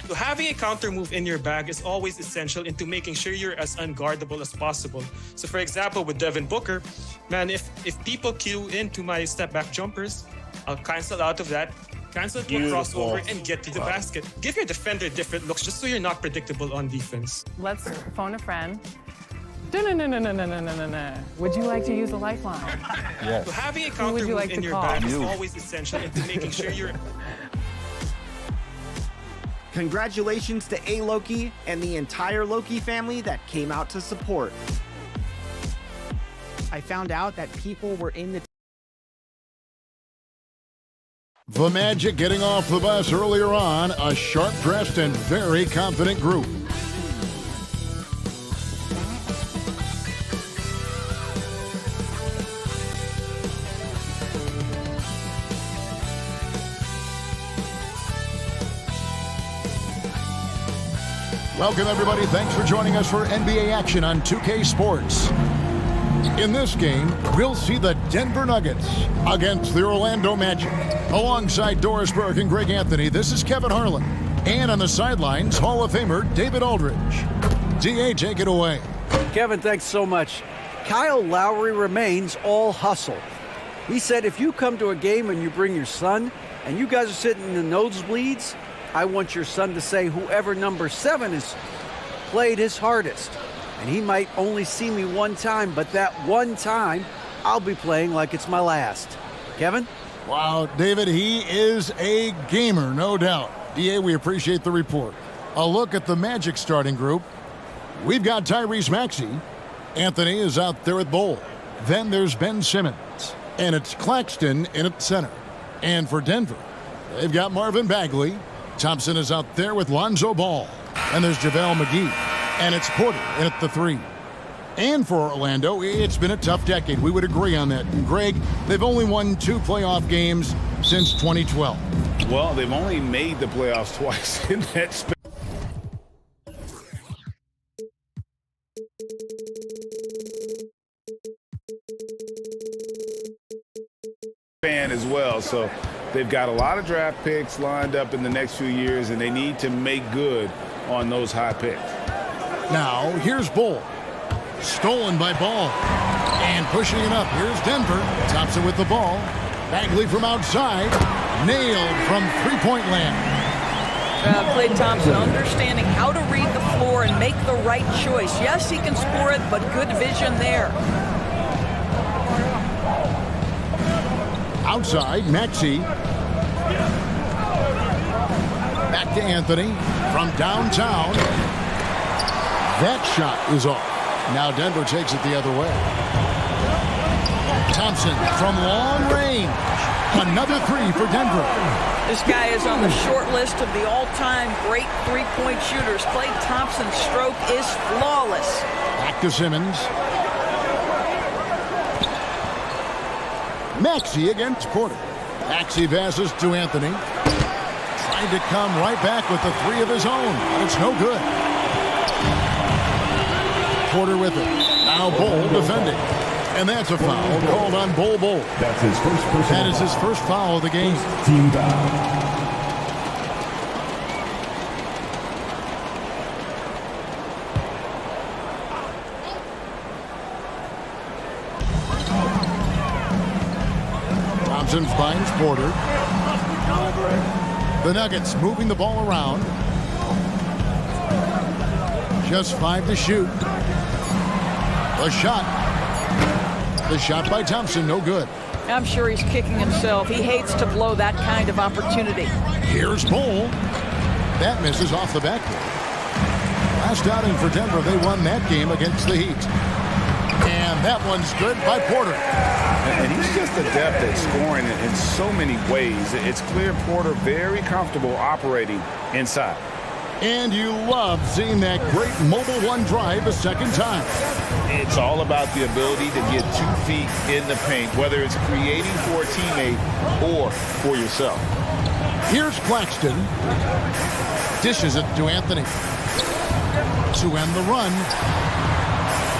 So having a counter move in your bag is always essential into making sure you're as unguardable as possible. So for example, with Devin Booker, man, if people queue into my step back jumpers, I'll cancel out of that, cancel to a crossover, and get to the basket. Give your defender different looks just so you're not predictable on defense. Let's phone a friend. No. Would you like to use a lifeline? Yes. So having a counter move in your bag is always essential into making sure you're... Congratulations to A-Loki and the entire Loki family that came out to support. I found out that people were in The Magic getting off the bus earlier on, a sharp-dressed and very confident group. Welcome, everybody. Thanks for joining us for NBA action on 2K Sports. In this game, we'll see the Denver Nuggets against the Orlando Magic. Alongside Doris Burke and Greg Anthony, this is Kevin Harlan. And on the sidelines, Hall of Famer David Aldridge. DA, take it away. Kevin, thanks so much. Kyle Lowry remains all hustle. He said if you come to a game and you bring your son and you guys are sitting in the nosebleeds, I want your son to say whoever number 7 has played his hardest. And he might only see me one time, but that one time, I'll be playing like it's my last. Kevin? Wow, David, he is a gamer, no doubt. DA, we appreciate the report. A look at the Magic starting group. We've got Tyrese Maxey. Anthony is out there at Bol. Then there's Ben Simmons. And it's Claxton in at center. And for Denver, they've got Marvin Bagley. Thompson is out there with Lonzo Ball. And there's JaVale McGee. And it's Porter in at the 3. And for Orlando, it's been a tough decade. We would agree on that. And Greg, they've only won 2 playoff games since 2012. Well, they've only made the playoffs twice in that space. As well, so they've got a lot of draft picks lined up in the next few years, and they need to make good on those high picks. Now, here's Bol. Stolen by Ball. And pushing it up, here's Denver. Thompson with the ball. Bagley from outside. Nailed from three-point land. Klay Thompson understanding how to read the floor and make the right choice. Yes, he can score it, but good vision there. Outside, Maxey. Back to Anthony from downtown. That shot is off. Now Denver takes it the other way. Thompson from long range. Another 3 for Denver. This guy is on the short list of the all-time great three-point shooters. Klay Thompson's stroke is flawless. Back to Simmons. Maxey against Porter. Maxey passes to Anthony. Trying to come right back with the 3 of his own. It's no good. Porter with it. Now Bol defending. And that's a foul called on Bol. That's his first personal. That is his first foul of the game. Team foul. Thompson finds Porter. The Nuggets moving the ball around. Just 5 to shoot. The shot. The shot by Thompson, no good. I'm sure he's kicking himself. He hates to blow that kind of opportunity. Here's Bol. That misses off the backboard. Last outing for Denver, they won that game against the Heat. And that one's good by Porter. And he's just adept at scoring in so many ways. It's clear Porter very comfortable operating inside. And you love seeing that great mobile one drive a second time. It's all about the ability to get 2 feet in the paint, whether it's creating for a teammate or for yourself. Here's Claxton. Dishes it to Anthony. To end the run.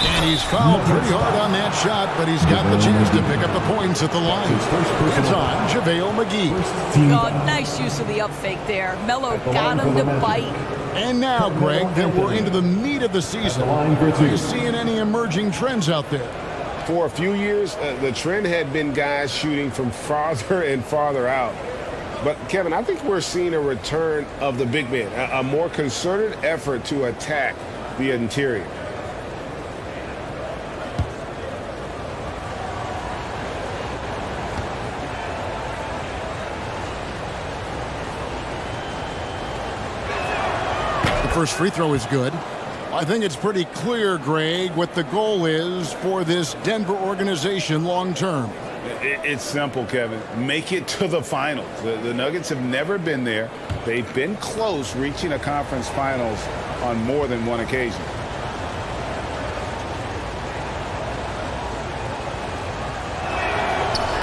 And he's fouled pretty hard on that shot, but he's got the chance to pick up the points at the line. It's on JaVale McGee. Oh, nice use of the up fake there. Melo got him to bite. And now, Greg, that we're into the meat of the season, are you seeing any emerging trends out there? For a few years, the trend had been guys shooting from farther and farther out. But, Kevin, I think we're seeing a return of the big man, a more concerted effort to attack the interior. The first free throw is good. I think it's pretty clear, Greg, what the goal is for this Denver organization long term. It's simple, Kevin. Make it to the finals. The Nuggets have never been there. They've been close reaching a conference finals on more than one occasion.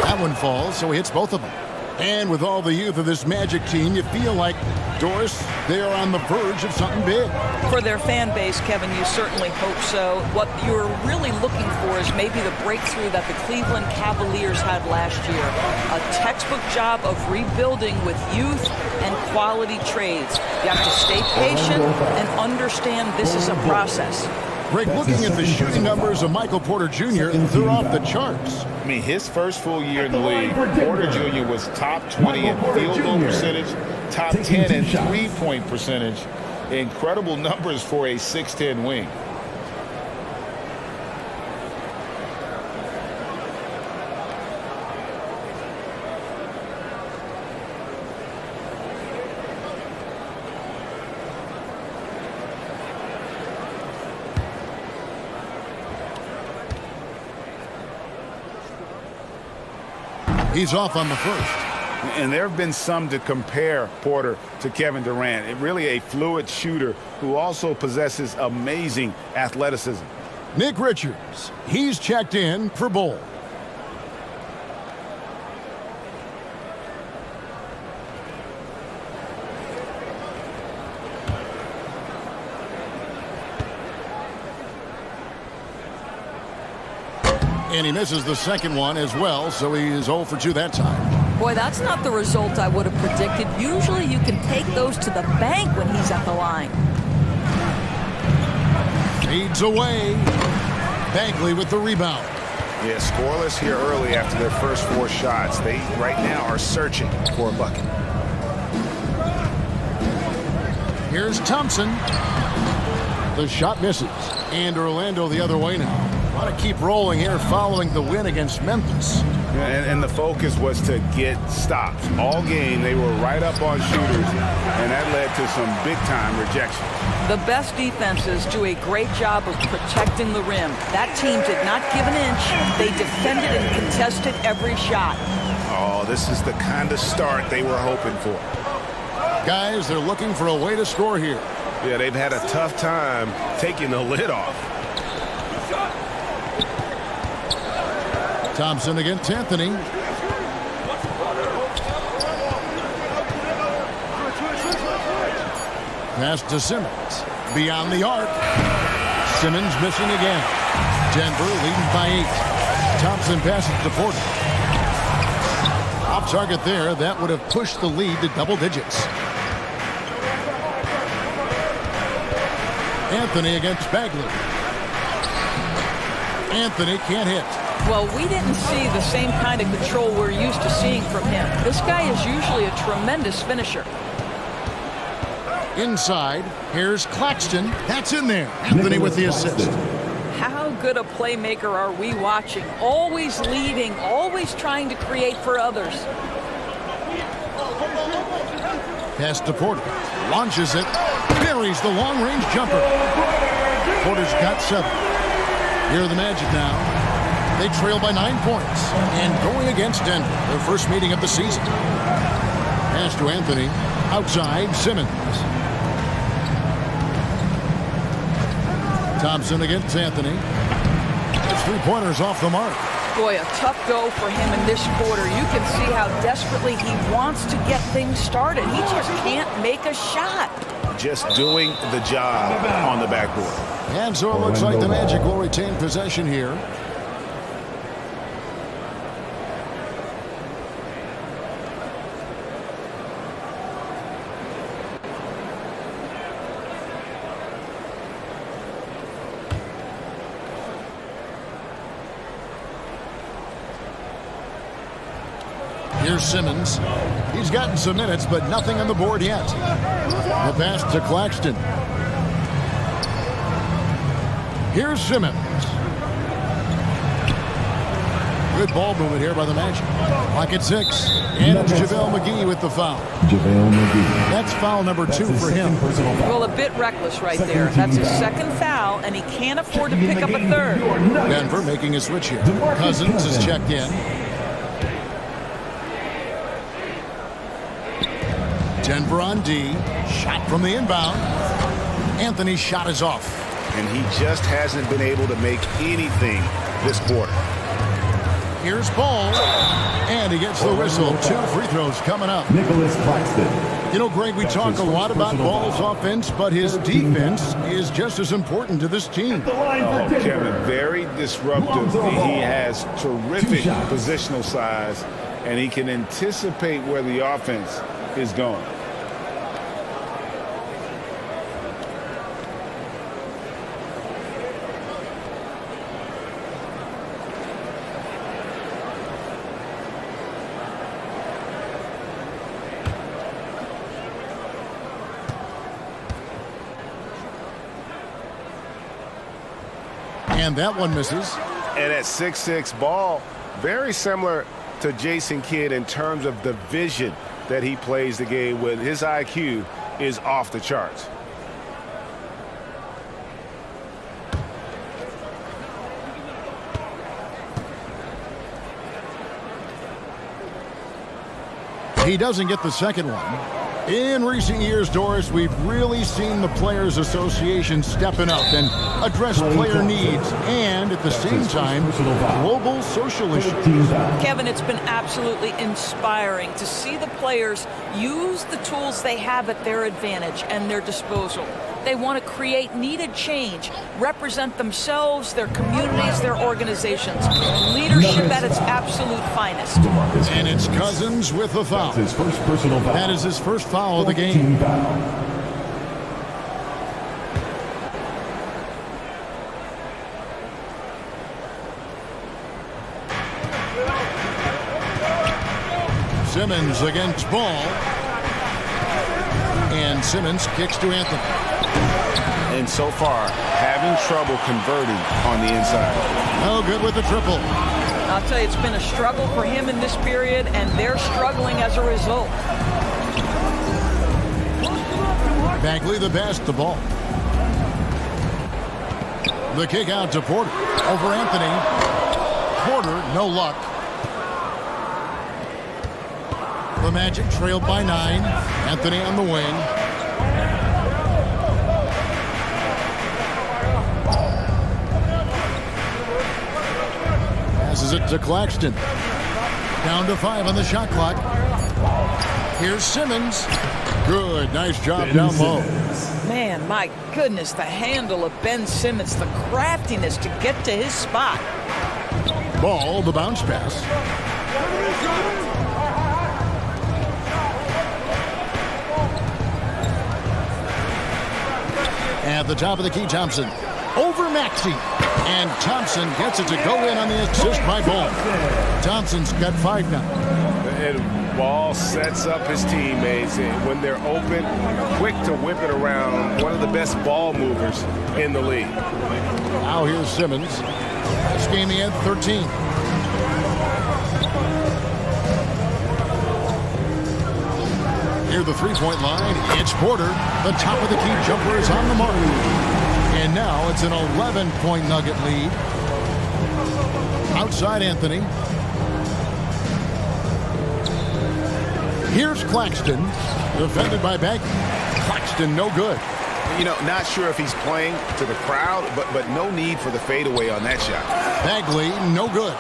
That one falls, so he hits both of them. And with all the youth of this Magic team, you feel like, Doris, they are on the verge of something big. For their fan base, Kevin, you certainly hope so. What you're really looking for is maybe the breakthrough that the Cleveland Cavaliers had last year. A textbook job of rebuilding with youth and quality trades. You have to stay patient and understand this is a process. Greg, looking at the shooting numbers of Michael Porter Jr., they're off the charts. I mean, his first full year in the league, Porter Jr. was top 20 in field goal percentage, top 10 in three-point percentage. Incredible numbers for a 6'10" wing. He's off on the first. And there have been some to compare Porter to Kevin Durant. It really a fluid shooter who also possesses amazing athleticism. Nick Richards, he's checked in for Bull. And he misses the second one as well, so he is 0 for 2 that time. Boy, that's not the result I would have predicted. Usually you can take those to the bank when he's at the line. Fades away. Bagley with the rebound. Yeah, scoreless here early after their first 4 shots. They right now are searching for a bucket. Here's Thompson. The shot misses. And Orlando the other way now. Want to keep rolling here following the win against Memphis. And the focus was to get stops. All game, they were right up on shooters, and that led to some big-time rejection. The best defenses do a great job of protecting the rim. That team did not give an inch. They defended and contested every shot. Oh, this is the kind of start they were hoping for. Guys, they're looking for a way to score here. Yeah, they've had a tough time taking the lid off. Thompson against Anthony. Pass to Simmons. Beyond the arc. Simmons missing again. Denver leading by 8. Thompson passes to Porter. Off target there. That would have pushed the lead to double digits. Anthony against Bagley. Anthony can't hit. Well, we didn't see the same kind of control we're used to seeing from him. This guy is usually a tremendous finisher. Inside, here's Claxton. That's in there. Anthony with the assist. How good a playmaker are we watching? Always leading, always trying to create for others. Pass to Porter. Launches it. Buries the long-range jumper. Porter's got 7. Here are the Magic now. They trail by 9 points. And going against Denver, their first meeting of the season. Pass to Anthony. Outside, Simmons. Thompson against Anthony. His 3-pointers off the mark. Boy, a tough go for him in this quarter. You can see how desperately he wants to get things started. He just can't make a shot. Just doing the job on the backboard. And so it looks like the Magic will retain possession here. Here's Simmons. He's gotten some minutes, but nothing on the board yet. The pass to Claxton. Here's Simmons. Good ball movement here by the Magic. Clock at 6. And it's JaVale McGee with the foul. JaVale McGee. That's foul number 2 for him. Well, a bit reckless right there. That's his second foul, and he can't afford to pick up a third. Denver making a switch here. Cousins is checked in. Denver on D. Shot from the inbound. Anthony's shot is off. And he just hasn't been able to make anything this quarter. Here's Ball. And he gets the whistle. 2 free throws coming up. Nicholas Claxton. You know, Greg, we talk a lot about Ball's offense, but his defense is just as important to this team. Oh, Kevin, very disruptive. He has terrific positional size, and he can anticipate where the offense is going. And that one misses. And at 6'6", Ball, very similar to Jason Kidd in terms of the vision that he plays the game with. His IQ is off the charts. He doesn't get the second one. In recent years, Doris, we've really seen the Players Association stepping up and address player needs and, at the same time, global social issues. Kevin, it's been absolutely inspiring to see the players use the tools they have at their advantage and their disposal. They want to create needed change, represent themselves, their communities, their organizations. Leadership at its absolute finest. And it's Cousins with the foul. His first personal foul. That is his first foul of the game. Simmons against Ball. And Simmons kicks to Anthony. And so far, having trouble converting on the inside. No good with the triple. I'll tell you, it's been a struggle for him in this period, and they're struggling as a result. Bagley the pass to Ball. The kick out to Porter. Over Anthony. Porter, no luck. The Magic trailed by 9. Anthony on the wing. Passes it to Claxton. Down to 5 on the shot clock. Here's Simmons. Good, nice job down low. Man, my goodness, the handle of Ben Simmons, the craftiness to get to his spot. Ball, the bounce pass. At the top of the key, Thompson. Over Maxey. And Thompson gets it to go in on the assist by Ball. Thompson's got 5 now. And Ball sets up his teammates. And when they're open, quick to whip it around. One of the best ball movers in the league. Now here's Simmons. This game he had 13. Near the three-point line, it's Porter. The top of the key jumper is on the mark. And now it's an 11-point Nugget lead. Outside Anthony. Here's Claxton. Defended by Bagley. Claxton no good. You know, not sure if he's playing to the crowd, but no need for the fadeaway on that shot. Bagley no good.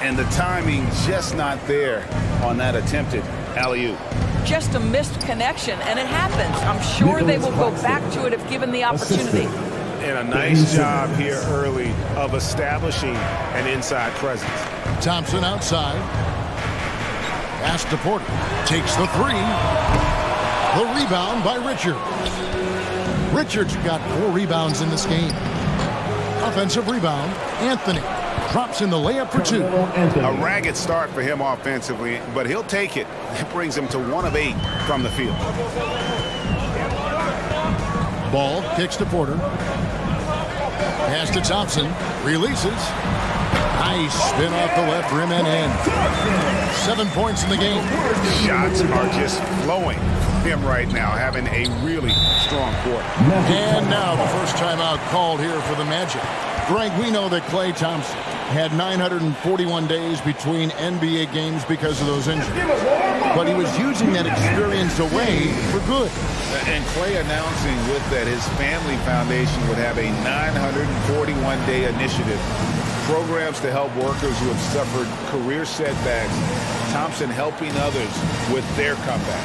And the timing just not there on that attempted alley-oop. Just a missed connection, and it happens. I'm sure they will go back to it if given the opportunity. And a nice job here early of establishing an inside presence. Thompson outside. Pass to Porter. Takes the three. The rebound by Richards. Richards got 4 rebounds in this game. Offensive rebound. Anthony drops in the layup for 2. A ragged start for him offensively, but he'll take it. It brings him to 1 of 8 from the field. Ball kicks to Porter. Pass to Thompson. Releases. Nice spin off the left rim and in. 7 points in the game. Shots are just flowing. Him right now having a really strong quarter. And now the first timeout called here for the Magic. Greg, we know that Klay Thompson had 941 days between NBA games because of those injuries. But he was using that experience away for good. And Klay announcing with that his family foundation would have a 941-day initiative. Programs to help workers who have suffered career setbacks. Thompson helping others with their comeback.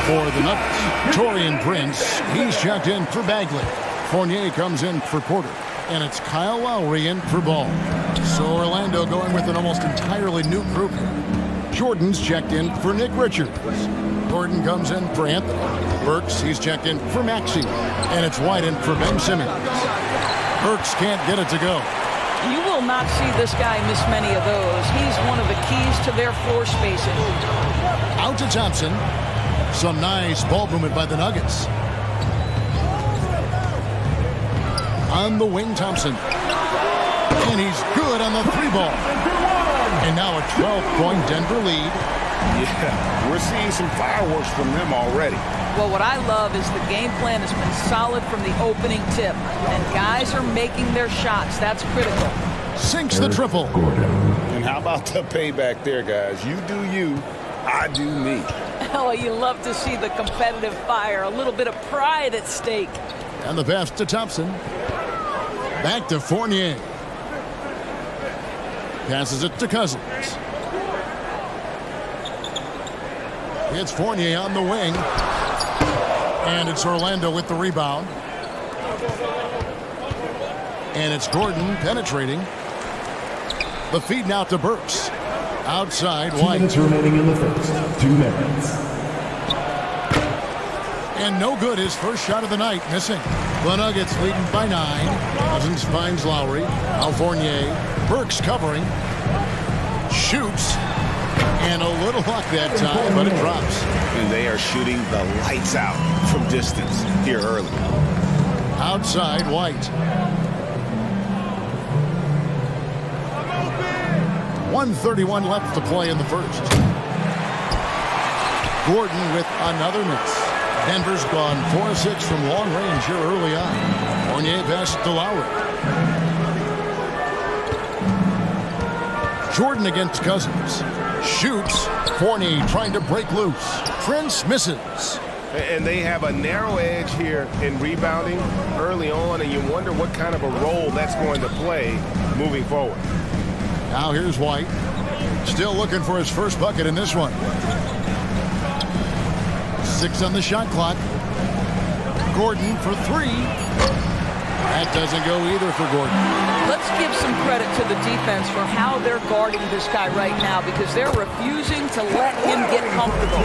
For the Nuggets, Taurean Prince, he's checked in for Bagley. Fournier comes in for Porter. And it's Kyle Lowry in for Ball. So Orlando going with an almost entirely new group here. Jordan's checked in for Nick Richards. Gordon comes in for Anthony. Burks, he's checked in for Maxey. And it's White in for Ben Simmons. Burks can't get it to go. You will not see this guy miss many of those. He's one of the keys to their floor spacing. Out to Thompson. Some nice ball movement by the Nuggets. On the wing, Thompson. And he's good on the 3-ball. And now a 12-point Denver lead. Yeah, we're seeing some fireworks from them already. Well, what I love is the game plan has been solid from the opening tip. And guys are making their shots. That's critical. Sinks the triple. And how about the payback there, guys? You do you, I do me. Oh, you love to see the competitive fire. A little bit of pride at stake. And the pass to Thompson. Back to Fournier. Passes it to Cousins. It's Fournier on the wing. And it's Orlando with the rebound. And it's Gordon penetrating. The feed now to Burks. Outside, 2 White. minutes remaining in the first. 2 minutes. And no good. His first shot of the night, missing. The Nuggets leading by 9. Cousins finds Lowry. Al Fournier. Burks covering. Shoots. And a little luck that time, but it drops. And they are shooting the lights out from distance here early. Outside, White. 1:31 left to play in the first. Gordon with another miss. Denver's gone 4-6 from long range here early on. Fournier passes to Lowry. Jordan against Cousins. Shoots. Fournier trying to break loose. Prince misses. And they have a narrow edge here in rebounding early on, and you wonder what kind of a role that's going to play moving forward. Now here's White. Still looking for his first bucket in this one. 6 on the shot clock. Gordon for 3. That doesn't go either for Gordon. Let's give some credit to the defense for how they're guarding this guy right now because they're refusing to let him get comfortable.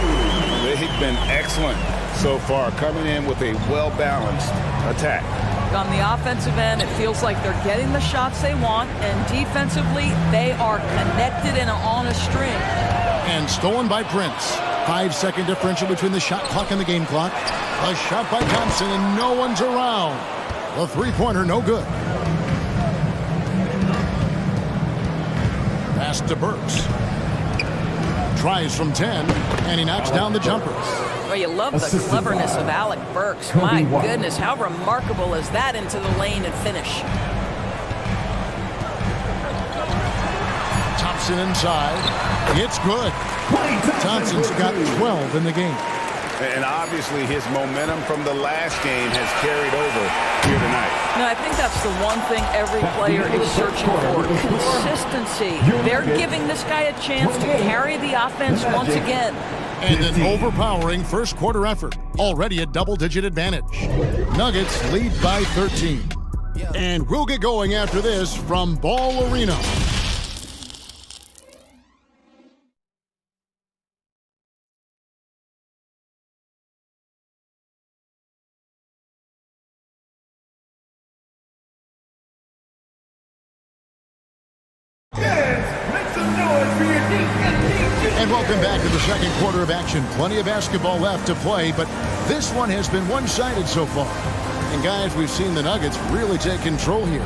They've been excellent so far, coming in with a well-balanced attack. On the offensive end, it feels like they're getting the shots they want, and defensively, they are connected and on a string. And stolen by Prince. 5-second differential between the shot clock and the game clock. A shot by Thompson, and no one's around. The three-pointer, no good. Pass to Burks. Tries from 10, and he knocks down the jumper. Well, you love the cleverness of Alec Burks. My goodness, how remarkable is that into the lane and finish? Thompson inside. It's good. Thompson's got 12 in the game. And obviously his momentum from the last game has carried over here tonight. No, I think that's the one thing every player is searching for. Consistency. They're giving this guy a chance to carry the offense once again. And an overpowering first quarter effort. Already a double-digit advantage. Nuggets lead by 13. And we'll get going after this from Ball Arena. And welcome back to the second quarter of action. Plenty of basketball left to play, but this one has been one-sided so far. And guys, we've seen the Nuggets really take control here.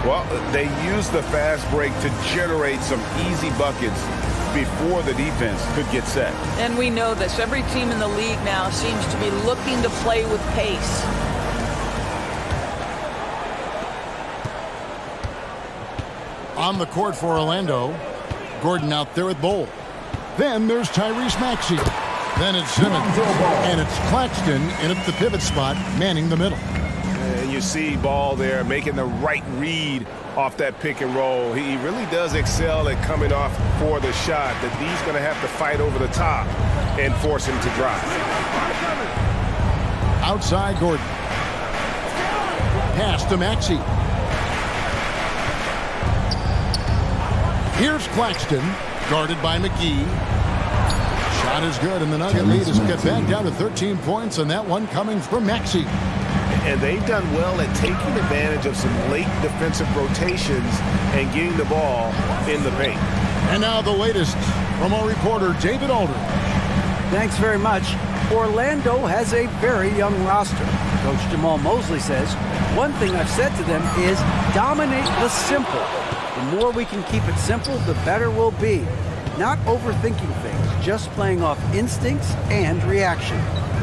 Well, they used the fast break to generate some easy buckets before the defense could get set. And we know this. Every team in the league now seems to be looking to play with pace. On the court for Orlando. Gordon out there with Bol. Then there's Tyrese Maxey. Then it's Simmons. And it's Claxton in at the pivot spot, manning the middle. And you see Ball there making the right read off that pick and roll. He really does excel at coming off for the shot that he's going to have to fight over the top and force him to drive. Outside Gordon. Pass to Maxey. Here's Claxton, guarded by McGee. Shot is good, and the Nugget lead is cut back down to 13 points, and that one coming from Maxey. And they've done well at taking advantage of some late defensive rotations and getting the ball in the paint. And now the latest from our reporter, David Aldridge. Thanks very much. Orlando has a very young roster. Coach Jamal Mosley says, one thing I've said to them is dominate the simple. The more we can keep it simple, the better we'll be. Not overthinking things, just playing off instincts and reaction.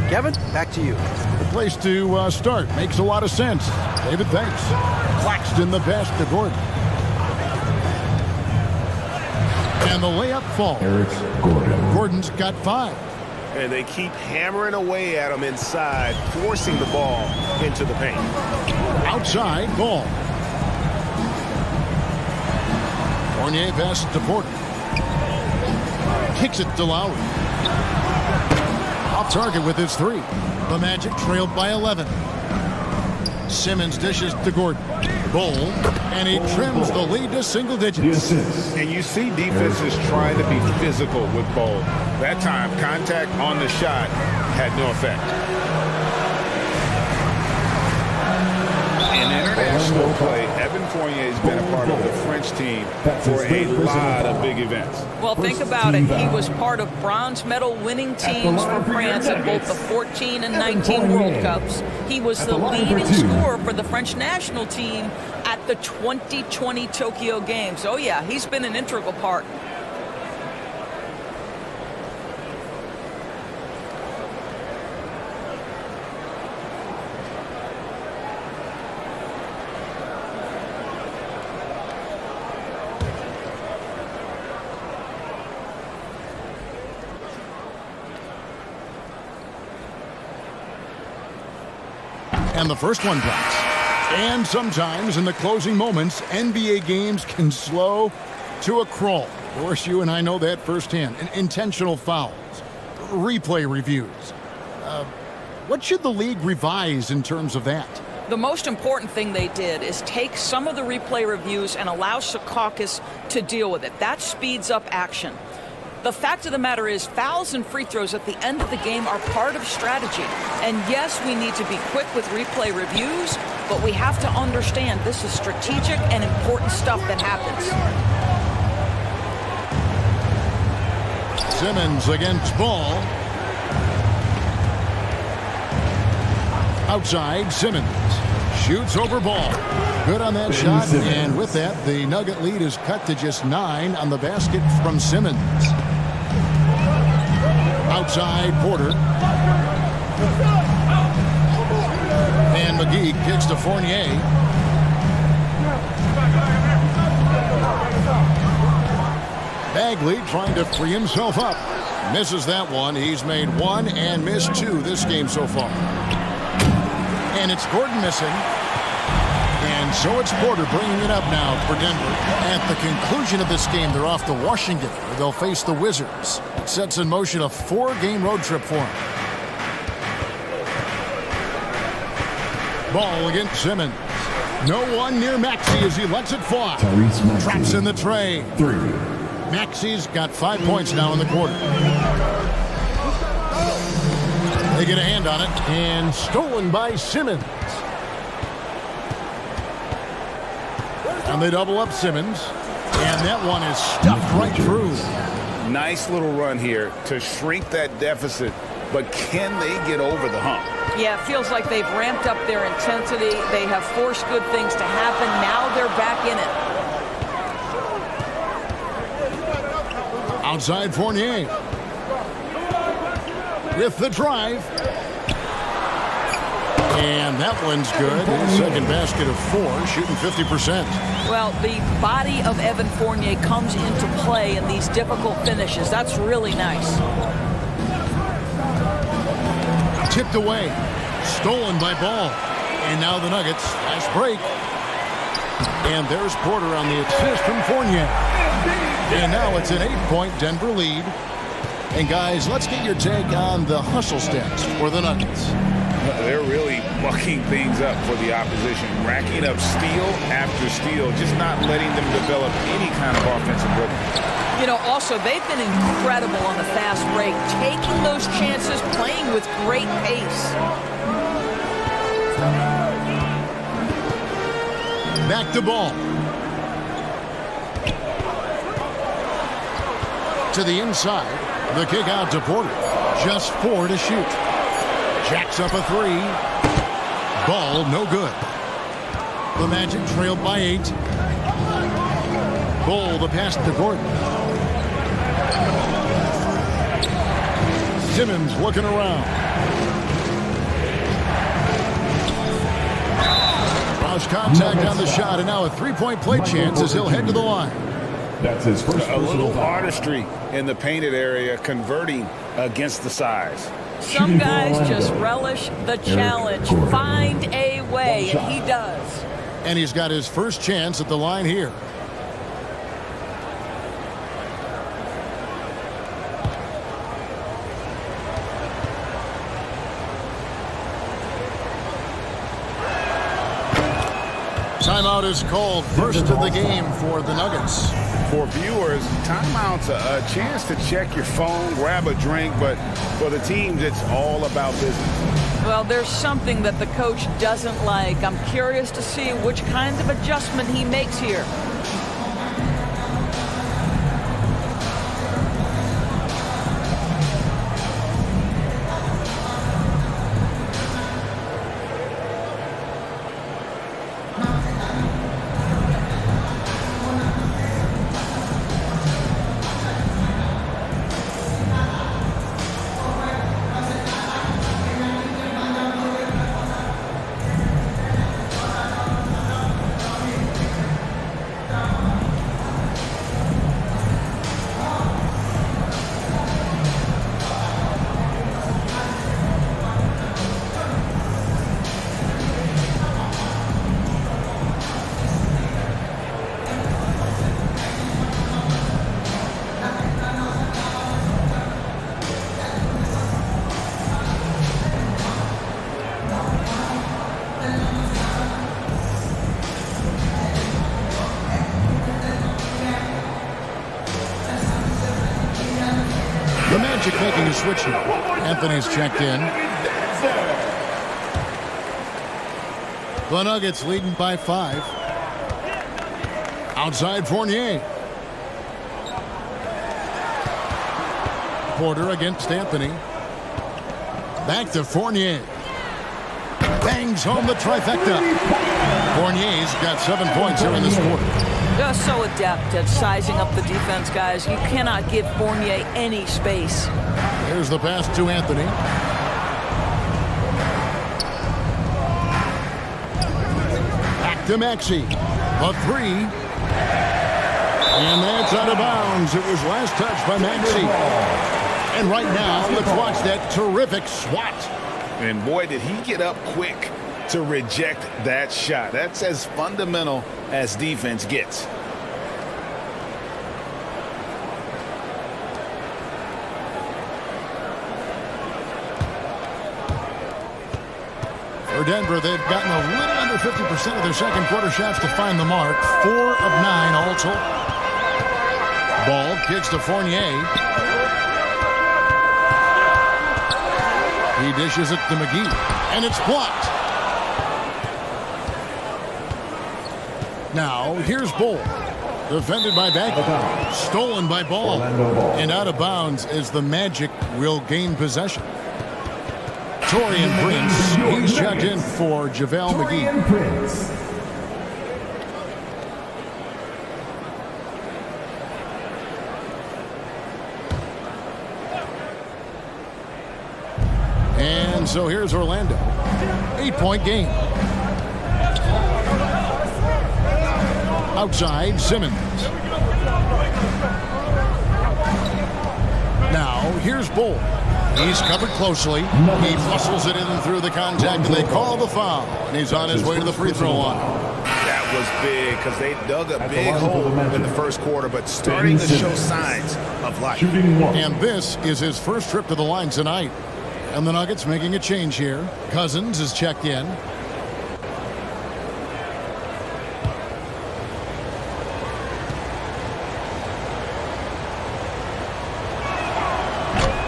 Kevin, back to you. The place to start. Makes a lot of sense. David, thanks. Claxton the pass to Gordon. And the layup falls. Eric Gordon. Gordon's got 5. And they keep hammering away at him inside, forcing the ball into the paint. Outside, Ball. Fournier passes to Porter. Kicks it to Lowry. Off target with his 3. The Magic trailed by 11. Simmons dishes to Gordon. Bol, and he trims the lead to single digits. And you see defenses trying to be physical with Bol. That time, contact on the shot had no effect. In international play, Evan Fournier has been a part of the French team for a lot of big events. Well, think about it. He was part of bronze medal winning teams for France at both the 14 and 19 World Cups. He was the leading scorer for the French national team at the 2020 Tokyo Games. Oh, yeah, he's been an integral part. And the first one drops. And sometimes in the closing moments, NBA games can slow to a crawl. Of course, you and I know that firsthand. Intentional fouls, replay reviews. What should the league revise in terms of that? The most important thing they did is take some of the replay reviews and allow Secaucus to deal with it. That speeds up action. The fact of the matter is fouls and free throws at the end of the game are part of strategy. And yes, we need to be quick with replay reviews, but we have to understand this is strategic and important stuff that happens. Simmons against Ball. Outside, Simmons shoots over Ball. Good on that shot, and with that, the Nugget lead is cut to just 9 on the basket from Simmons. Outside, Porter. And McGee kicks to Fournier. Bagley trying to free himself up. Misses that one. He's made 1 and missed 2 this game so far. And it's Gordon missing. And so it's Porter bringing it up now for Denver. At the conclusion of this game, they're off to Washington, where they'll face the Wizards. It sets in motion a 4-game road trip for them. Ball against Simmons. No one near Maxey as he lets it fly. Traps in the tray. 3. Maxey's got 5 points now in the quarter. They get a hand on it, and stolen by Simmons. And they double up Simmons, and that one is stuffed right through. Nice little run here to shrink that deficit, but can they get over the hump? Yeah, it feels like they've ramped up their intensity. They have forced good things to happen. Now they're back in it. Outside Fournier. With the drive. And that one's good. His second basket of 4, shooting 50%. Well, the body of Evan Fournier comes into play in these difficult finishes. That's really nice. Tipped away. Stolen by Ball. And now the Nuggets. Fast break. And there's Porter on the assist from Fournier. And now it's an 8-point Denver lead. And guys, let's get your take on the hustle stats for the Nuggets. They're really mucking things up for the opposition, racking up steal after steal, just not letting them develop any kind of offensive rhythm. You know, also, they've been incredible on the fast break, taking those chances, playing with great pace. Back to Ball. To the inside. The kick out to Porter. Just 4 to shoot. Jacks up a 3. Ball no good. The Magic trailed by 8. Bull the pass to Gordon. Simmons looking around. Cross contact on the shot, and now a 3-point play chance as he'll head to the line. That's his first A little artistry in the painted area, converting against the size. Some guys just relish the challenge. Find a way, and he does. And he's got his first chance at the line here. Timeout is called. First of the game for the Nuggets. For viewers, timeout's a chance to check your phone, grab a drink, but for the teams, it's all about business. Well, there's something that the coach doesn't like. I'm curious to see which kind of adjustment he makes here. switch here. Anthony's checked in. The Nuggets leading by 5. Outside Fournier. Porter against Anthony. Back to Fournier. Bangs home the trifecta. Fournier's got 7 points here in this quarter. Just so adept at sizing up the defense, guys. You cannot give Fournier any space. There's the pass to Anthony. Back to Maxey. A 3. And that's out of bounds. It was last touched by Maxey. And right now, let's watch that terrific swat. And boy, did he get up quick to reject that shot. That's as fundamental as defense gets. For Denver, they've gotten a little under 50% of their second quarter shots to find the mark. 4 of 9 all told. Ball kicks to Fournier. He dishes it to McGee, and it's blocked. Now, here's Bull. Defended by Bagley. Stolen by Ball. And out of bounds as the Magic will gain possession. Taurean Prince, he's checked in for JaVale McGee. And so here's Orlando. 8-point game. Outside, Simmons. Now, here's Bull. He's covered closely. He muscles it in through the contact, and they call the foul. And he's on his way to the free throw line. That was big because they dug a big hole in the first quarter, but starting to show signs of life. And this is his first trip to the line tonight. And the Nuggets making a change here. Cousins is checked in.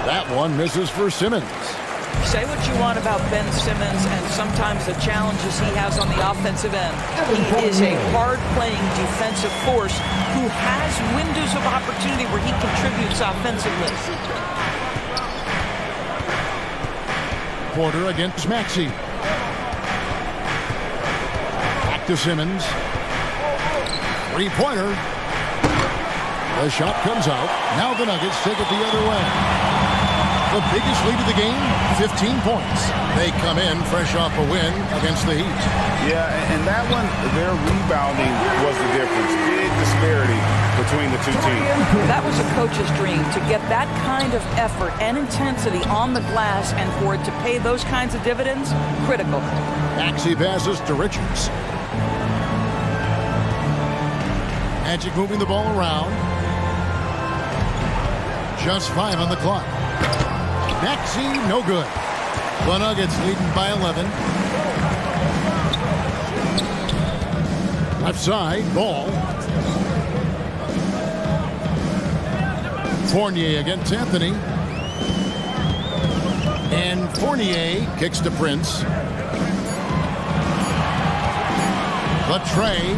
That one misses for Simmons. Say what you want about Ben Simmons and sometimes the challenges he has on the offensive end. He is a hard-playing defensive force who has windows of opportunity where he contributes offensively. Porter against Maxey. Back to Simmons. Three-pointer. The shot comes out. Now the Nuggets take it the other way. The biggest lead of the game, 15 points. They come in fresh off a win against the Heat. Yeah, and that one, their rebounding was the difference. Big disparity between the two teams. That was a coach's dream, to get that kind of effort and intensity on the glass, and for it to pay those kinds of dividends, critical. Maxey passes to Richards. Magic moving the ball around. Just 5 on the clock. Maxey, no good. The Nuggets leading by 11. Left side, Ball. Fournier against Anthony. And Fournier kicks to Prince. The tray.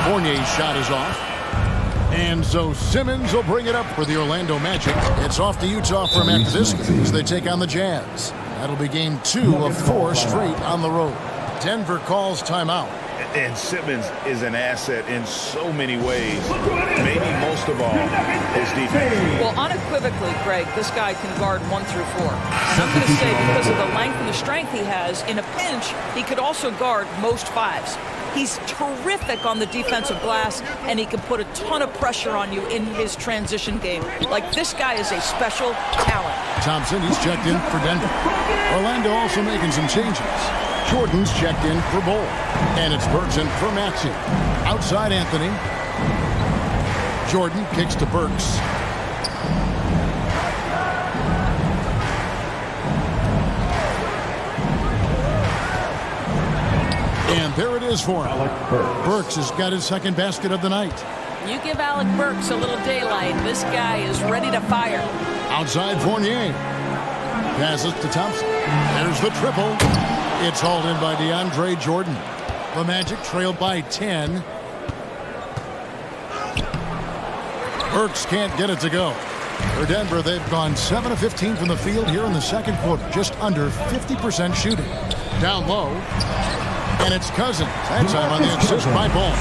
Fournier's shot is off. And so Simmons will bring it up for the Orlando Magic. It's off to Utah from after this as they take on the Jazz. That'll be game 2 of 4 straight on the road. Denver calls timeout. And Simmons is an asset in so many ways. Maybe most of all, his defense. Well, unequivocally, Greg, this guy can guard 1 through 4. And I'm going to say, because of the length and the strength he has, in a pinch, he could also guard most 5s. He's terrific on the defensive glass, and he can put a ton of pressure on you in his transition game. Like, this guy is a special talent. Thompson, he's checked in for Denver. Orlando also making some changes. Jordan's checked in for Bull. And it's Bergson for Maxey. Outside Anthony. Jordan kicks to Burks. And there it is for him. Burks has got his second basket of the night. You give Alec Burks a little daylight, this guy is ready to fire. Outside Fournier. Passes to Thompson. There's the triple. It's hauled in by DeAndre Jordan. The Magic trailed by 10. Burks can't get it to go. For Denver, they've gone 7 of 15 from the field here in the second quarter. Just under 50% shooting. Down low. And it's Cousins. That time on the assist by Ball.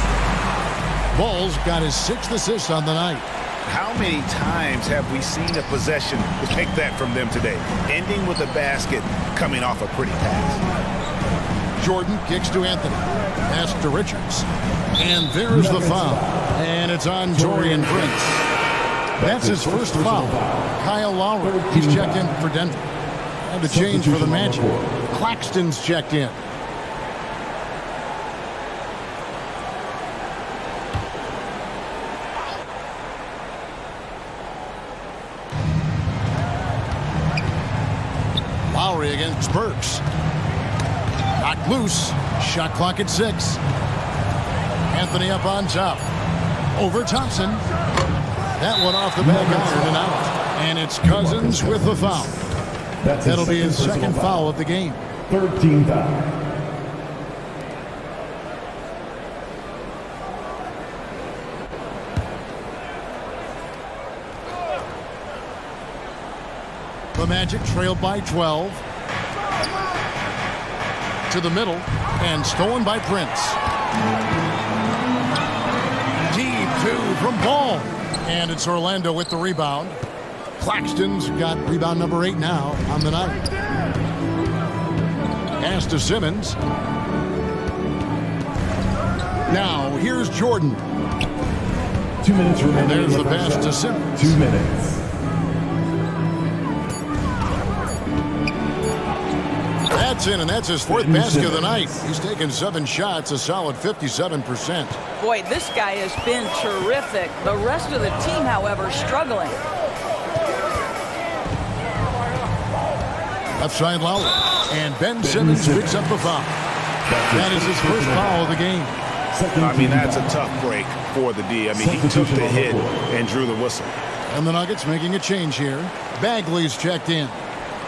Ball's got his 6th assist on the night. How many times have we seen a possession like that from them today? Ending with a basket, coming off a pretty pass. Jordan kicks to Anthony. Pass to Richards. And there's the foul. And it's on Taurean Prince. That's his first foul. Kyle Lowry, he's checked in for Denver. And a change for the Magic. Claxton's checked in. Lowry against Burks. Knocked loose. Shot clock at 6. Anthony up on top. Over Thompson. That one off the back iron and out. And it's Cousins with the foul. That'll be his second foul of the game. 13th foul. The Magic trailed by 12. To the middle. And stolen by Prince. Deep 2 from Ball. And it's Orlando with the rebound. Claxton's got rebound number 8 now on the night. Pass to Simmons. Now here's Jordan. 2 minutes remaining. And there's the pass to Simmons. 2 minutes. That's in, and that's his 4th basket of the night. He's taken 7 shots, a solid 57%. Boy, this guy has been terrific. The rest of the team, however, struggling. Left side Lowry. And Ben Simmons picks up the foul. That is his first foul of the game. I mean, that's a tough break for the D. I mean, he took the hit and drew the whistle. And the Nuggets making a change here. Bagley's checked in.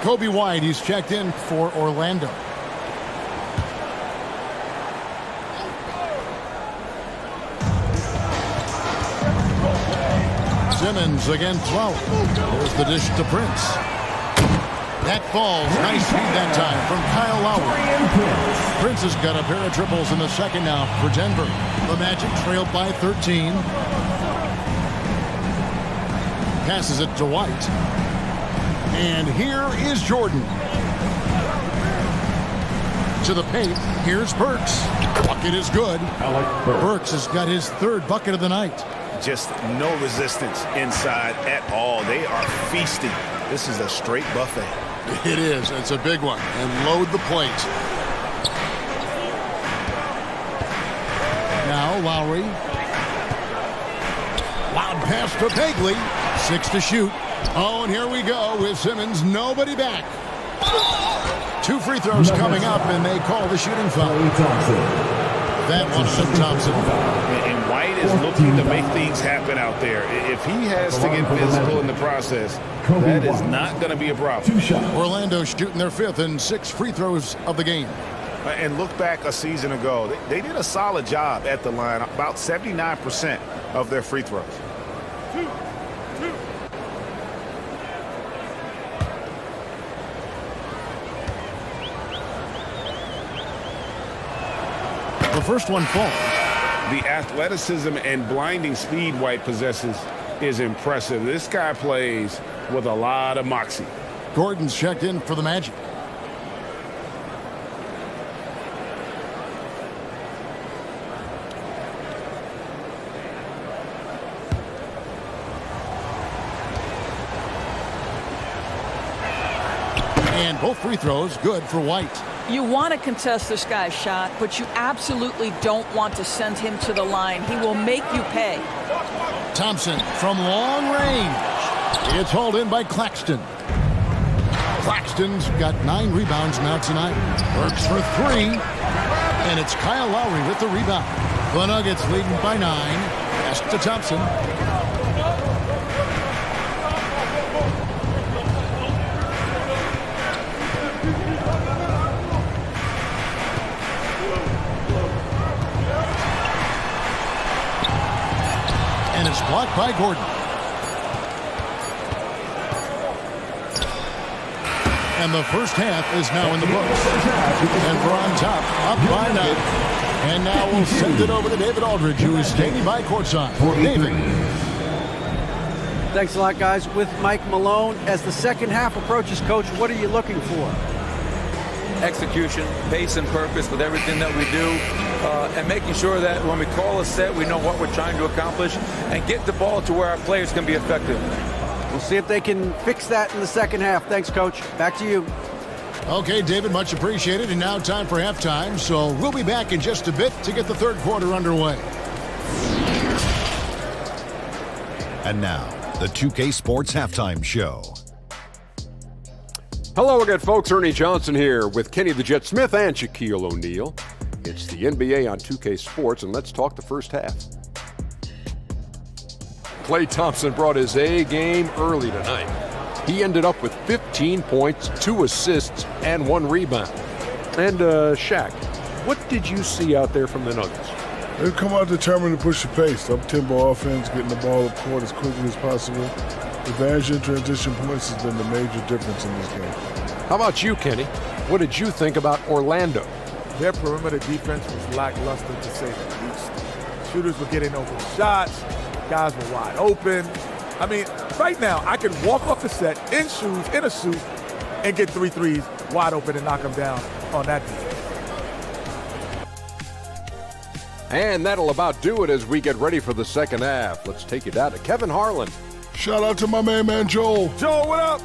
Kobe White, he's checked in for Orlando. Simmons against Lowry. There's the dish to Prince. That falls. Nice feed that time from Kyle Lowry. Prince has got a pair of triples in the second now for Denver. The Magic trailed by 13. Passes it to White. And here is Jordan. To the paint. Here's Burks. Bucket is good. Burks has got his 3rd bucket of the night. Just no resistance inside at all. They are feasting. This is a straight buffet. It is. It's a big one. And load the plate. Now Lowry. Loud pass to Bagley. 6 to shoot. Oh, and here we go with Simmons. Nobody back. 2 free throws coming up, and they call the shooting foul. That one from Thompson. And White is looking to make things happen out there. If he has to get physical in the process, that is not going to be a problem. Orlando shooting their 5th and 6 free throws of the game. And look back a season ago. They did a solid job at the line, about 79% of their free throws. The first one falls. The athleticism and blinding speed White possesses is impressive. This guy plays with a lot of moxie. Gordon's checked in for the Magic. And both free throws good for White. You want to contest this guy's shot, but you absolutely don't want to send him to the line. He will make you pay. Thompson from long range. It's hauled in by Claxton. Claxton's got 9 rebounds now tonight. Works for 3. And it's Kyle Lowry with the rebound. The Nuggets leading by 9. Pass to Thompson. by Gordon. And the first half is now in the books. Denver on top, up by 9. And now we'll send it over to David Aldridge, who is standing by courtside. David. Thanks a lot, guys. With Mike Malone, as the second half approaches, Coach, what are you looking for? Execution, pace and purpose with everything that we do, and making sure that when we call a set, we know what we're trying to accomplish and get the ball to where our players can be effective. We'll see if they can fix that in the second half. Thanks, Coach. Back to you. Okay, David, much appreciated. And now time for halftime. So we'll be back in just a bit to get the third quarter underway. And now, the 2K Sports Halftime Show. Hello again, folks. Ernie Johnson here with Kenny the Jet Smith and Shaquille O'Neal. It's the NBA on 2K Sports, and let's talk the first half. Klay Thompson brought his A game early tonight. He ended up with 15 points, 2 assists, and 1 rebound. And, Shaq, what did you see out there from the Nuggets? They come out determined to push the pace. Up-tempo offense, getting the ball up court as quickly as possible. Advantage in transition points has been the major difference in this game. How about you, Kenny? What did you think about Orlando? Their perimeter defense was lackluster, to say the least. Shooters were getting open shots. Guys were wide open. I mean, right now, I can walk off the set in shoes, in a suit, and get 3 threes wide open and knock them down on that defense. And that'll about do it as we get ready for the second half. Let's take you down to Kevin Harlan. Shout out to my man Joel. Joel, what up?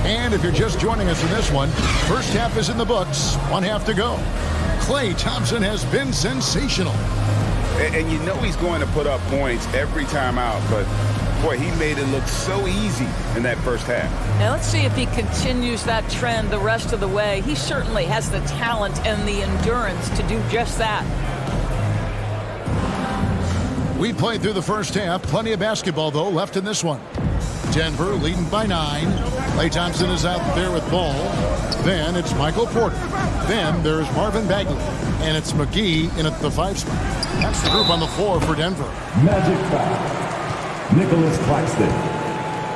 And if you're just joining us in this one, first half is in the books. 1 half to go. Klay Thompson has been sensational. And you know he's going to put up points every time out, but boy, he made it look so easy in that first half. Now let's see if he continues that trend the rest of the way. He certainly has the talent and the endurance to do just that. We played through the first half. Plenty of basketball, though, left in this one. Denver leading by 9. Klay Thompson is out there with ball. Then it's Michael Porter. Then there's Marvin Bagley. And it's McGee in at the 5 spot. That's the group on the floor for Denver. Magic foul. Nicholas Claxton.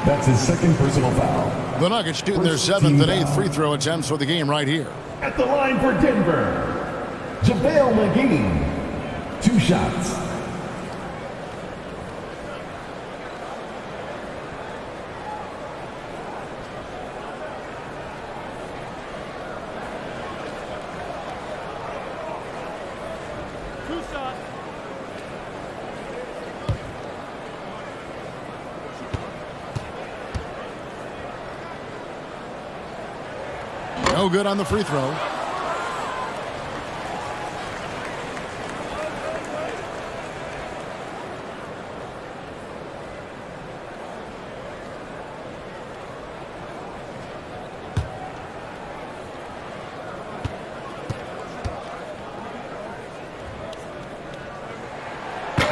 That's his second personal foul. The Nuggets shooting their 7th and 8th free throw attempts for the game right here. At the line for Denver, JaVale McGee. 2 shots. No good on the free throw.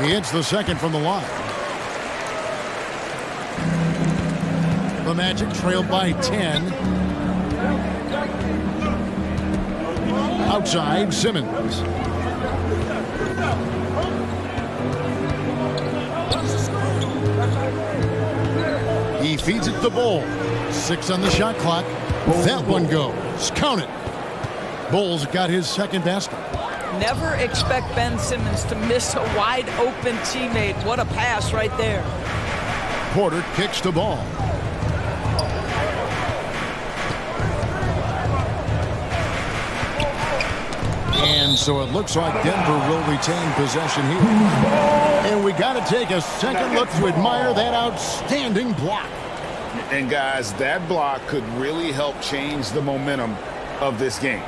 He hits the second from the line. The Magic trailed by 10. Outside, Simmons. He feeds it to Ball. 6 on the shot clock. That one goes. Count it. Ball's got his second basket. Never expect Ben Simmons to miss a wide open teammate. What a pass right there. Porter kicks to Ball. And so it looks like Denver will retain possession here. And we got to take a second look to admire that outstanding block. And guys, that block could really help change the momentum of this game.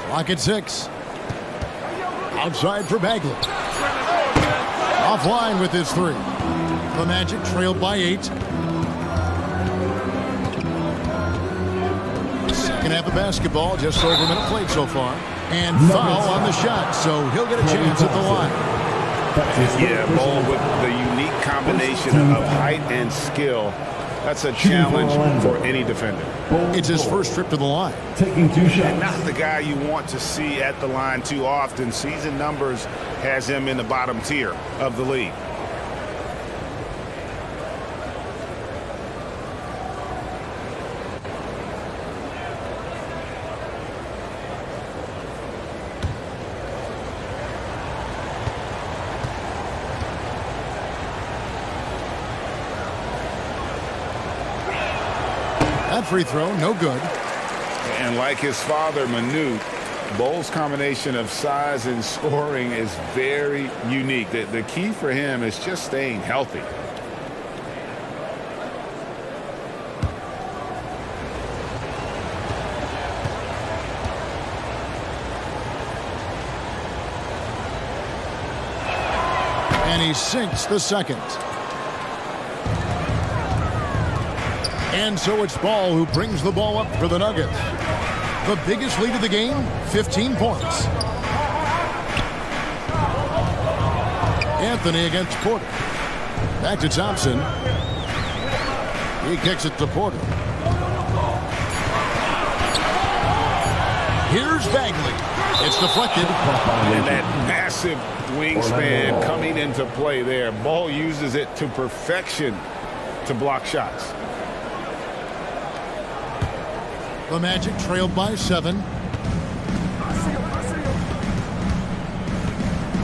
Clock at 6. Outside for Bagley. Offline with his 3. The Magic trailed by 8. Second half of basketball, just over a minute played so far. And foul on the shot, so he'll get a chance at the line. Yeah, Ball with the unique combination of height and skill. That's a challenge for any defender. It's his first trip to the line. Taking 2 shots. And not the guy you want to see at the line too often. Season numbers has him in the bottom tier of the league. That free throw, no good. And like his father, Manute, Bowles' combination of size and scoring is very unique. The key for him is just staying healthy. And he sinks the second. And so it's Ball who brings the ball up for the Nuggets. The biggest lead of the game, 15 points. Anthony against Porter. Back to Thompson. He kicks it to Porter. Here's Bagley. It's deflected. And that massive wingspan coming into play there. Ball uses it to perfection to block shots. The Magic trailed by 7.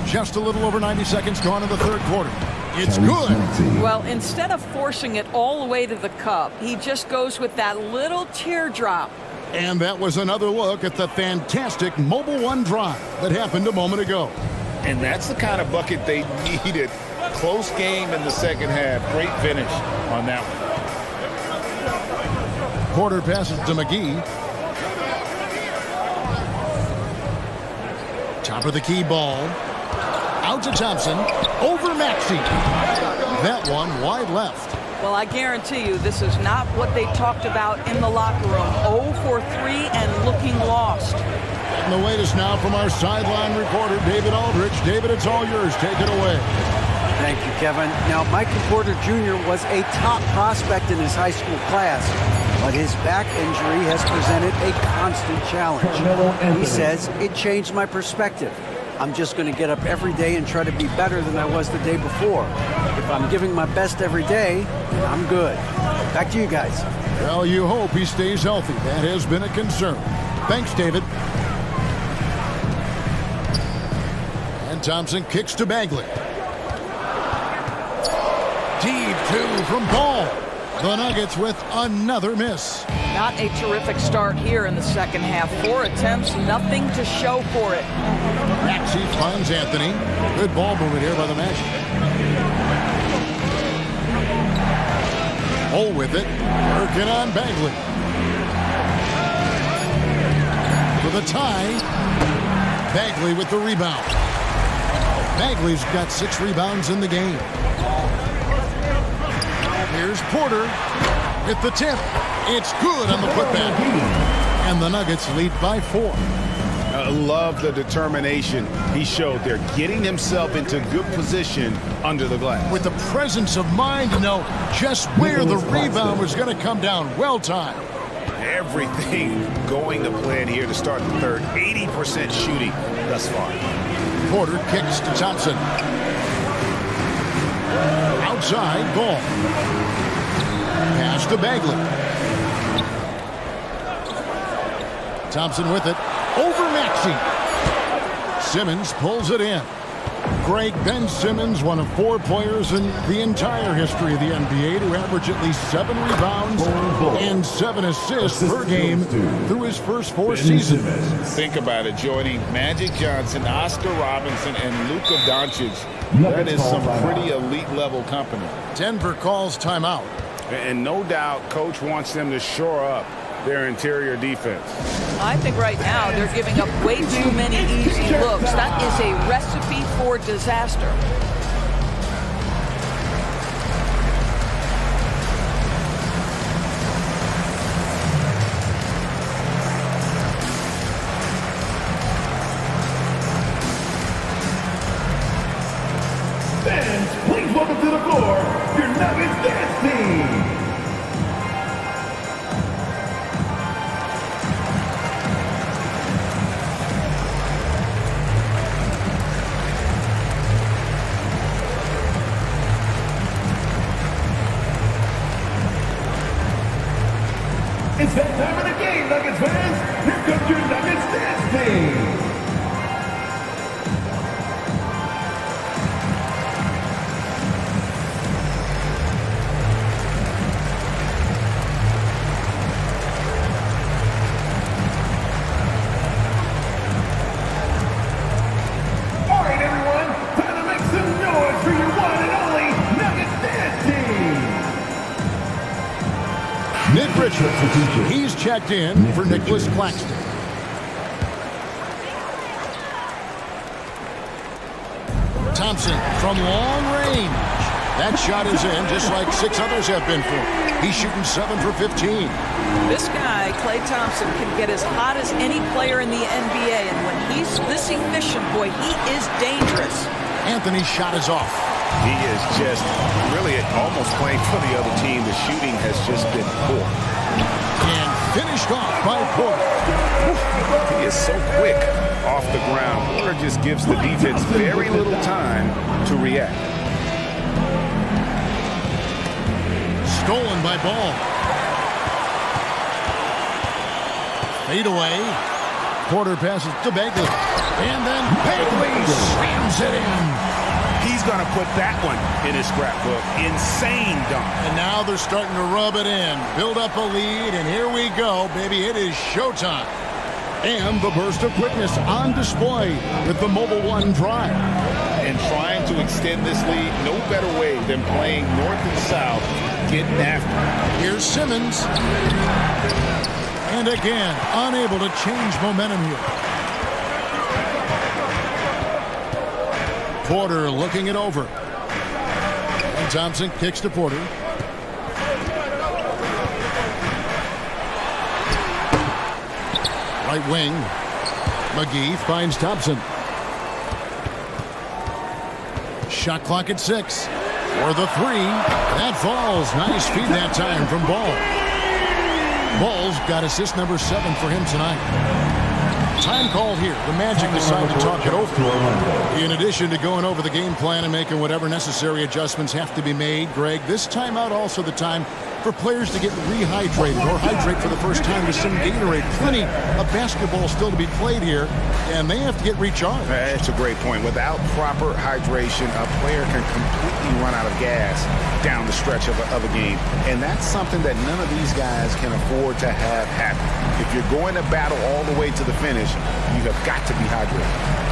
Just a little over 90 seconds gone in the third quarter. It's good. Well, instead of forcing it all the way to the cup, he just goes with that little teardrop. And that was another look at the fantastic Mobile One drive that happened a moment ago. And that's the kind of bucket they needed. Close game in the second half. Great finish on that one. Porter passes to McGee. Top of the key ball. Out to Thompson. Over Maxey. That one wide left. Well, I guarantee you this is not what they talked about in the locker room. 0 for 3 and looking lost. And the latest now from our sideline reporter, David Aldrich. David, it's all yours. Take it away. Thank you, Kevin. Now, Michael Porter Jr. was a top prospect in his high school class, but his back injury has presented a constant challenge. He says, it changed my perspective. I'm just going to get up every day and try to be better than I was the day before. If I'm giving my best every day, then I'm good. Back to you guys. Well, you hope he stays healthy. That has been a concern. Thanks, David. And Thompson kicks to Bagley. Deep 2 from Ball. The Nuggets with another miss. Not a terrific start here in the second half. 4 attempts, nothing to show for it. Maxey finds Anthony. Good ball movement here by the Magic. Hole with it. Working on Bagley. For the tie. Bagley with the rebound. Bagley's got 6 rebounds in the game. Here's Porter at the tip. It's good on the putback. And the Nuggets lead by 4. I love the determination he showed there, getting himself into good position under the glass. With the presence of mind to know just where the rebound was going to come down. Well timed. Everything going to plan here to start the third. 80% shooting thus far. Porter kicks to Thompson. Outside, Ball. Pass to Bagley. Thompson with it. Over Maxey. Simmons pulls it in. Greg Ben Simmons, one of 4 players in the entire history of the NBA to average at least 7 rebounds and 7 assists per game through his first 4 seasons. Think about it, joining Magic Johnson, Oscar Robinson, and Luka Doncic. That is some pretty elite level company. Denver calls timeout. And no doubt coach wants them to shore up their interior defense. I think right now they're giving up way too many easy looks. That is a recipe for disaster. It's that time of the game, Nuggets fans. Here comes your Nuggets dance team. All right, everyone, time to make some noise for your one and only Nuggets dance team. Nick Richards, he's checked in for Nicholas Claxton. Thompson from long range. That shot is in, just like 6 others have been for him. He's shooting 7 for 15. This guy, Klay Thompson, can get as hot as any player in the NBA, and when he's this efficient, boy, he is dangerous. Anthony's shot is off. He is just really almost playing for the other team. The shooting has just been poor. And finished off by Porter. He is so quick off the ground. Porter just gives the defense very little time to react. Stolen by Ball. Fade away. Porter passes to Bagley. And then Bagley slams it in. He's going to put that one in his scrapbook. Insane dunk. And now they're starting to rub it in. Build up a lead, and here we go, baby. It is showtime. And the burst of quickness on display with the Mobile One Drive. And trying to extend this lead, no better way than playing north and south, getting after. Here's Simmons. And again, unable to change momentum here. Porter looking it over. And Thompson kicks to Porter. Right wing. McGee finds Thompson. Shot clock at 6. For the 3. That falls. Nice feed that time from Ball. Ball's got assist number 7 for him tonight. Time call here. The Magic decide to talk it over. In addition to going over the game plan and making whatever necessary adjustments have to be made, Greg, this timeout also the time for players to get rehydrated or hydrate for the first time with some Gatorade. Plenty of basketball still to be played here, and they have to get recharged. That's a great point. Without proper hydration, a player can completely run out of gas down the stretch of a game. And that's something that none of these guys can afford to have happen. If you're going to battle all the way to the finish, you have got to be hydrated.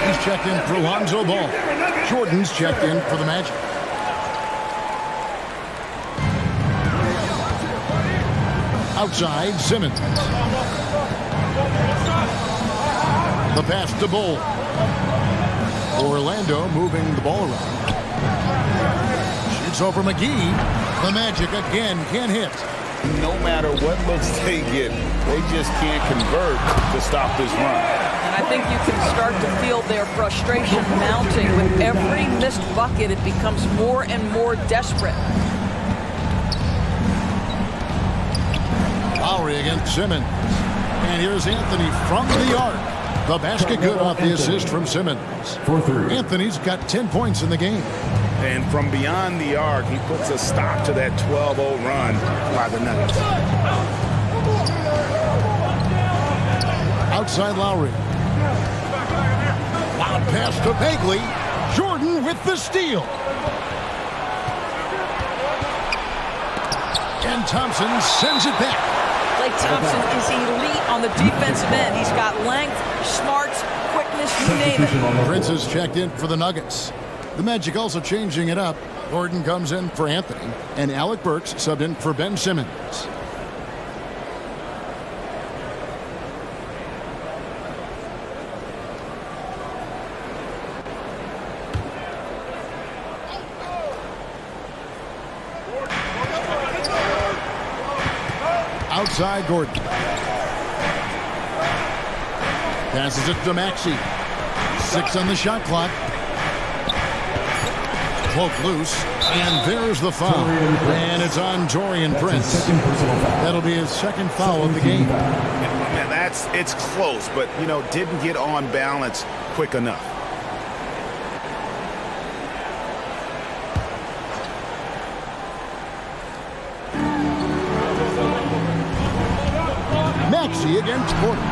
He's checked in for Lonzo Ball. Jordan's checked in for the Magic. Outside, Simmons. The pass to Ball. Orlando moving the ball around. Shoots over McGee. The Magic again can't hit. No matter what looks they get, they just can't convert to stop this run. And I think you can start to feel their frustration mounting. With every missed bucket, it becomes more and more desperate. Lowry against Simmons. And here's Anthony from the arc. The basket good off the assist from Simmons. Anthony's got 10 points in the game. And from beyond the arc, he puts a stop to that 12-0 run by the Nuggets. Outside Lowry. Loud pass to Bagley. Jordan with the steal. And Thompson sends it back. Klay Thompson is elite on the defensive end. He's got length, smarts, quickness, you name it. Prince is checked in for the Nuggets. The Magic also changing it up. Gordon comes in for Anthony, and Alec Burks subbed in for Ben Simmons. Outside Gordon. Passes it to Maxey. 6 on the shot clock. Cloak loose, and there's the foul. And it's on Taurean Prince. That'll be his second foul of the game. Man, it's close, but, didn't get on balance quick enough. Maxey against Gordon.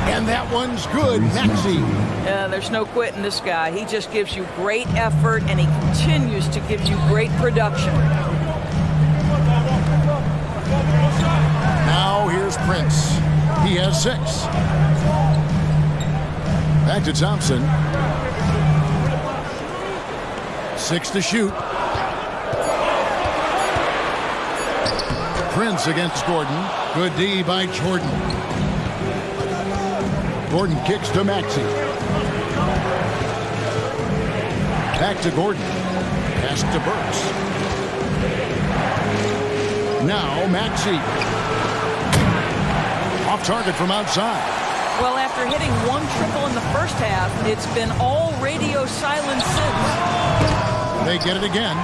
And that one's good. Maxey. There's no quitting this guy. He just gives you great effort, and he continues to give you great production. Now here's Prince. He has 6. Back to Thompson. 6 to shoot. Prince against Gordon. Good D by Jordan. Gordon kicks to Maxey. Back to Gordon. Pass to Burks. Now Maxey. Off target from outside. Well, after hitting 1 triple in the first half, it's been all radio silence since. They get it again.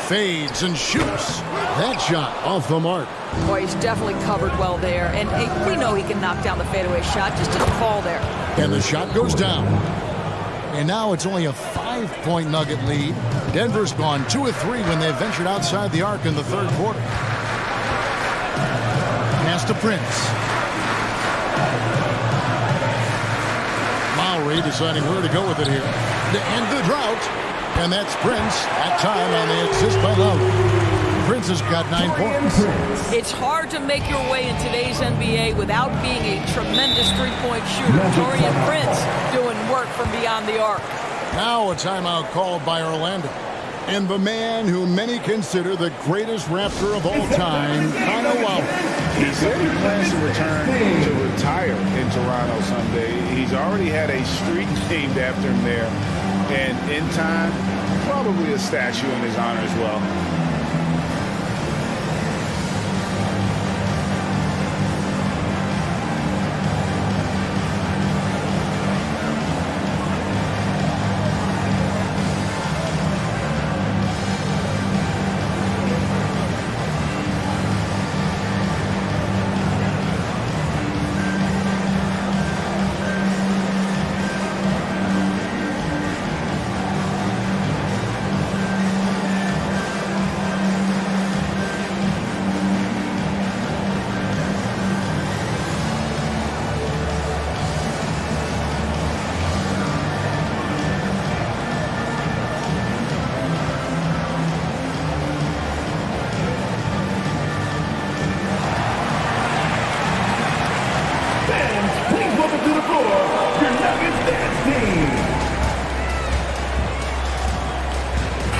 Fades and shoots. That shot off the mark. Boy, he's definitely covered well there. And we know he can knock down the fadeaway shot, just doesn't fall there. And the shot goes down. And now it's only a 5-point Nugget lead. Denver's gone 2 of 3 when they ventured outside the arc in the third quarter. Pass to Prince. Lowry deciding where to go with it here. To end the drought. And that's Prince. That time on the assist by Lowry. Prince has got 9 points. It's hard to make your way in today's NBA without being a tremendous three-point shooter. Taurean Prince doing work from beyond the arc. Now a timeout called by Orlando. And the man who many consider the greatest Raptor of all time, Kyle Lowry. He said he plans to return to retire in Toronto someday. He's already had a street named after him there. And in time, probably a statue in his honor as well.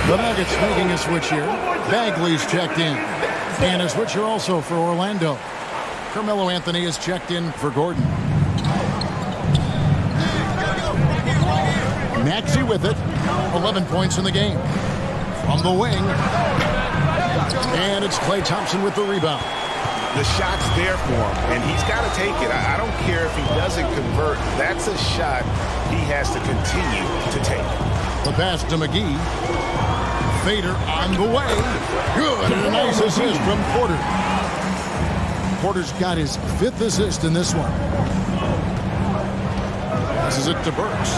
The Nuggets making a switch here. Bagley's checked in. And a switcher also for Orlando. Carmelo Anthony is checked in for Gordon. Maxey with it. 11 points in the game. From the wing. And it's Klay Thompson with the rebound. The shot's there for him, and he's got to take it. I don't care if he doesn't convert. That's a shot he has to continue to take. The pass to McGee. Fader on the way. Good, and a nice assist from Porter. Porter's got his 5th assist in this one. Passes it to Burks.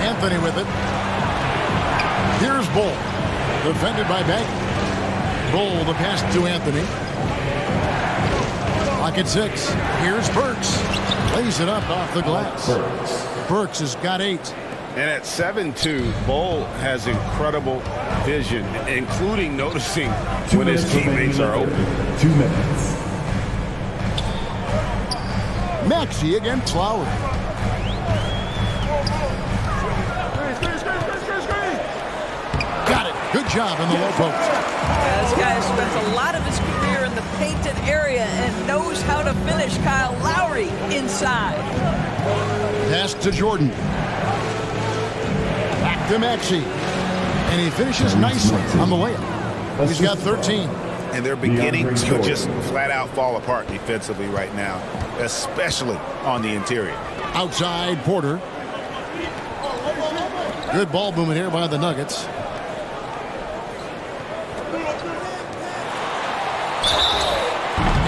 Anthony with it. Here's Bull. Defended by Bagley. Bull, the pass to Anthony. Clock at 6. Here's Burks. Lays it up off the glass. Burks has got 8. And at 7-2, Bull has incredible vision, including noticing when his teammates are open. 2 minutes. Maxey against Lowry. job in the low post. This guy has spent a lot of his career in the painted area and knows how to finish. Kyle Lowry inside. Pass to Jordan. Back to Maxey. And he finishes nicely on the layup. He's got 13. And they're beginning to just flat out fall apart defensively right now, especially on the interior. Outside Porter. Good ball movement here by the Nuggets.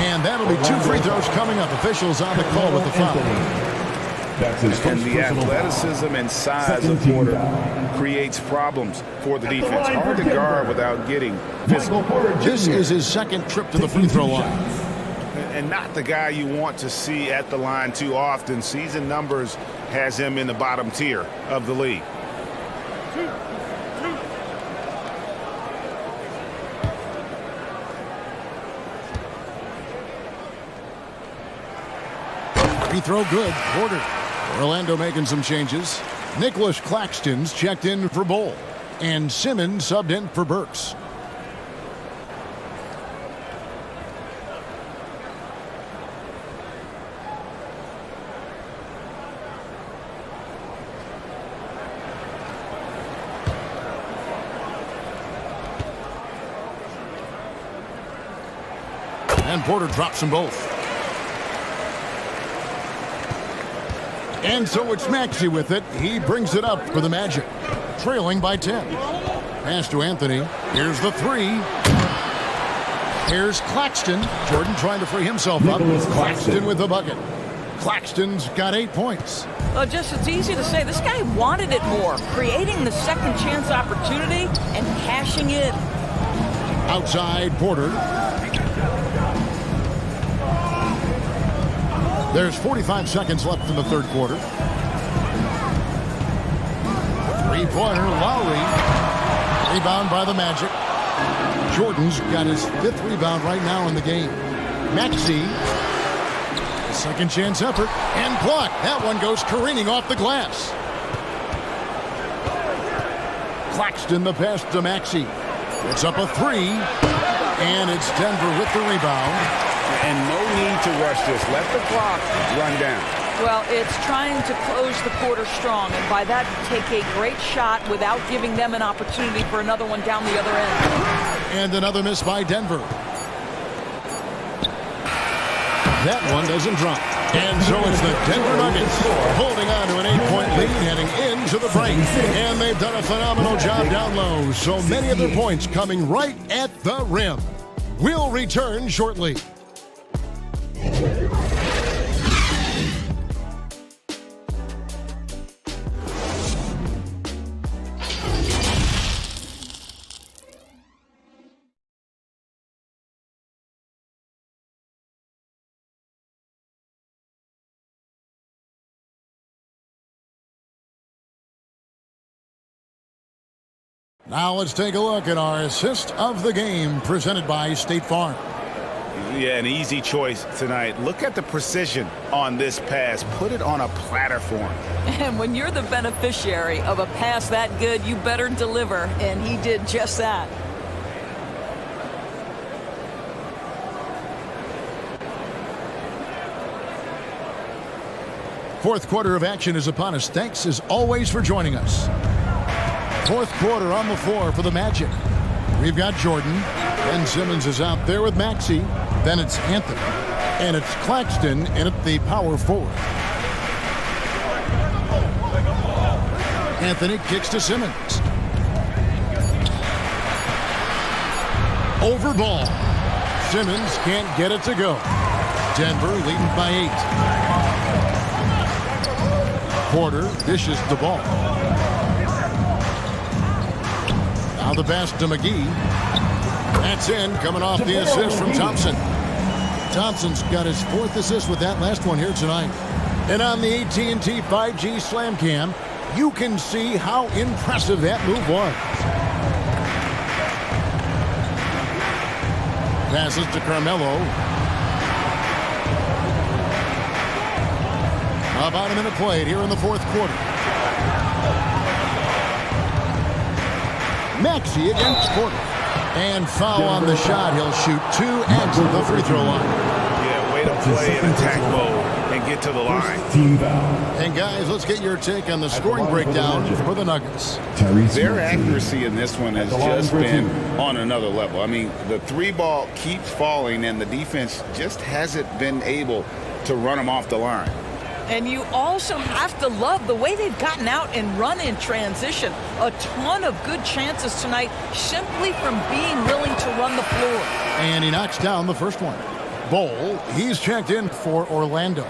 And that'll be 2 free throws coming up. Officials on the call with the foul. And the athleticism and size of Porter creates problems for the defense. Hard to guard without getting physical. This is his second trip to the free throw line. And not the guy you want to see at the line too often. Season numbers has him in the bottom tier of the league. Free throw good. Porter. Orlando making some changes. Nicholas Claxton's checked in for Bull. And Simmons subbed in for Burks. And Porter drops them both. And so it's Maxey with it. He brings it up for the Magic. Trailing by 10. Pass to Anthony. Here's the three. Here's Claxton. Jordan trying to free himself up. Claxton with the bucket. Claxton's got 8 points. Well, it's easy to say this guy wanted it more. Creating the second chance opportunity and cashing in. Outside Porter. There's 45 seconds left in the third quarter. Three-pointer, Lowry. Rebound by the Magic. Jordan's got his 5th rebound right now in the game. Maxey. Second chance effort. And blocked. That one goes careening off the glass. Claxton the pass to Maxey. It's up a 3. And it's Denver with the rebound. And no need to rush this. Let the clock run down. Well, it's trying to close the quarter strong, and by that, take a great shot without giving them an opportunity for another one down the other end. And another miss by Denver. That one doesn't drop. And so it's the Denver Nuggets holding on to an 8-point lead heading into the break. And they've done a phenomenal job down low. So many of their points coming right at the rim. We'll return shortly. Now let's take a look at our assist of the game presented by State Farm. Yeah, an easy choice tonight. Look at the precision on this pass. Put it on a platter for him. And when you're the beneficiary of a pass that good, you better deliver. And he did just that. Fourth quarter of action is upon us. Thanks as always for joining us. Fourth quarter on the floor for the Magic. We've got Jordan. Ben Simmons is out there with Maxey. Then it's Anthony. And it's Claxton in at the power forward. Anthony kicks to Simmons. Over ball. Simmons can't get it to go. Denver leading by 8. Porter dishes the ball. Now the pass to McGee. That's in, coming off the assist from Thompson. Thompson's got his 4th assist with that last one here tonight. And on the AT&T 5G Slam Cam, you can see how impressive that move was. Passes to Carmelo. About a minute played here in the fourth quarter. Maxey against Porter. And foul on the shot. He'll shoot 2 at the free throw line. Yeah, way to play in attack mode and get to the line. And guys, let's get your take on the scoring breakdown for the Nuggets. Their accuracy in this one has just been on another level. I mean, the 3-ball keeps falling, and the defense just hasn't been able to run them off the line. And you also have to love the way they've gotten out and run in transition. A ton of good chances tonight simply from being willing to run the floor. And he knocks down the first one. Bol, he's checked in for Orlando.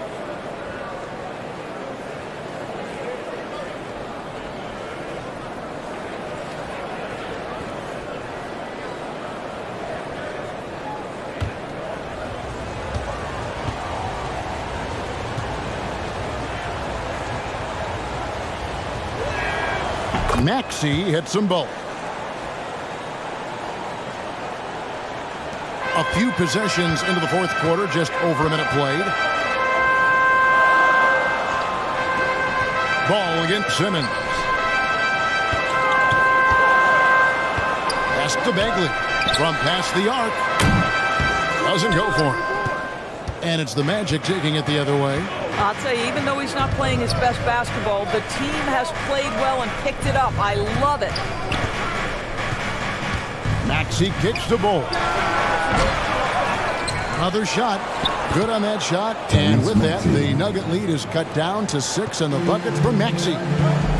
Maxey hits them both. A few possessions into the fourth quarter, just over a minute played. Ball against Simmons. Pass to Bagley. From past the arc. Doesn't go for it. And it's the Magic taking it the other way. I'll tell you, even though he's not playing his best basketball, the team has played well and picked it up. I love it. Maxey kicks the ball. Another shot. Good on that shot. And with that, the Nugget lead is cut down to 6, and the buckets from Maxey.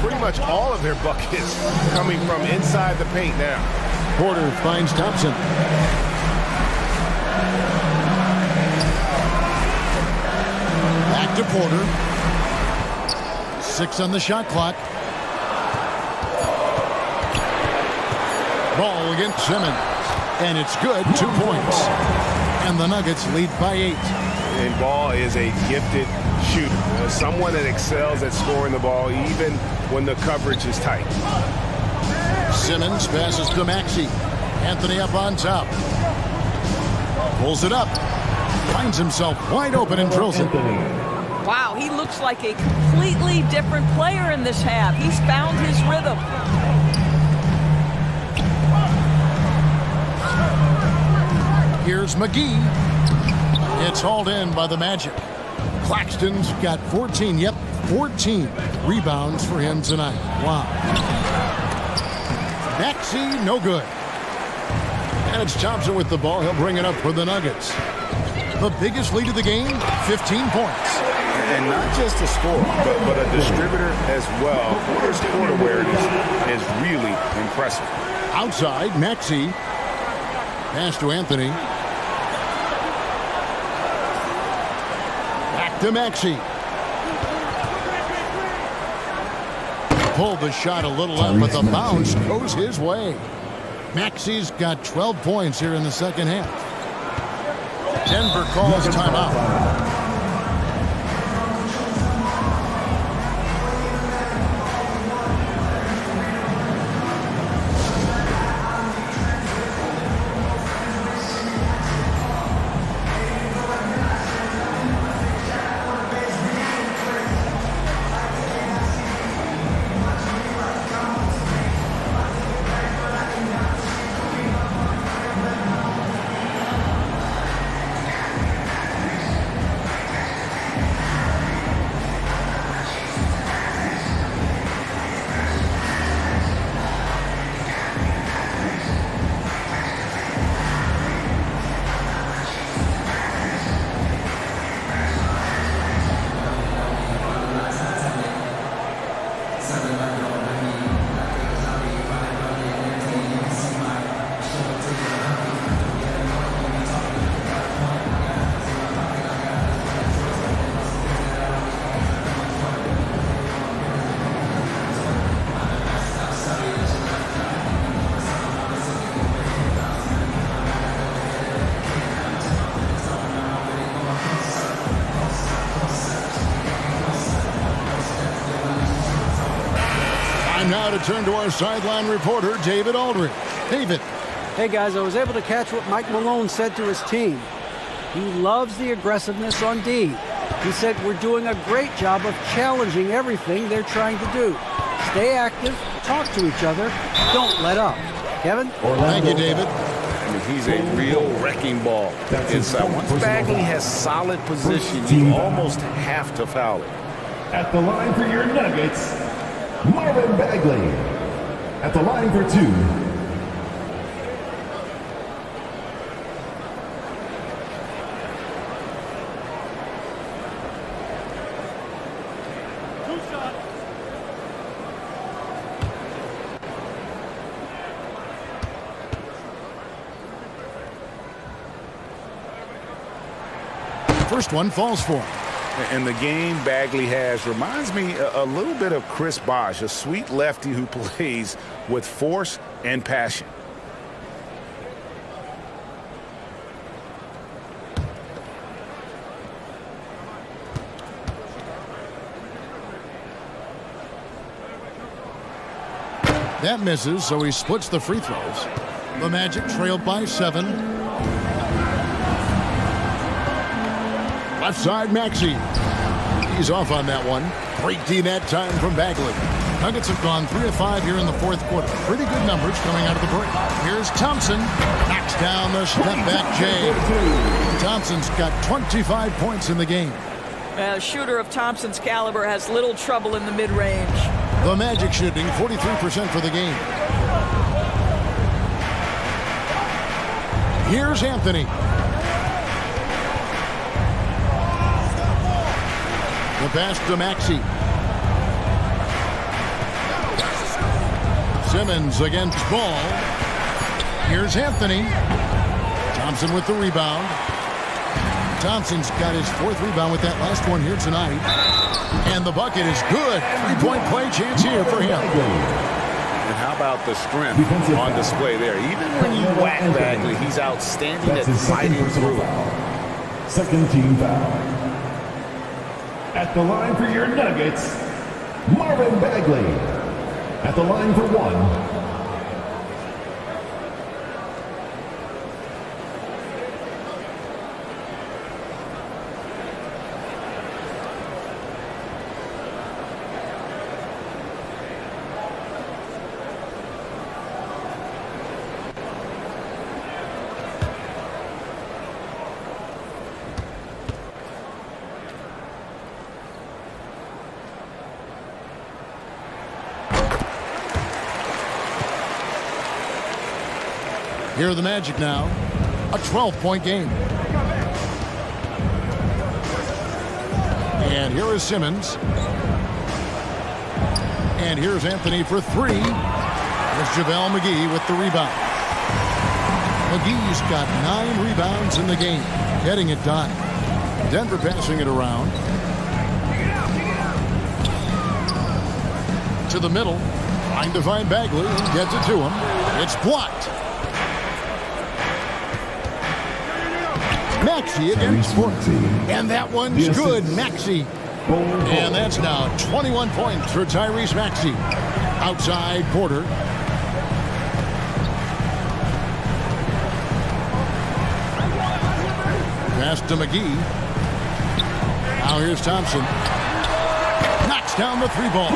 Pretty much all of their buckets coming from inside the paint now. Porter finds Thompson. Back to Porter. 6 on the shot clock. Ball against Simmons. And it's good. 2 points. And the Nuggets lead by 8. And Ball is a gifted shooter. Someone that excels at scoring the ball even when the coverage is tight. Simmons passes to Maxey. Anthony up on top. Pulls it up. Finds himself wide open and drills it. Wow, he looks like a completely different player in this half. He's found his rhythm. Here's McGee. It's hauled in by the Magic. Claxton's got 14. Yep, 14 rebounds for him tonight. Wow. Maxey, no good. And it's Thompson with the ball. He'll bring it up for the Nuggets. The biggest lead of the game, 15 points. And not just a scorer, but a distributor as well. Porter's court awareness is really impressive. Outside, Maxey. Pass to Anthony. Back to Maxey. Pulled the shot a little up, but the bounce goes his way. Maxey's got 12 points here in the second half. Denver calls timeout. Now to turn to our sideline reporter, David Aldridge. David. Hey, guys, I was able to catch what Mike Malone said to his team. He loves the aggressiveness on D. He said, we're doing a great job of challenging everything they're trying to do. Stay active, talk to each other, don't let up. Kevin? Thank you, David. I mean, he's a real wrecking ball inside. Once Bagley has solid position, you almost have to foul it. At the line for your Nuggets, Marvin Bagley. At the line for 2. First one falls for him. And the game Bagley has reminds me a little bit of Chris Bosh, a sweet lefty who plays with force and passion. That misses, so he splits the free throws. The Magic trailed by 7. Left side, Maxey. He's off on that one. Great D that time from Bagley. Nuggets have gone 3 of 5 here in the fourth quarter. Pretty good numbers coming out of the break. Here's Thompson. Knocks down the step back Jay. Thompson's got 25 points in the game. A shooter of Thompson's caliber has little trouble in the mid-range. The Magic shooting 43% for the game. Here's Anthony. The pass to Maxey. Simmons against Ball. Here's Anthony. Thompson with the rebound. Thompson's got his 4th rebound with that last one here tonight. And the bucket is good. 3-point play chance here for him. And how about the strength on display there? Even when you whack Bagley, he's outstanding at fighting through it. Second team foul. At the line for your Nuggets, Marvin Bagley. At the line for 1. Here are the Magic now. A 12-point game. And here is Simmons. And here's Anthony for 3. There's JaVale McGee with the rebound. McGee's got 9 rebounds in the game, getting it done. Denver passing it around. To the middle. Trying to find Bagley. Gets it to him. It's blocked. Maxey against Porter. And that one's good. Maxey. And that's now 21 points for Tyrese Maxey. Outside Porter. Pass to McGee. Now here's Thompson. Knocks down the 3-ball.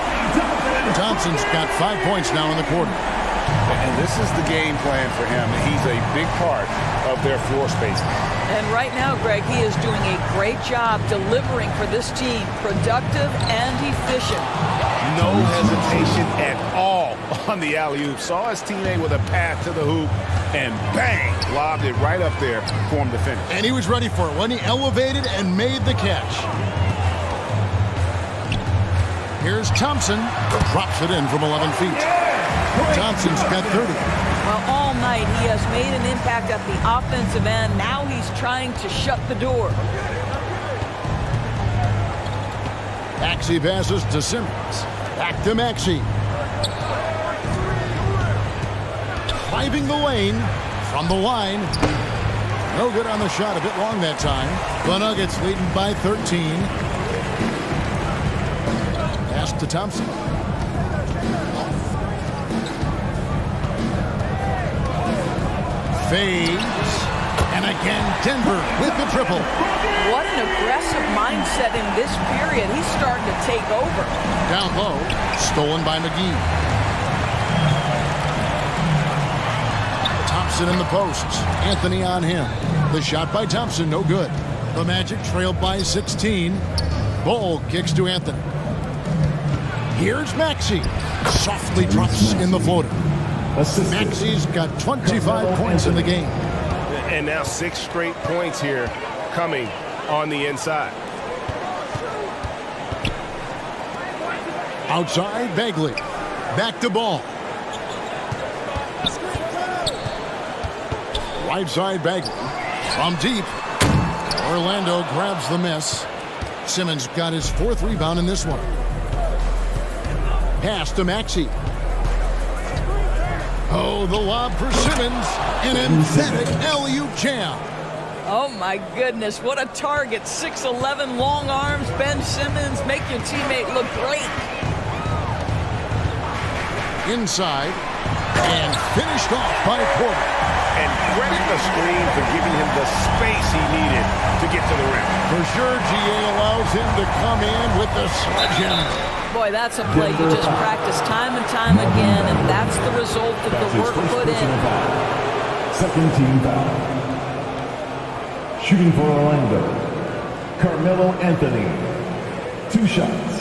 Thompson's got 5 points now in the quarter. And this is the game plan for him. He's a big part of their floor spacing. And right now, Greg, he is doing a great job delivering for this team. Productive and efficient. No hesitation at all on the alley-oop. Saw his teammate with a path to the hoop, and bang, lobbed it right up there for him to finish. And he was ready for it when he elevated and made the catch. Here's Thompson. Drops it in from 11 feet. Thompson's got 30. Well, all night he has made an impact at the offensive end. Now he's trying to shut the door. Maxey passes to Simmons. Back to Maxey. Driving the lane from the line. No good on the shot. A bit long that time. The Nuggets leading by 13. Pass to Thompson. Fades. And again, Denver with the triple. What an aggressive mindset in this period. He's starting to take over. Down low. Stolen by McGee. Thompson in the posts. Anthony on him. The shot by Thompson, no good. The Magic trail by 16. Ball kicks to Anthony. Here's Maxey. Softly drops in the floater. Maxey's got 25 points in the game. And now 6 straight points here coming on the inside. Outside, Bagley. Back to Ball. Right side, Bagley. From deep. Orlando grabs the miss. Simmons got his 4th rebound in this one. Pass to Maxey. Oh, the lob for Simmons. An emphatic alley-oop jam. Oh my goodness, what a target. 6'11", long arms, Ben Simmons. Make your teammate look great. Inside. And finished off by Porter. And credit the screen for giving him the space he needed to get to the rim. For sure, GA allows him to come in with the sledgehammer. Boy, that's a play you just practice time and time again, and that's the result of the work put in. Second team foul. Shooting for Orlando, Carmelo Anthony. 2 shots.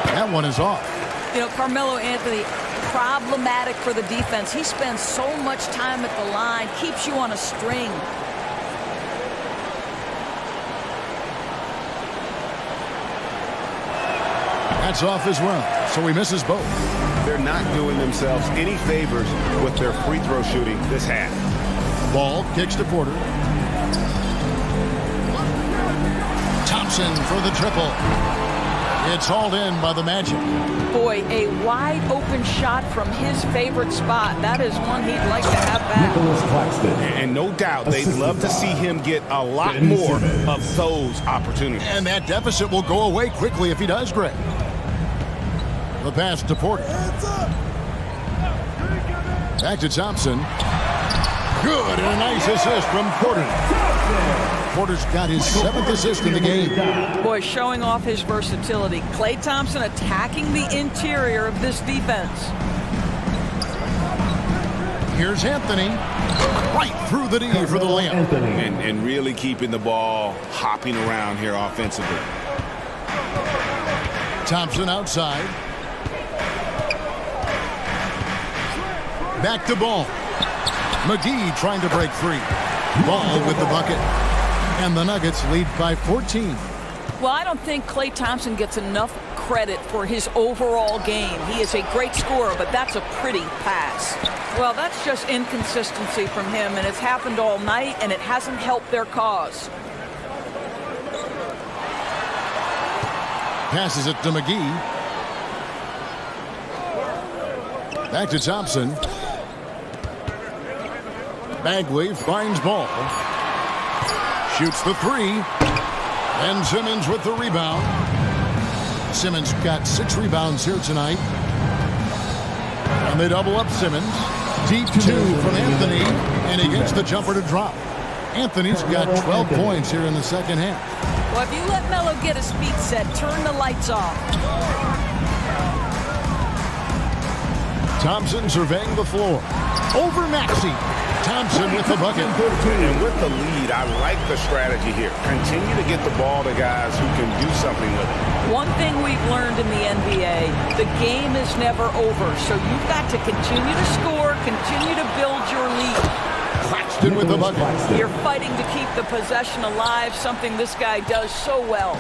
That one is off. You know, Carmelo Anthony, problematic for the defense. He spends so much time at the line, keeps you on a string. That's off as well, so he misses both. They're not doing themselves any favors with their free throw shooting this half. Ball kicks to Porter. Thompson for the triple. It's hauled in by the Magic. Boy, a wide open shot from his favorite spot. That is one he'd like to have back. And no doubt they'd love to see him get a lot more of those opportunities. And that deficit will go away quickly if he does, Greg. The pass to Porter. Back to Thompson. Good, and a nice assist from Porter. Porter's got his 7th assist in the game. Boy, showing off his versatility. Klay Thompson attacking the interior of this defense. Here's Anthony. Right through the D for the layup. And really keeping the ball hopping around here offensively. Thompson outside. Back to Ball. McGee trying to break free. Ball with the bucket. And the Nuggets lead by 14. Well, I don't think Klay Thompson gets enough credit for his overall game. He is a great scorer, but that's a pretty pass. Well, that's just inconsistency from him, and it's happened all night, and it hasn't helped their cause. Passes it to McGee. Back to Thompson. Bagley finds Ball. Shoots the 3. And Simmons with the rebound. Simmons got 6 rebounds here tonight. And they double up Simmons. Deep 2 from Anthony. And he gets the jumper to drop. Anthony's got 12 points here in the second half. Well, if you let Melo get his feet set, turn the lights off. Thompson surveying the floor. Over Maxey. Thompson with the bucket. And with the lead, I like the strategy here. Continue to get the ball to guys who can do something with it. One thing we've learned in the NBA, the game is never over. So you've got to continue to score, continue to build your lead. Claxton with the bucket. You're fighting to keep the possession alive, something this guy does so well.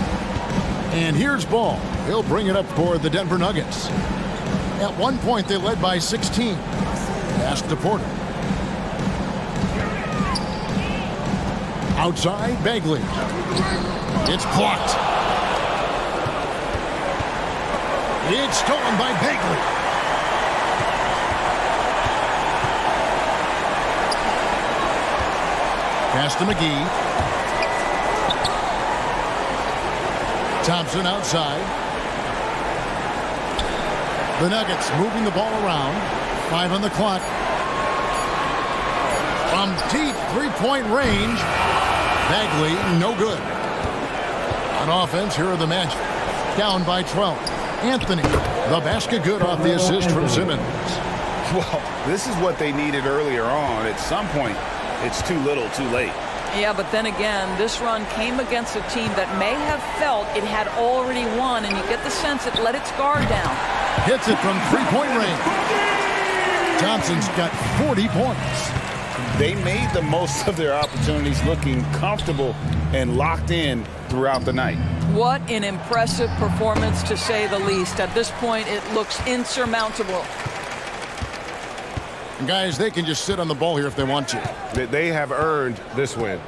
And here's Ball. He'll bring it up for the Denver Nuggets. At one point, they led by 16. Pass to Porter. Outside, Bagley. It's blocked. It's stolen by Bagley. Pass to McGee. Thompson outside. The Nuggets moving the ball around. 5 on the clock. From deep three-point range, Bagley, no good. On offense, here are the Magic. Down by 12. Anthony, the basket good off the assist from Simmons. Well, this is what they needed earlier on. At some point, it's too little, too late. Yeah, but then again, this run came against a team that may have felt it had already won, and you get the sense it let its guard down. Hits it from three-point range. Thompson's got 40 points. They made the most of their opportunities, looking comfortable and locked in throughout the night. What an impressive performance, to say the least. At this point, it looks insurmountable. And guys, they can just sit on the ball here if they want to. They have earned this win.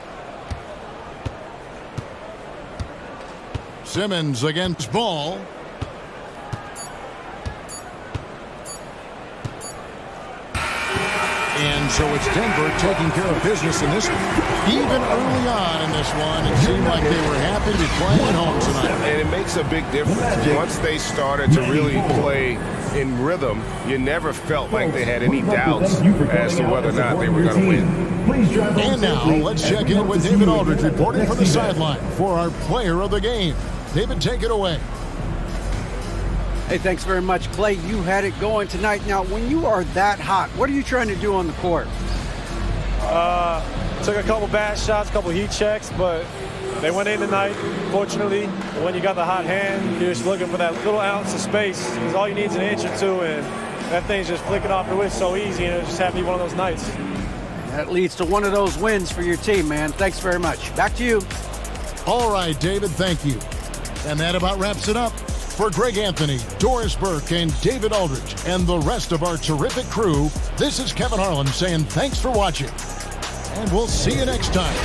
Simmons against Ball. And so it's Denver taking care of business in this one. Even early on in this one, it seemed like they were happy to be playing at home tonight. And it makes a big difference. Once they started to really play in rhythm, you never felt like they had any doubts as to whether or not they were going to win. And now let's check in with David Aldridge reporting from the sideline for our player of the game. David, take it away. Hey, thanks very much, Clay. You had it going tonight. Now, when you are that hot, what are you trying to do on the court? Took a couple bad shots, a couple heat checks, but they went in tonight, fortunately. When you got the hot hand, you're just looking for that little ounce of space, because all you need is an inch or two, and that thing's just flicking off the wrist so easy, and it just happened to be one of those nights. That leads to one of those wins for your team, man. Thanks very much. Back to you. All right, David, thank you. And that about wraps it up. For Greg Anthony, Doris Burke, and David Aldridge, and the rest of our terrific crew, this is Kevin Harlan saying thanks for watching. And we'll see you next time.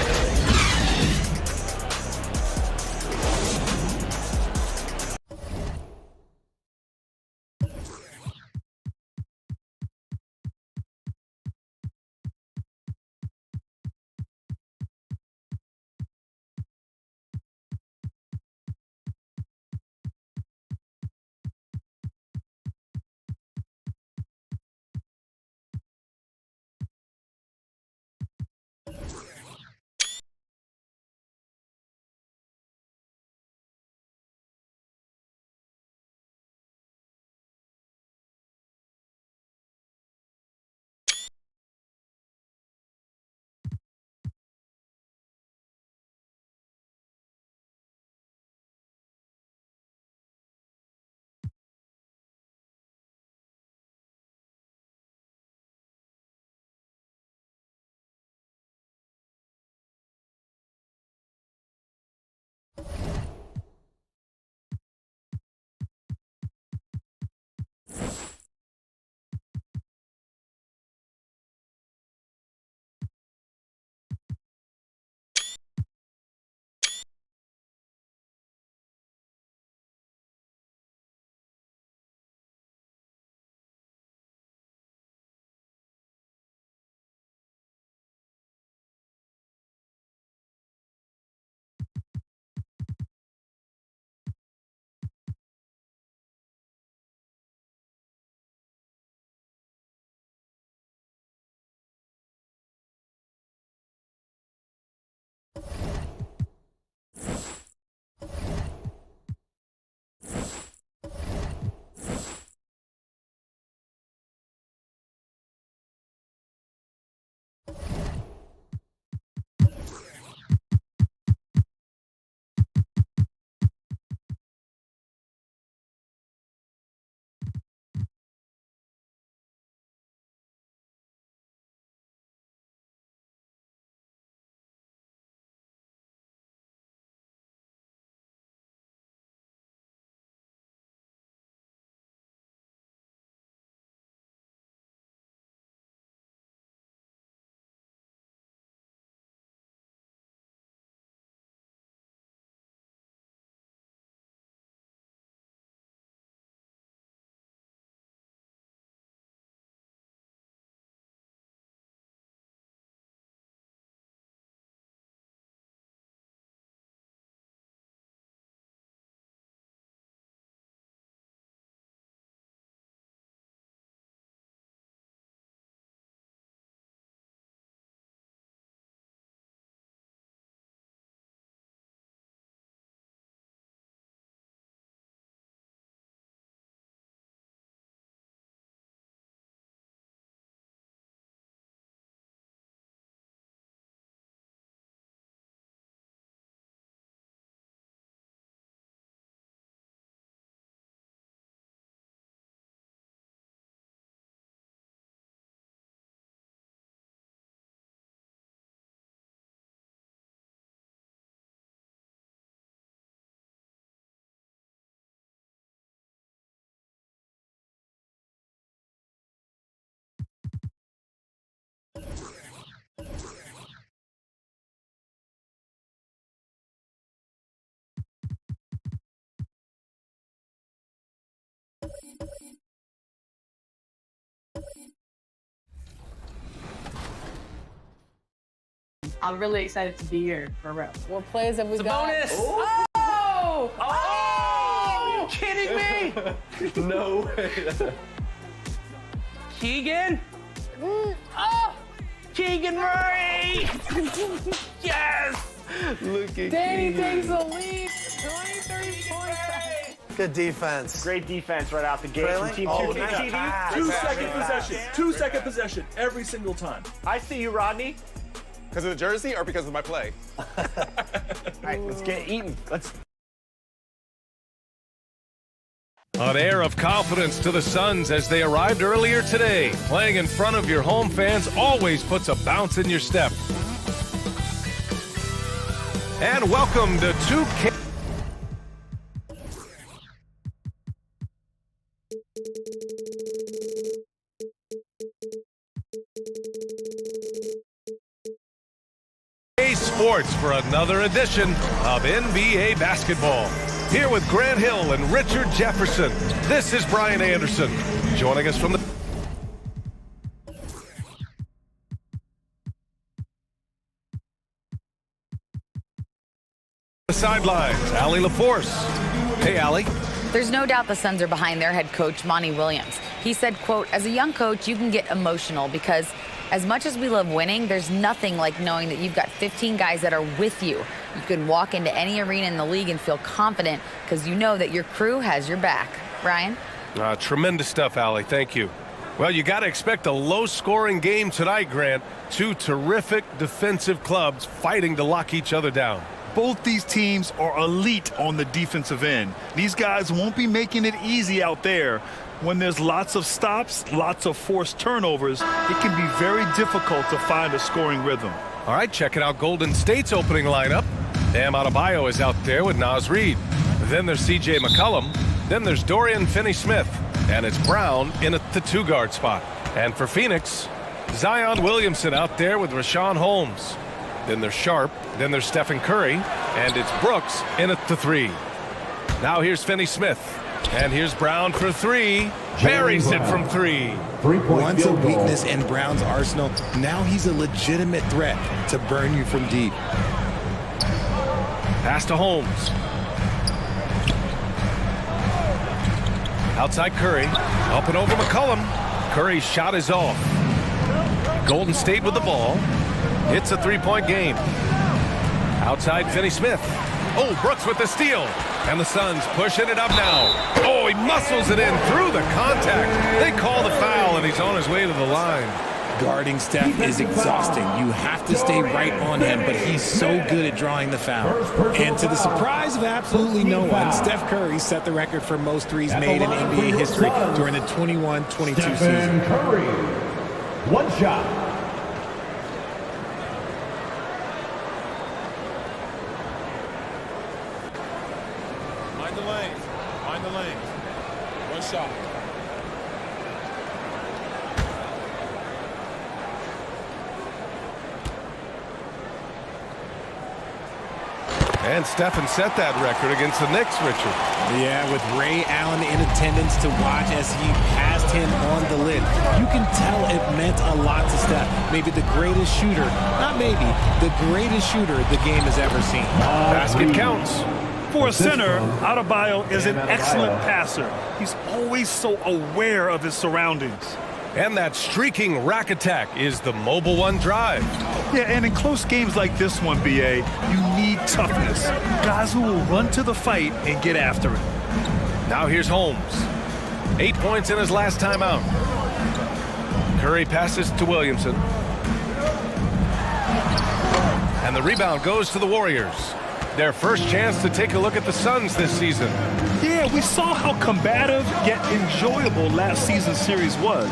I'm really excited to be here, for real. What plays have we It's a got? bonus. Oh! Are you kidding me? No way. Keegan? Oh! Keegan Murray! Yes! Look at Danny Keegan. takes the lead. 23 points. Good defense. Great defense right out the gate Really? from Team Oh, 2. nice. TD. Pass. 2-second possession. 2-second possession every single time. I see you, Rodney. Because of the jersey or because of my play? All right, let's get eaten. Let's. An air of confidence to the Suns as they arrived earlier today. Playing in front of your home fans always puts a bounce in your step. And welcome to 2K. Sports for another edition of NBA basketball. Here with Grant Hill and Richard Jefferson, this is Brian Anderson. Joining us from the sidelines, Allie LaForce. Hey, Allie. There's no doubt the Suns are behind their head coach, Monty Williams. He said, quote, as a young coach, you can get emotional because as much as we love winning, there's nothing like knowing that you've got 15 guys that are with you. You can walk into any arena in the league and feel confident because you know that your crew has your back. Ryan? Tremendous stuff, Allie. Thank you. Well, you got to expect a low-scoring game tonight, Grant. Two terrific defensive clubs fighting to lock each other down. Both these teams are elite on the defensive end. These guys won't be making it easy out there. When there's lots of stops, lots of forced turnovers, it can be very difficult to find a scoring rhythm. All right, checking out Golden State's opening lineup. Bam Adebayo is out there with Naz Reid. Then there's C.J. McCollum. Then there's Dorian Finney-Smith. And it's Brown in at the two-guard spot. And for Phoenix, Zion Williamson out there with Rashawn Holmes. Then there's Sharp. Then there's Stephen Curry. And it's Brooks in at the three. Now here's Finney-Smith. And here's Brown for three. Buries it from three. Once a weakness in Brown's arsenal, now he's a legitimate threat to burn you from deep. Pass to Holmes. Outside Curry. Up and over McCollum. Curry's shot is off. Golden State with the ball. It's a three-point game. Outside Finney-Smith. Oh, Brooks with the steal. And the Suns pushing it up now. Oh, he muscles it in through the contact. They call the foul, and he's on his way to the line. Guarding Steph is exhausting. You have to stay right on him, but he's so good at drawing the foul. And to the surprise of absolutely no one, Steph Curry set the record for most threes made in NBA history during the 21-22 season. Curry, one shot. Mind the lanes. Mind the lanes. One shot. And Stephen set that record against the Knicks, Richard. Yeah, with Ray Allen in attendance to watch as he passed him on the lid. You can tell it meant a lot to Steph. Maybe the greatest shooter, not maybe, the greatest shooter the game has ever seen. Basket counts. For a center, Adebayo is an excellent passer. He's always so aware of his surroundings. And that streaking rack attack is the Mobile One drive. Yeah, and in close games like this one, BA, you need toughness. Guys who will run to the fight and get after it. Now here's Holmes. 8 points in his last time out. Curry passes to Williamson. And the rebound goes to the Warriors. Their first chance to take a look at the Suns this season. Yeah, we saw how combative yet enjoyable last season's series was.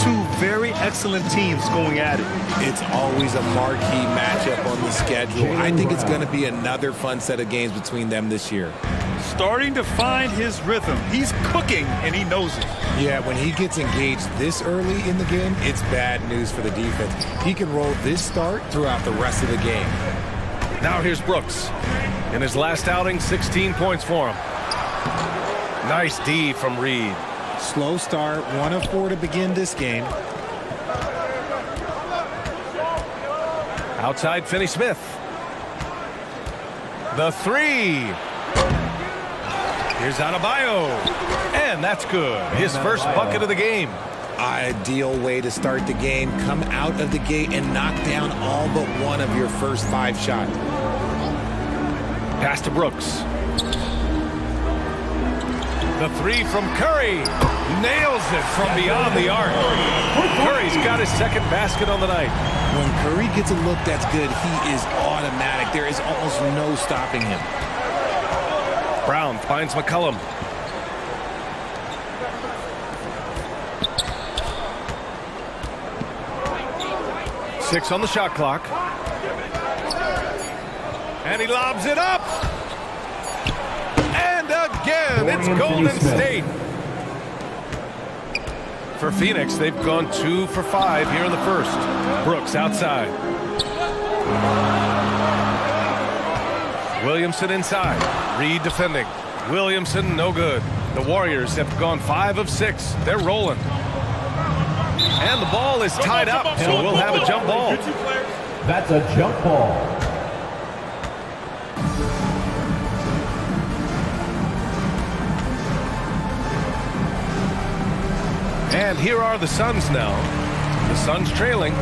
Two very excellent teams going at it. It's always a marquee matchup on the schedule. I think it's going to be another fun set of games between them this year. Starting to find his rhythm. He's cooking, and he knows it. Yeah, when he gets engaged this early in the game, it's bad news for the defense. He can roll this start throughout the rest of the game. Now here's Brooks. In his last outing, 16 points for him. Nice D from Reid. Slow start, 1 of 4 to begin this game. Outside, Finney-Smith. The three. Here's Adebayo. And that's good. His first bucket of the game. Ideal way to start the game. Come out of the gate and knock down all but one of your first 5 shots. Pass to Brooks. The three from Curry. Nails it from beyond the arc. Curry's got his second basket on the night. When Curry gets a look that's good, he is automatic. There is almost no stopping him. Brown finds McCollum. Six on the shot clock. And he lobs it up. And again, it's Golden State. For Phoenix, they've gone 2 for 5 here in the first. Brooks outside. Williamson inside. Reed defending. Williamson, no good. The Warriors have gone 5 of 6. They're rolling. And the ball is tied up, so we'll have a jump ball. That's a jump ball. And here are the Suns now. The Suns trailing.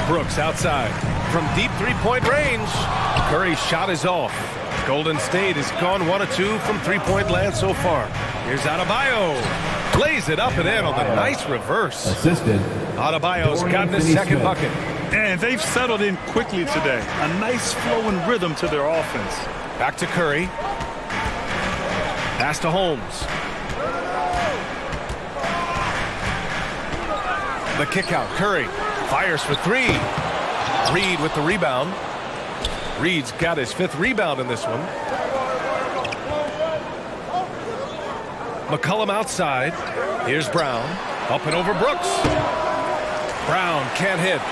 Brooks outside. From deep three-point range. Curry's shot is off. Golden State has gone 1 of 2 from three-point land so far. Here's Adebayo. Plays it up and in on the nice reverse. Assisted. Adebayo's gotten his second bucket. And they've settled in quickly today. A nice flow and rhythm to their offense. Back to Curry. Pass to Holmes. The kick out. Curry fires for 3. Reed with the rebound. Reed's got his 5th rebound in this one. McCollum outside. Here's Brown. Up and over Brooks. Brown can't hit.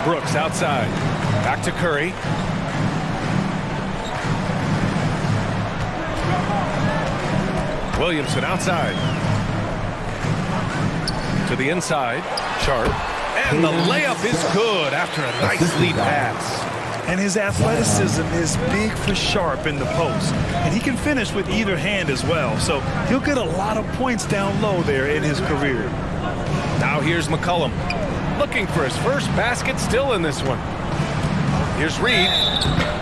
Brooks outside. Back to Curry. Williamson outside. To the inside. Sharp. And the layup is good after a nice lead pass. And his athleticism is big for Sharp in the post. And he can finish with either hand as well. So he'll get a lot of points down low there in his career. Now here's McCollum. Looking for his first basket still in this one. Here's Reed.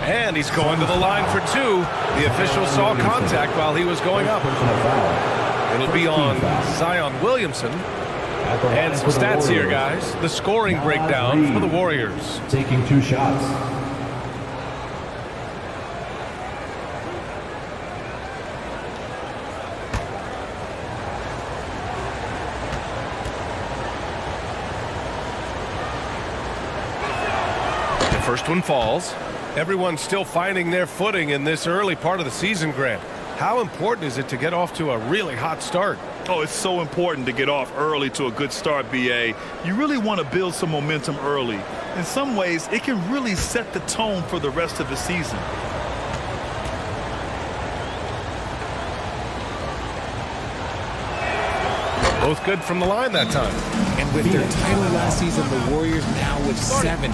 And he's going to the line for 2. The official saw contact while he was going up. It'll be on Zion Williamson. And some stats here, guys. The scoring breakdown for the Warriors. Taking 2 shots. The first one falls. Everyone's still finding their footing in this early part of the season, Grant. How important is it to get off to a really hot start? Oh, it's so important to get off early to a good start, BA. You really want to build some momentum early. In some ways, it can really set the tone for the rest of the season. Both good from the line that time. And with their title last season, the Warriors now with 7 in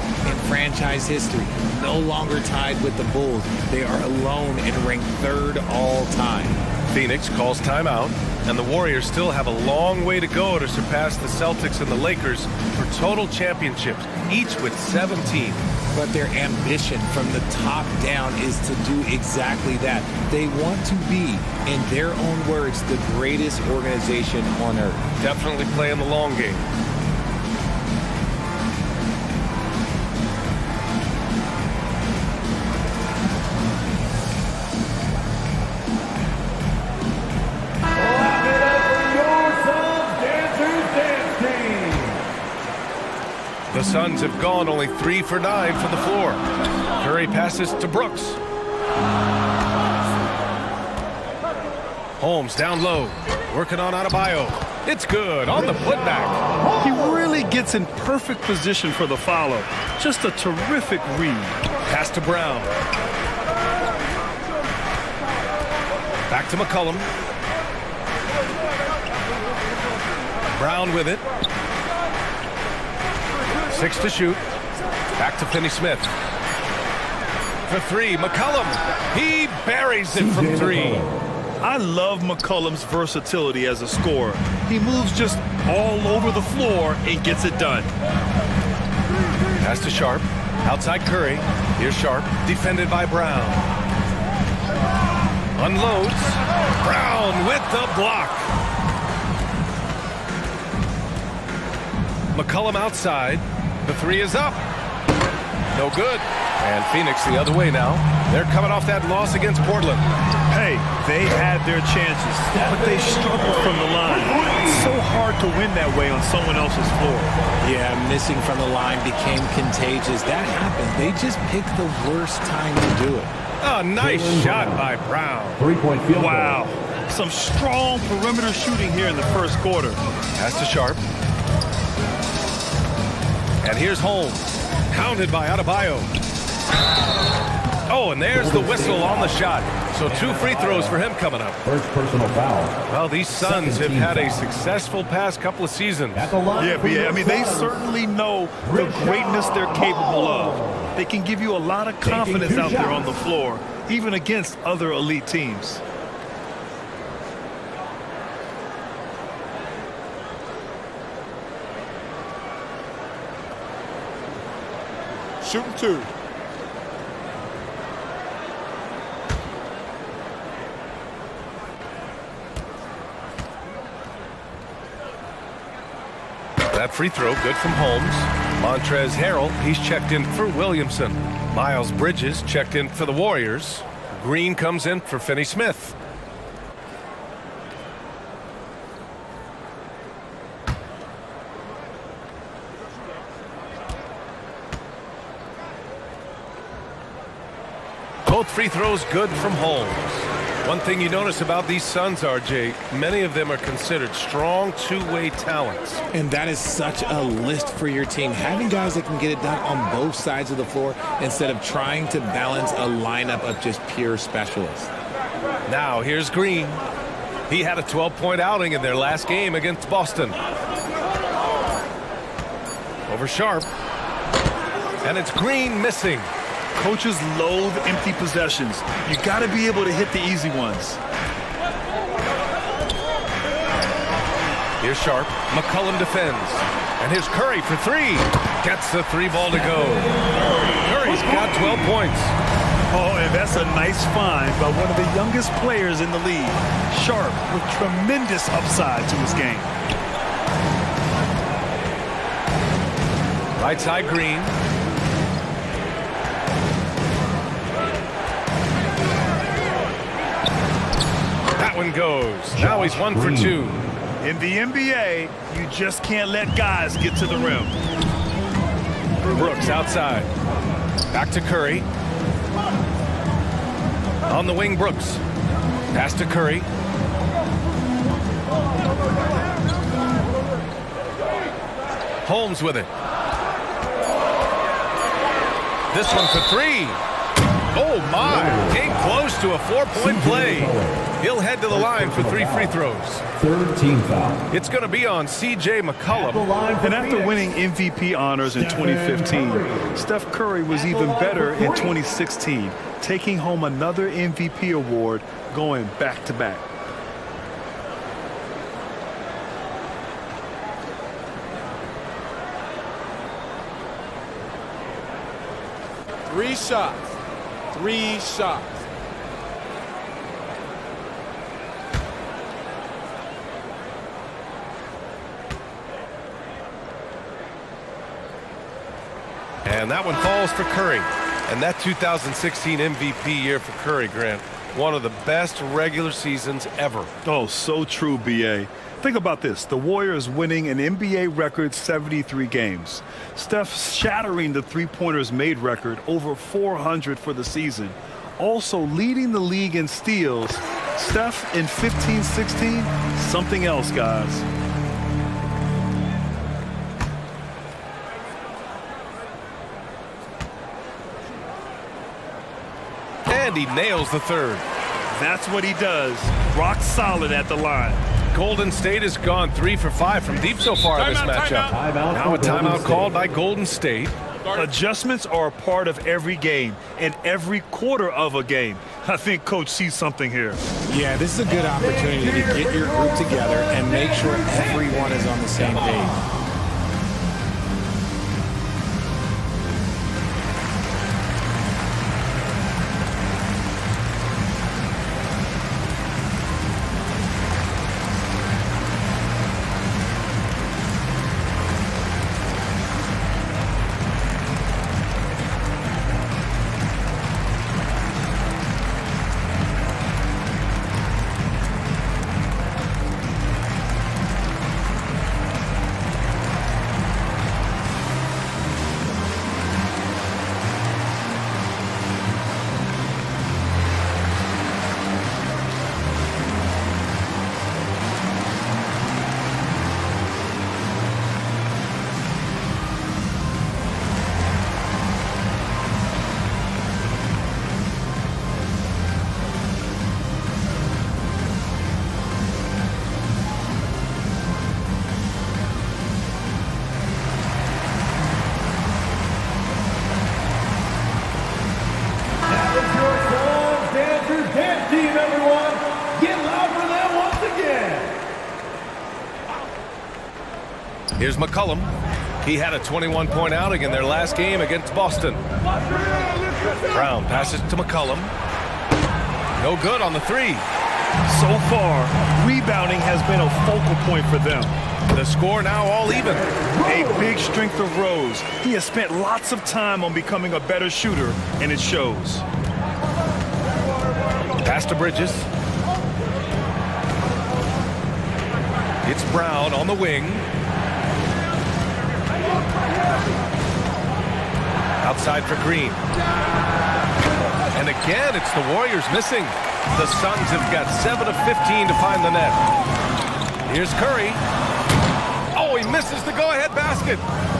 franchise history. No longer tied with the Bulls. They are alone and ranked 3rd all time. Phoenix calls timeout, and the Warriors still have a long way to go to surpass the Celtics and the Lakers for total championships, each with 17. But their ambition from the top down is to do exactly that. They want to be, in their own words, the greatest organization on earth. Definitely playing the long game. The Suns have gone only 3 for 9 from the floor. Curry passes to Brooks. Holmes down low, working on Adebayo. It's good on the putback. He really gets in perfect position for the follow. Just a terrific read. Pass to Brown. Back to McCollum. Brown with it. 6 to shoot. Back to Finney Smith. For 3, McCollum. He buries it from 3. I love McCollum's versatility as a scorer. He moves just all over the floor and gets it done. Pass to Sharp. Outside Curry. Here's Sharp. Defended by Brown. Unloads. Brown with the block. McCollum outside. The 3 is up. No good. And Phoenix the other way now. They're coming off that loss against Portland. Hey, they had their chances, but they struggled from the line. It's so hard to win that way on someone else's floor. Yeah, missing from the line became contagious. That happens. They just picked the worst time to do it. Oh, nice shot by Brown. 3-point field goal. Wow. Some strong perimeter shooting here in the first quarter. Pass to Sharp. And here's Holmes. Counted by Adebayo. Oh, and there's the whistle on the shot. So 2 free throws for him coming up. First personal foul. Well, these Suns have had a successful past couple of seasons. Yeah, I mean, they certainly know the greatness they're capable of. They can give you a lot of confidence out there on the floor, even against other elite teams. Shooting 2. That free throw good from Holmes. Montrezl Harrell, he's checked in for Williamson. Miles Bridges checked in for the Warriors. Green comes in for Finney Smith. Both free throws good from Holmes. One thing you notice about these Suns, RJ, many of them are considered strong two-way talents. And that is such a list for your team. Having guys that can get it done on both sides of the floor instead of trying to balance a lineup of just pure specialists. Now here's Green. He had a 12-point outing in their last game against Boston. Over Sharp. And it's Green missing. Coaches loathe empty possessions. You got to be able to hit the easy ones. Here's Sharp. McCollum defends. And here's Curry for 3. Gets the 3 ball to go. Curry's got 12 points. Oh, and that's a nice find by one of the youngest players in the league. Sharp with tremendous upside to his game. Right side Green. That one goes. Now he's 1 for 2. In the NBA, you just can't let guys get to the rim. Brooks outside. Back to Curry. On the wing, Brooks. Pass to Curry. Holmes with it. This one for 3. Oh, my. Came close to a 4-point play. He'll head to the line for 3 free throws. Third team foul. It's going to be on C.J. McCollum. And after winning MVP honors in 2015, Steph Curry was even better in 2016, taking home another MVP award, going back-to-back. Three shots. 3 shots. And that one falls for Curry. And that 2016 MVP year for Curry, Grant, one of the best regular seasons ever. Oh, so true, B.A. Think about this. The Warriors winning an NBA record 73 games. Steph shattering the three-pointers made record, over 400 for the season. Also leading the league in steals. Steph in 15-16, something else, guys. And he nails the third. That's what he does. Rock solid at the line. Golden State has gone 3 for 5 from deep so far in this matchup. Now a timeout called by Golden State. Adjustments are a part of every game and every quarter of a game. I think Coach sees something here. Yeah, this is a good opportunity to get your group together and make sure everyone is on the same page. Here's McCollum. He had a 21-point outing in their last game against Boston. Brown passes to McCollum. No good on the three. So far, rebounding has been a focal point for them. The score now all even. A big strength of Rose. He has spent lots of time on becoming a better shooter, and it shows. Pass to Bridges. It's Brown on the wing. Outside for Green. And again, it's the Warriors missing. The Suns have got 7 of 15 to find the net. Here's Curry. Oh, he misses the go-ahead basket.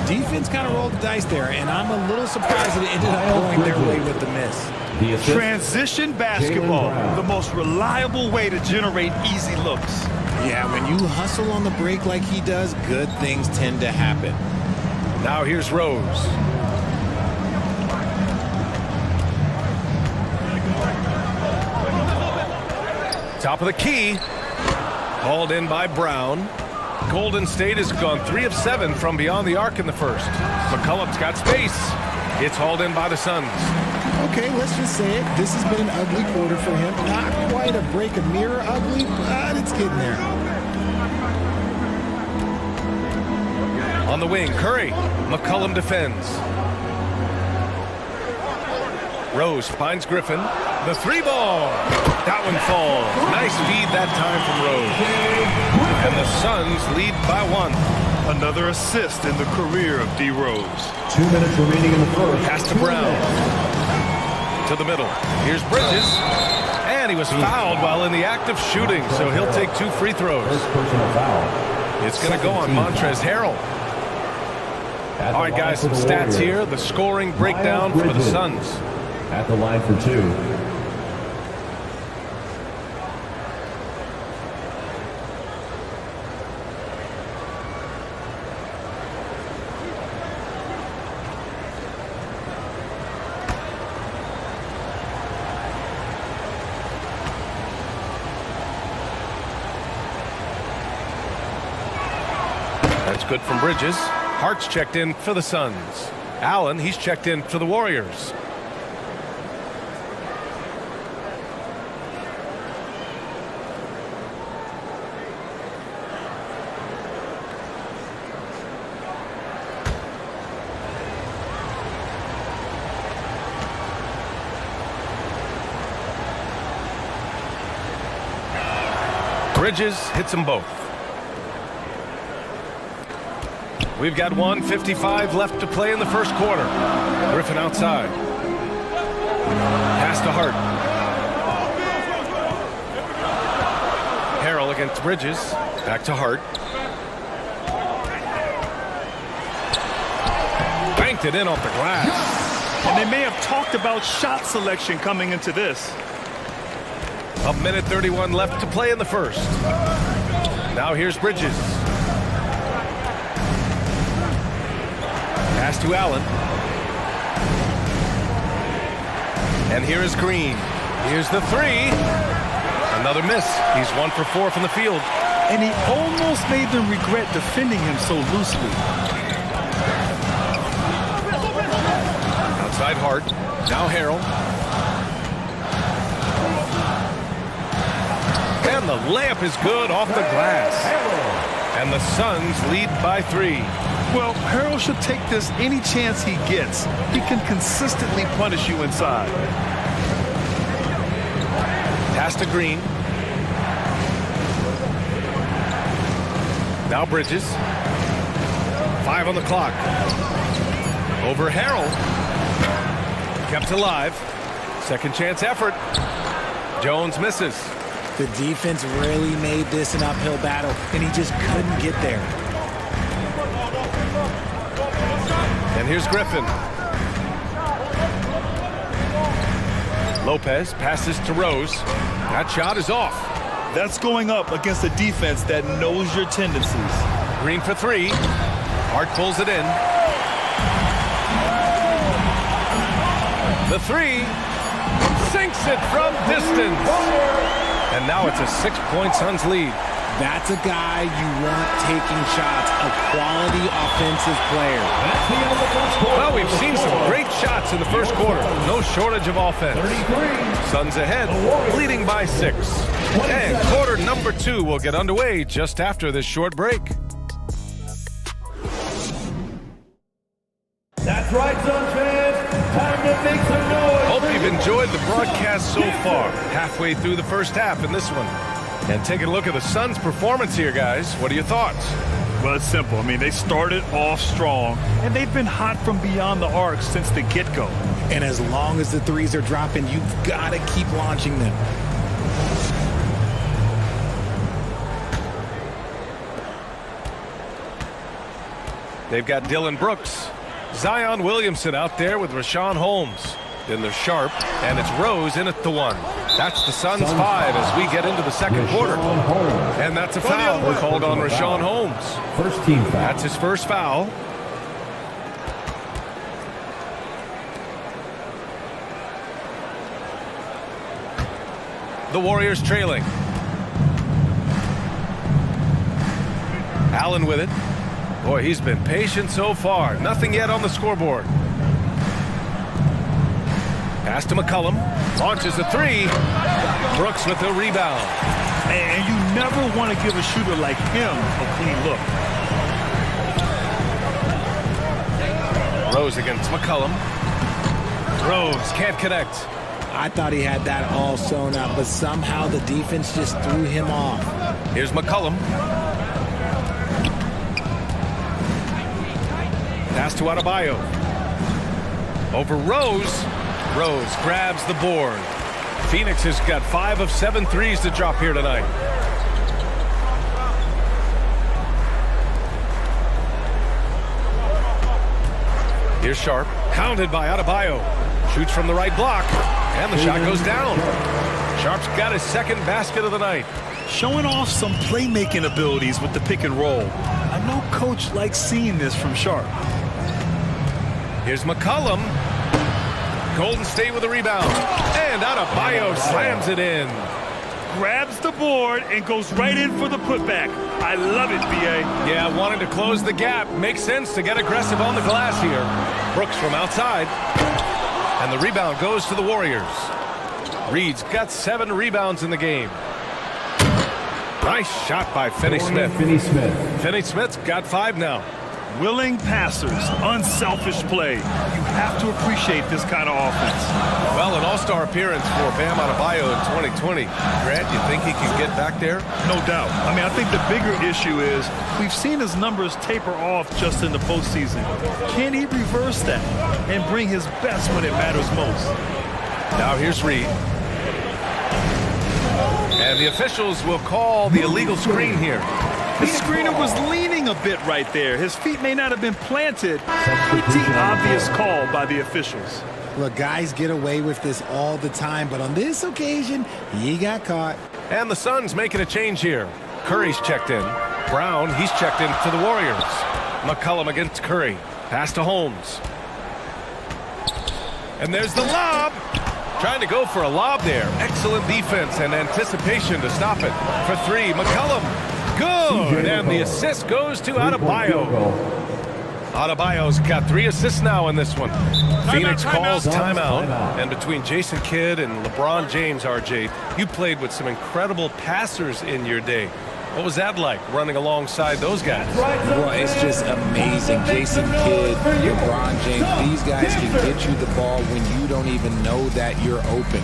Defense kind of rolled the dice there, and I'm a little surprised that it ended up going their way with the miss. Transition basketball, the most reliable way to generate easy looks. Yeah, when you hustle on the break like he does, good things tend to happen. Now here's Rose. Top of the key. Hauled in by Brown. Golden State has gone 3 of 7 from beyond the arc in the first. McCollum's got space. It's hauled in by the Suns. Okay, let's just say it. This has been an ugly quarter for him. Not quite a break a mirror ugly, but it's getting there. On the wing, Curry. McCollum defends. Rose finds Griffin. The three ball. That one falls. Nice feed that time from Rose. And the Suns lead by 1. Another assist in the career of D. Rose. 2 minutes remaining in the first. Pass to Brown. To the middle. Here's Bridges. And he was fouled while in the act of shooting, so he'll take 2 free throws. First personal foul. It's going to go on Montrezl Harrell. All right, guys, some stats here. The scoring breakdown for the Suns. At the line for 2. That's good from Bridges. Hart's checked in for the Suns. Allen, he's checked in for the Warriors. Bridges hits them both. We've got 1:55 left to play in the first quarter. Griffin outside. Pass to Hart. Harrell against Bridges. Back to Hart. Banked it in off the glass. And they may have talked about shot selection coming into this. 1:31 left to play in the first. Now here's Bridges. Pass to Allen. And here is Green. Here's the three. Another miss. He's 1 for 4 from the field. And he almost made them regret defending him so loosely. Outside Hart. Now Harrell. And the layup is good off the glass. And the Suns lead by 3. Well, Harrell should take this any chance he gets. He can consistently punish you inside. Pass to Green. Now Bridges. 5 on the clock. Over Harrell. Kept alive. Second chance effort. Jones misses. The defense really made this an uphill battle, and he just couldn't get there. And here's Griffin. Lopez passes to Rose. That shot is off. That's going up against a defense that knows your tendencies. Green for 3. Hart pulls it in. The 3 sinks it from distance. And now it's a 6-point Suns lead. That's a guy you want taking shots, a quality offensive player. Well, we've seen some great shots in the first quarter. No shortage of offense. Suns ahead, leading by 6. And quarter number 2 will get underway just after this short break. That's right, Suns fans. Time to make some noise. Hope you've enjoyed the broadcast so far. Halfway through the first half in this one. And taking a look at the Suns' performance here, guys. What are your thoughts? Well, it's simple. I mean, they started off strong, and they've been hot from beyond the arc since the get-go. And as long as the threes are dropping, you've got to keep launching them. They've got Dylan Brooks. Zion Williamson out there with Rashawn Holmes. Then there's Sharp, and it's Rose in at the 1. That's the Suns 5 as we get into the second quarter. And that's a foul called on Rashawn Holmes. First team foul. That's his first foul. The Warriors trailing. Allen with it. Boy, he's been patient so far. Nothing yet on the scoreboard. Pass to McCollum. Launches a 3. Brooks with the rebound. And you never want to give a shooter like him a clean look. Rose against McCollum. Rose can't connect. I thought he had that all sewn up, but somehow the defense just threw him off. Here's McCollum. Pass to Adebayo. Over Rose. Rose grabs the board. Phoenix has got 5 of 7 threes to drop here tonight. Here's Sharp. Hounded by Adebayo. Shoots from the right block. And the shot goes down. Sharp's got his second basket of the night. Showing off some playmaking abilities with the pick and roll. I know Coach likes seeing this from Sharp. Here's McCollum. Golden State with a rebound. And Adebayo slams it in. Grabs the board and goes right in for the putback. I love it, B.A. Yeah, wanted to close the gap. Makes sense to get aggressive on the glass here. Brooks from outside. And the rebound goes to the Warriors. Reed's got 7 rebounds in the game. Nice shot by Finney Smith. Finney Smith's got 5 now. Willing passers, unselfish play. You have to appreciate this kind of offense. Well, an all-star appearance for Bam Adebayo in 2020. Grant, you think he can get back there? No doubt. I mean, I think the bigger issue is we've seen his numbers taper off just in the postseason. Can he reverse that and bring his best when it matters most? Now here's Reed. And the officials will call the illegal screen here. The screener was leaning a bit right there. His feet may not have been planted. Pretty obvious call by the officials. Look, guys get away with this all the time, but on this occasion, he got caught. And the Suns making a change here. Curry's checked in. Brown, he's checked in for the Warriors. McCollum against Curry. Pass to Holmes. And there's the lob. Trying to go for a lob there. Excellent defense and anticipation to stop it. For three, McCollum. Good. And the assist goes to Adebayo. Adebayo's got 3 assists now in this one. Phoenix calls timeout. And between Jason Kidd and LeBron James, RJ, you played with some incredible passers in your day. What was that like, running alongside those guys? Well, it's just amazing. Jason Kidd, LeBron James, these guys can get you the ball when you don't even know that you're open.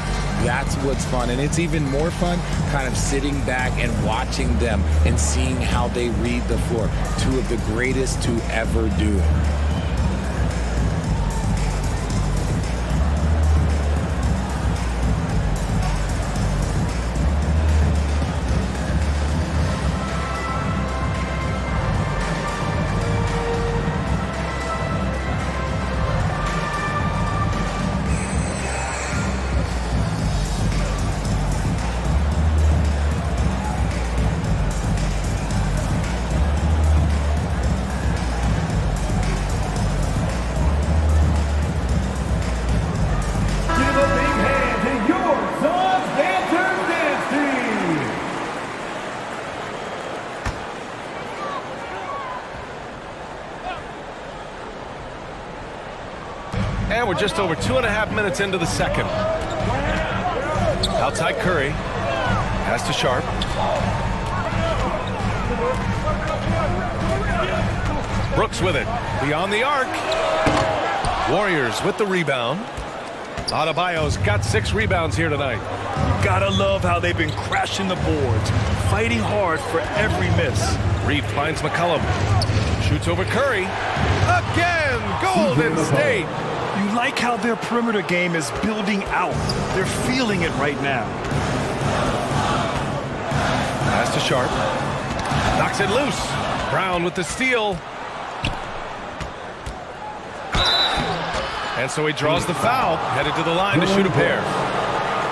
That's what's fun. And it's even more fun kind of sitting back and watching them and seeing how they read the floor. 2 of the greatest to ever do it. And we're just over 2.5 minutes into the second. Outside Curry. Pass to Sharp. Brooks with it. Beyond the arc. Warriors with the rebound. Adebayo's got 6 rebounds here tonight. You gotta love how they've been crashing the boards, fighting hard for every miss. Reed finds McCollum. Shoots over Curry. Again! Golden State! You like how their perimeter game is building out. They're feeling it right now. Pass to Sharp. Knocks it loose. Brown with the steal. And so he draws the foul. Headed to the line to shoot a pair.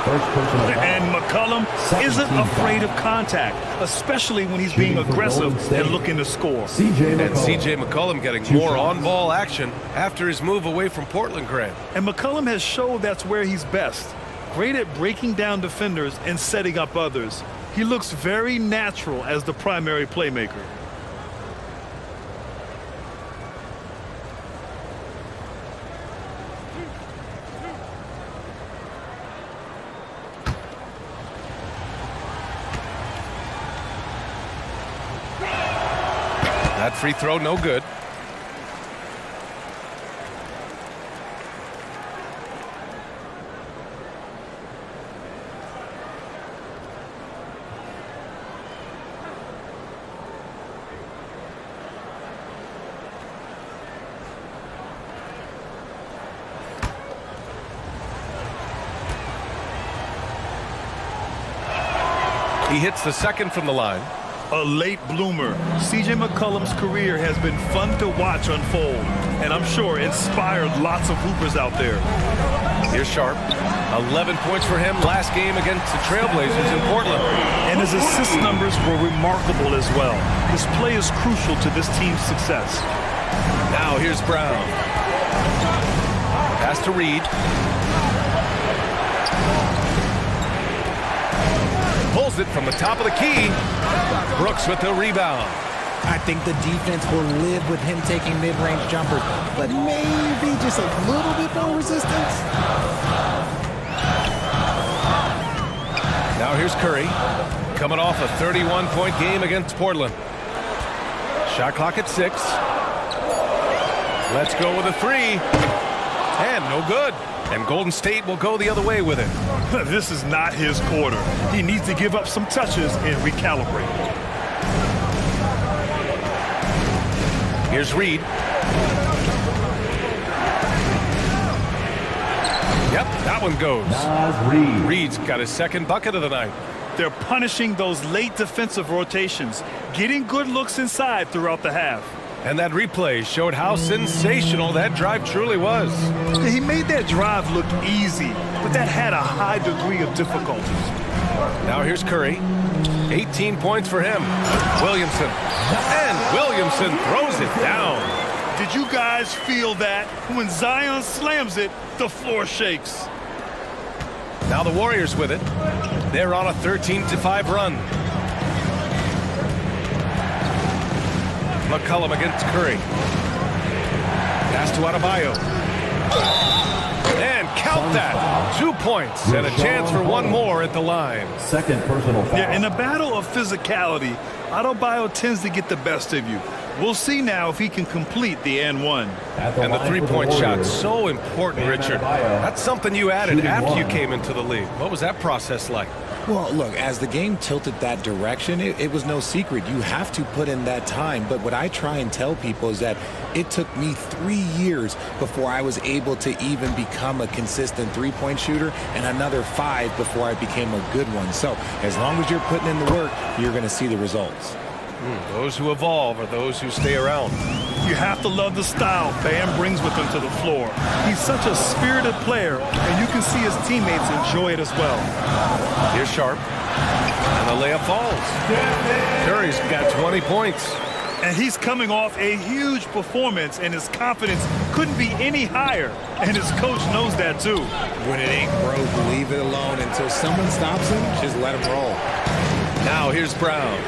And McCollum isn't afraid of contact, especially when he's being aggressive and looking to score. And C.J. McCollum getting more on-ball action after his move away from Portland, Grant. And McCollum has showed that's where he's best. Great at breaking down defenders and setting up others. He looks very natural as the primary playmaker. That free throw, no good. He hits the second from the line. A late bloomer. C.J. McCollum's career has been fun to watch unfold, and I'm sure inspired lots of hoopers out there. Here's Sharp. 11 points for him last game against the Trailblazers in Portland. And his assist numbers were remarkable as well. His play is crucial to this team's success. Now here's Brown. Pass to Reed. Pulls it from the top of the key. Brooks with the rebound. I think the defense will live with him taking mid-range jumpers, but maybe just a little bit more resistance. Now here's Curry, coming off a 31-point game against Portland. Shot clock at 6. Let's go with a 3. And no good. And Golden State will go the other way with it. This is not his quarter. He needs to give up some touches and recalibrate. Here's Reed. Yep, that one goes. Reed's got his second bucket of the night. They're punishing those late defensive rotations, getting good looks inside throughout the half. And that replay showed how sensational that drive truly was. He made that drive look easy, but that had a high degree of difficulty. Now here's Curry. 18 points for him. Williamson. And Williamson throws it down. Did you guys feel that? When Zion slams it, the floor shakes. Now the Warriors with it. They're on a 13-5 run. McCollum against Curry. Pass to Adebayo. And count that. 2 points and a chance for one more at the line. Second personal foul. Yeah, in a battle of physicality, Adebayo tends to get the best of you. We'll see now if he can complete the and one. And the three-point shot, so important, Richard. That's something you added after you came into the league. What was that process like? Well, look, as the game tilted that direction, it was no secret. You have to put in that time. But what I try and tell people is that it took me 3 years before I was able to even become a consistent three-point shooter, and another 5 before I became a good one. So as long as you're putting in the work, you're going to see the results. Those who evolve are those who stay around. You have to love the style Bam brings with him to the floor. He's such a spirited player, and you can see his teammates enjoy it as well. Here's Sharp, and the layup falls. Curry's got 20 points. And he's coming off a huge performance, and his confidence couldn't be any higher. And his coach knows that, too. When it ain't broke, leave it alone. Until someone stops him, just let him roll. Now here's Brown.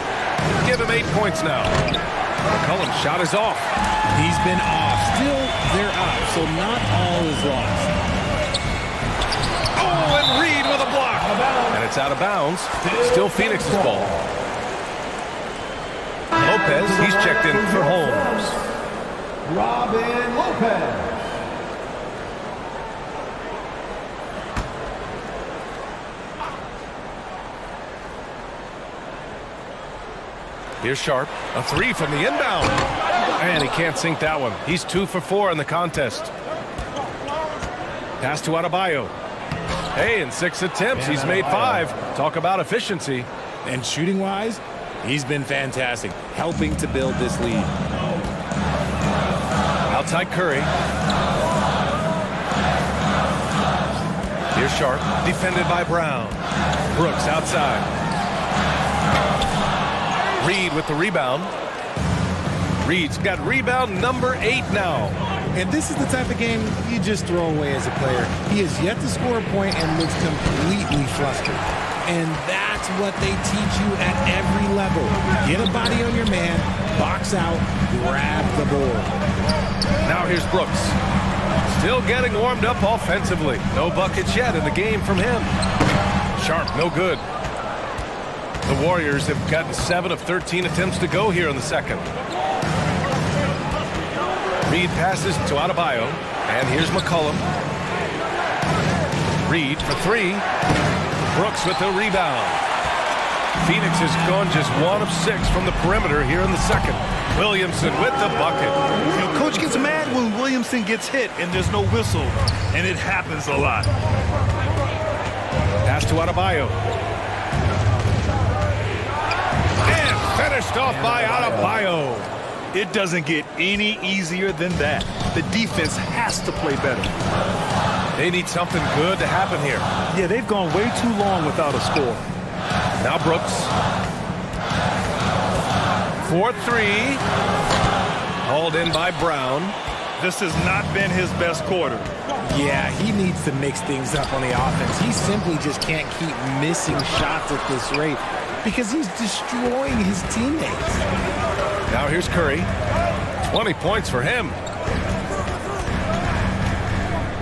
Give him 8 points now. McCollum's shot is off. He's been off. Still, they're up, so not all is lost. Oh, and Reed with a block. And it's out of bounds. Still Phoenix's ball. Lopez, he's checked in for Holmes. Robin Lopez. Here's Sharp, a 3 from the inbound. And he can't sink that one. He's 2 for 4 in the contest. Pass to Adebayo. Hey, in 6 attempts, he's made 5. Talk about efficiency. And shooting-wise, he's been fantastic, helping to build this lead. Outside Curry. Here's Sharp, defended by Brown. Brooks outside. Reed with the rebound. Reed's got rebound number 8 now. And this is the type of game you just throw away as a player. He has yet to score a point and looks completely flustered. And that's what they teach you at every level. Get a body on your man, box out, grab the board. Now here's Brooks. Still getting warmed up offensively. No buckets yet in the game from him. Sharp, no good. The Warriors have gotten 7 of 13 attempts to go here in the second. Reed passes to Adebayo, and here's McCollum. Reed for 3. Brooks with the rebound. Phoenix has gone just 1 of 6 from the perimeter here in the second. Williamson with the bucket. You know, Coach gets mad when Williamson gets hit and there's no whistle, and it happens a lot. Pass to Adebayo. Finished off by Adebayo. It doesn't get any easier than that. The defense has to play better. They need something good to happen here. Yeah, they've gone way too long without a score. Now Brooks. 4-3. Hauled in by Brown. This has not been his best quarter. Yeah, he needs to mix things up on the offense. He simply just can't keep missing shots at this rate, because he's destroying his teammates. Now here's Curry. 20 points for him.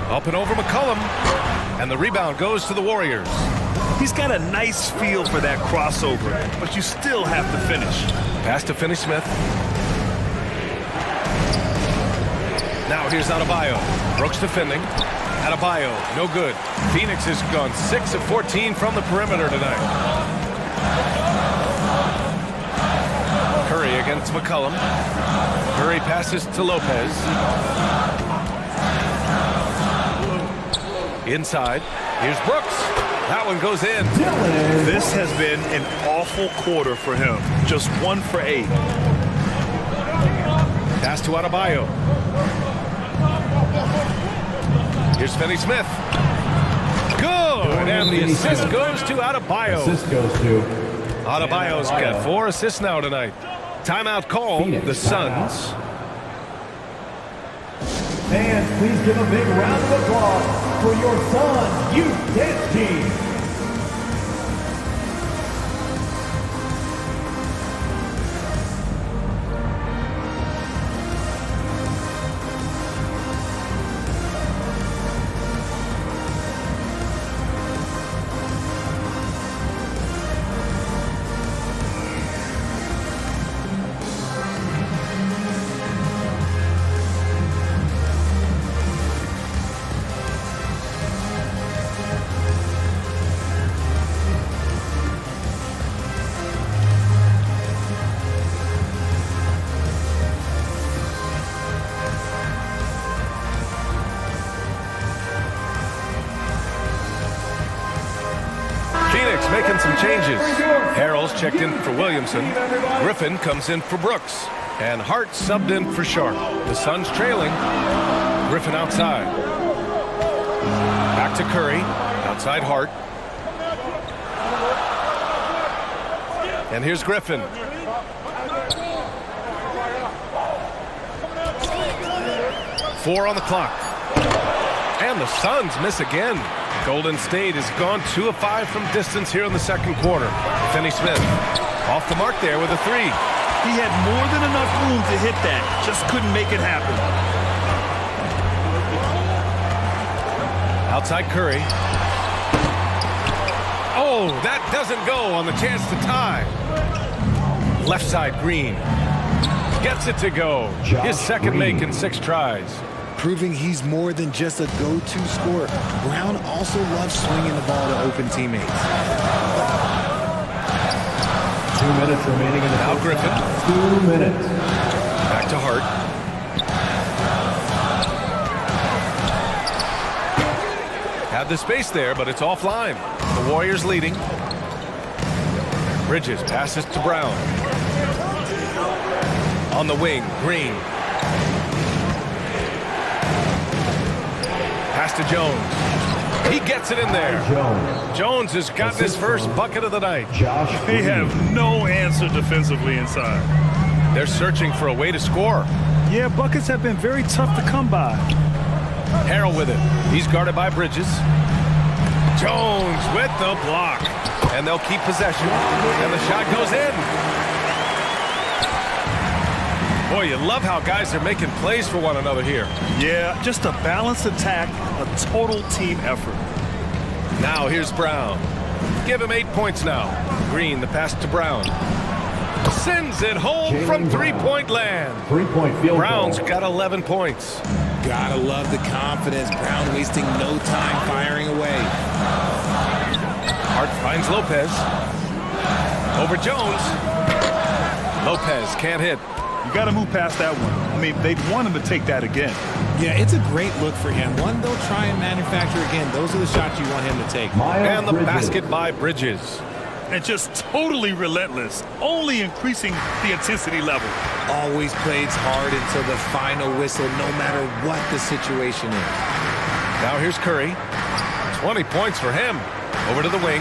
Up and over McCollum. And the rebound goes to the Warriors. He's got a nice feel for that crossover, but you still have to finish. Pass to Finney-Smith. Now here's Adebayo. Brooks defending. Adebayo, no good. Phoenix has gone 6 of 14 from the perimeter tonight. Curry against McCollum. Curry passes to Lopez. Inside. Here's Brooks. That one goes in. This has been an awful quarter for him. Just 1 for 8. Pass to Adebayo. Here's Finney-Smith. Good. And the assist goes to Adebayo. Assist goes to Adebayo's got 4 assists now tonight. Timeout call, the Suns. Fans, please give a big round of applause for your Suns youth dance team. Phoenix making some changes. Harrell's checked in for Williamson. Griffin comes in for Brooks. And Hart subbed in for Sharp. The Suns trailing. Griffin outside. Back to Curry. Outside Hart. And here's Griffin. Four on the clock. And the Suns miss again. Golden State has gone 2 of 5 from distance here in the second quarter. Finney Smith off the mark there with a 3. He had more than enough room to hit that. Just couldn't make it happen. Outside Curry. Oh, that doesn't go on the chance to tie. Left side Green. Gets it to go. His second make in 6 tries. Proving he's more than just a go-to scorer. Brown also loves swinging the ball to open teammates. 2 minutes remaining in the now Griffin. 2 minutes. Back to Hart. Had the space there, but it's offline. The Warriors leading. Bridges passes to Brown. On the wing, Green. Pass to Jones. He gets it in there. Jones has gotten his first bucket of the night. They have no answer defensively inside. They're searching for a way to score. Yeah, buckets have been very tough to come by. Harrell with it. He's guarded by Bridges. Jones with the block. And they'll keep possession. And the shot goes in. Boy, you love how guys are making plays for one another here. Yeah, just a balanced attack, a total team effort. Now here's Brown. Give him 8 points now. Green, the pass to Brown. Sends it home from three-point land. 3-point field Brown's goal. got 11 points. Gotta love the confidence. Brown wasting no time firing away. Hart finds Lopez. Over Jones. Lopez can't hit. You got to move past that one. I mean, they'd want him to take that again. Yeah, it's a great look for him. One they'll try and manufacture again. Those are the shots you want him to take. And the basket by Bridges. And just totally relentless, only increasing the intensity level. Always plays hard until the final whistle, no matter what the situation is. Now here's Curry. 20 points for him. Over to the wing.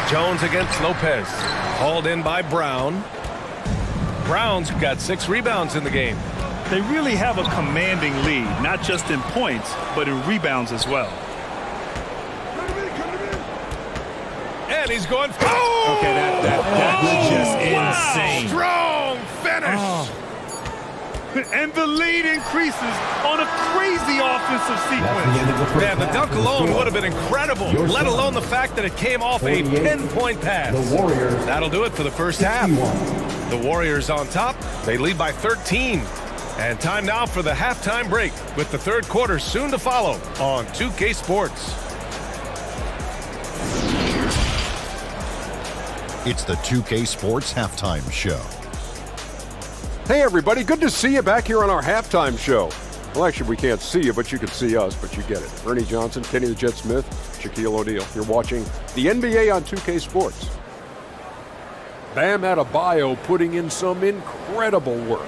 Jones against Lopez. Hauled in by Brown. Brown's got 6 rebounds in the game. They really have a commanding lead, not just in points, but in rebounds as well. And he's going. Oh! Okay, that's just insane. Strong finish. Oh. And the lead increases on a crazy offensive sequence. Man, the dunk alone would have been incredible, let alone the fact that it came off a pinpoint pass. The Warriors. That'll do it for the first half. The Warriors on top. They lead by 13. And time now for the halftime break with the third quarter soon to follow on 2K Sports. It's the 2K Sports Halftime Show. Hey, everybody. Good to see you back here on our halftime show. Well, actually, we can't see you, but you can see us, but you get it. Ernie Johnson, Kenny the Jet Smith, Shaquille O'Neal. You're watching the NBA on 2K Sports. Bam Adebayo putting in some incredible work.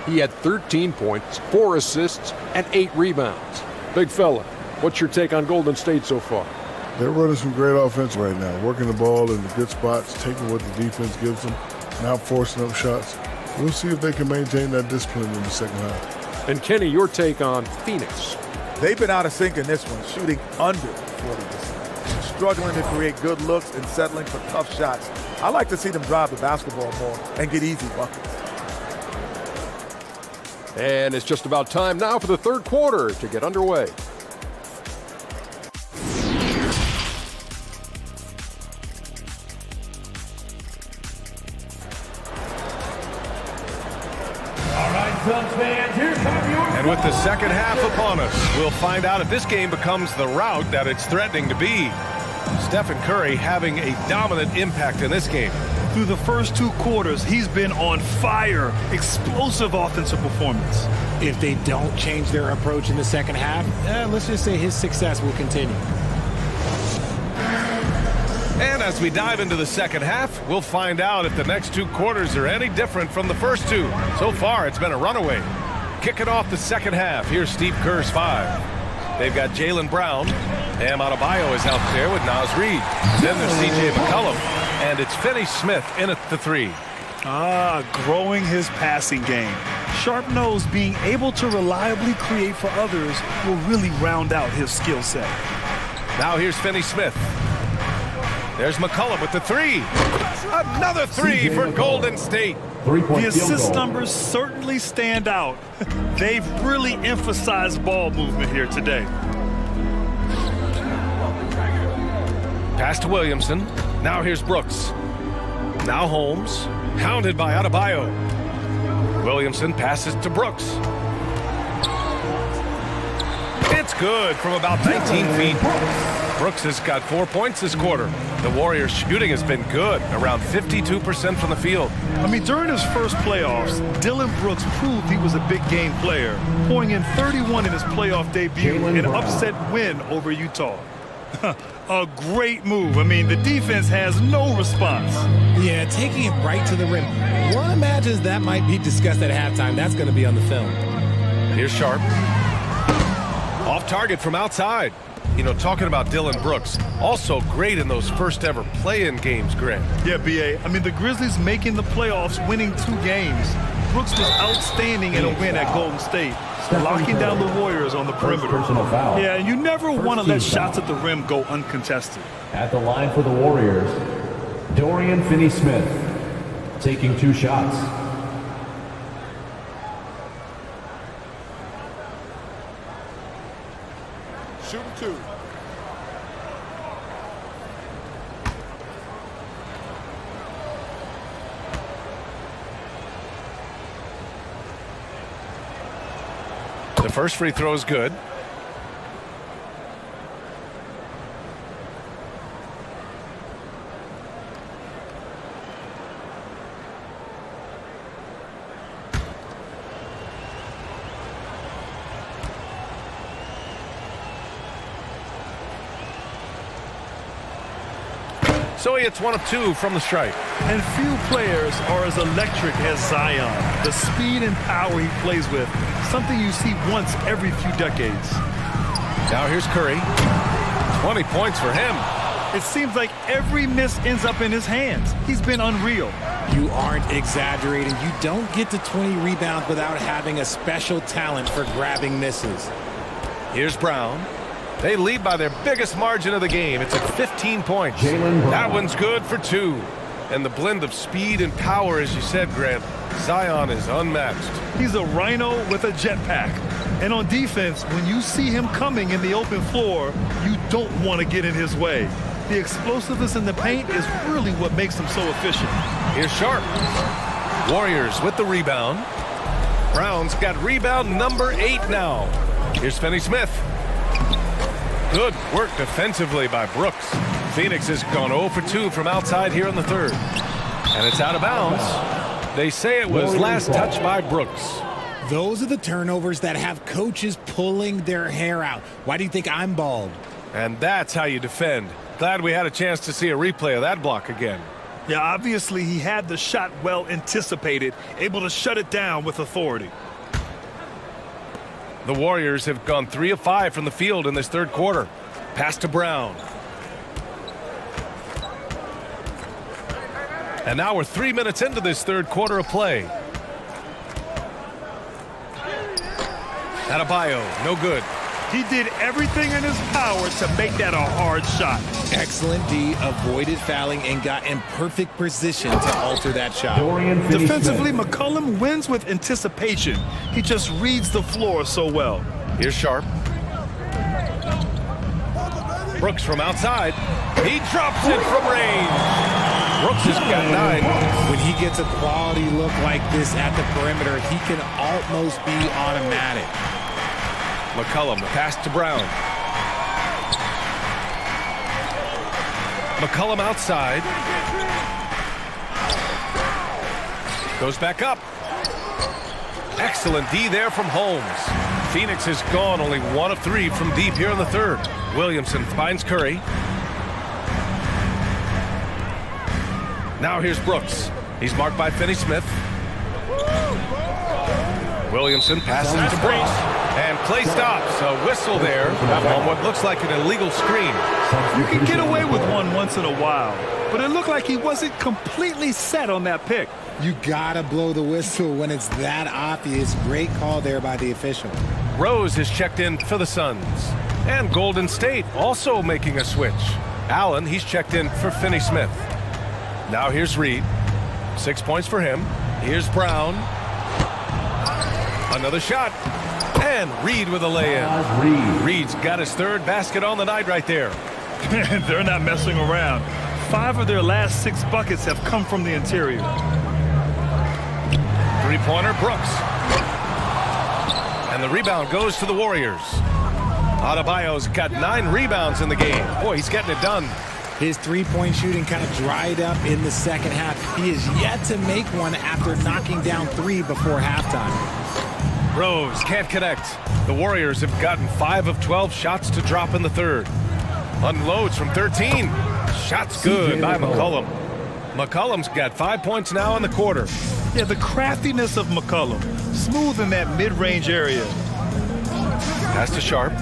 He had 13 points, 4 assists, and 8 rebounds. Big fella, what's your take on Golden State so far? They're running some great offense right now, working the ball in the good spots, taking what the defense gives them, not forcing up shots. We'll see if they can maintain that discipline in the second half. And Kenny, your take on Phoenix? They've been out of sync in this one, shooting under 40%. Struggling to create good looks and settling for tough shots. I like to see them drive the basketball more and get easy buckets. And it's just about time now for the third quarter to get underway. And with the second half upon us, we'll find out if this game becomes the rout that it's threatening to be. Stephen Curry having a dominant impact in this game. Through the first 2 quarters, he's been on fire. Explosive offensive performance. If they don't change their approach in the second half, let's just say his success will continue. And as we dive into the second half, we'll find out if the next 2 quarters are any different from the first 2. So far, it's been a runaway. Kicking off the second half, here's Steve Kerr's 5. They've got Jaylen Brown. Bam Adebayo is out there with Naz Reid. Then there's C.J. McCollum. And it's Finney Smith in at the 3. Growing his passing game. Sharp-nosed, being able to reliably create for others will really round out his skill set. Now here's Finney Smith. There's McCollum with the 3. Another 3 for Golden State. The assist numbers certainly stand out. They've really emphasized ball movement here today. Pass to Williamson. Now here's Brooks. Now Holmes. Hounded by Adebayo. Williamson passes to Brooks. It's good from about 19 feet. Brooks has got 4 points this quarter. The Warriors' shooting has been good, around 52% from the field. I mean, during his first playoffs, Dillon Brooks proved he was a big game player, pouring in 31 in his playoff debut, an upset win over Utah. A great move. I mean, the defense has no response. Yeah, taking it right to the rim. One imagines that might be discussed at halftime. That's going to be on the film. Here's Sharp. Off target from outside. You know, talking about Dillon Brooks, also great in those first ever play-in games, Grant. Yeah, B.A. I mean, the Grizzlies making the playoffs, winning 2 games. Brooks was outstanding in a win at Golden State, locking down the Warriors on the perimeter. Yeah, and you never want to let shots at the rim go uncontested. At the line for the Warriors, Dorian Finney-Smith taking 2 shots. Shooting 2. The first free throw is good. So he hits 1 of 2 from the stripe. And few players are as electric as Zion. The speed and power he plays with, something you see once every few decades. Now here's Curry. 20 points for him. It seems like every miss ends up in his hands. He's been unreal. You aren't exaggerating. You don't get to 20 rebounds without having a special talent for grabbing misses. Here's Brown. They lead by their biggest margin of the game. It's at 15 points. That one's good for 2. And the blend of speed and power, as you said, Grant, Zion is unmatched. He's a rhino with a jetpack. And on defense, when you see him coming in the open floor, you don't want to get in his way. The explosiveness in the paint is really what makes him so efficient. Here's Sharp. Warriors with the rebound. Brown's got rebound number 8 now. Here's Finney Smith. Good work defensively by Brooks. Phoenix has gone 0 for 2 from outside here in the third. And it's out of bounds. They say it was last touched by Brooks. Those are the turnovers that have coaches pulling their hair out. Why do you think I'm bald? And that's how you defend. Glad we had a chance to see a replay of that block again. Yeah, obviously he had the shot well anticipated, able to shut it down with authority. The Warriors have gone 3 of 5 from the field in this third quarter. Pass to Brown. And now we're 3 minutes into this third quarter of play. Adebayo, no good. He did everything in his power to make that a hard shot. Excellent D, avoided fouling and got in perfect position to alter that shot. Defensively, McCollum wins with anticipation. He just reads the floor so well. Here's Sharp. Brooks from outside. He drops it from range. Brooks has got 9. When he gets a quality look like this at the perimeter, he can almost be automatic. McCollum, the pass to Brown. McCollum outside. Goes back up. Excellent D there from Holmes. Phoenix has gone only 1 of 3 from deep here in the third. Williamson finds Curry. Now here's Brooks. He's marked by Finney-Smith. Williamson passes to Brooks. And play stops. A whistle there on what looks like an illegal screen. You can get away with one once in a while, but it looked like he wasn't completely set on that pick. You gotta blow the whistle when it's that obvious. Great call there by the official. Rose is checked in for the Suns. And Golden State also making a switch. Allen, he's checked in for Finney-Smith. Now here's Reed. 6 points for him. Here's Brown. Another shot. And Reed with a lay-in. Reed's got his third basket on the night right there. They're not messing around. 5 of their last 6 buckets have come from the interior. Three-pointer, Brooks. And the rebound goes to the Warriors. Adebayo's got 9 rebounds in the game. Boy, he's getting it done. His three-point shooting kind of dried up in the second half. He is yet to make one after knocking down 3 before halftime. Rose can't connect. The Warriors have gotten 5 of 12 shots to drop in the third. Unloads from 13. Shots good by McCollum. McCollum's got 5 points now in the quarter. Yeah, the craftiness of McCollum. Smooth in that mid-range area. Pass to Sharp.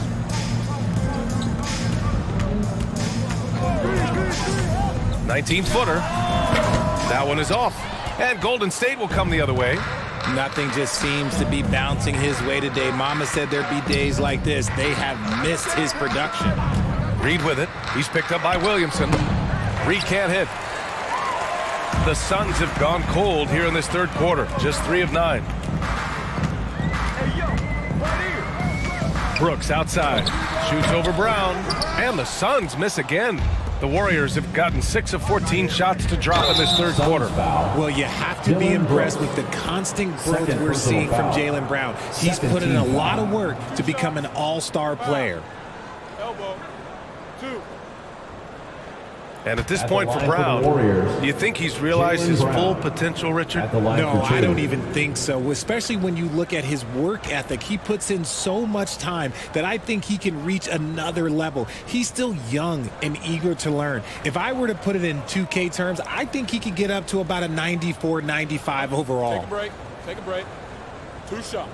(19-footer). That one is off. And Golden State will come the other way. Nothing just seems to be bouncing his way today. Mama said there'd be days like this. They have missed his production. Reed with it. He's picked up by Williamson. Reed can't hit. The Suns have gone cold here in this third quarter. Just 3 of 9. Brooks outside. Shoots over Brown. And the Suns miss again. The Warriors have gotten 6 of 14 shots to drop in this third quarter. Well, you have to be impressed with the constant growth we're seeing from Jaylen Brown. He's put in a lot of work to become an all-star player. Elbow. 2. And at this point for Brown, do you think he's realized his full potential, Richard? No, I don't even think so, especially when you look at his work ethic. He puts in so much time that I think he can reach another level. He's still young and eager to learn. If I were to put it in 2K terms, I think he could get up to about a 94, 95 overall. Take a break. Take a break. 2 shots.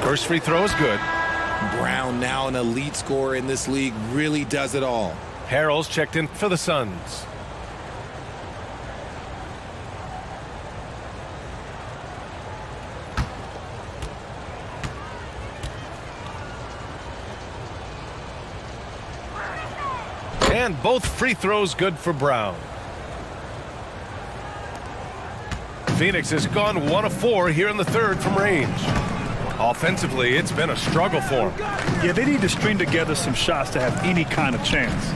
First free throw is good. Brown, now an elite scorer in this league, really does it all. Harrell's checked in for the Suns. And both free throws good for Brown. Phoenix has gone 1 of 4 here in the third from range. Offensively, it's been a struggle for him. Yeah, they need to string together some shots to have any kind of chance.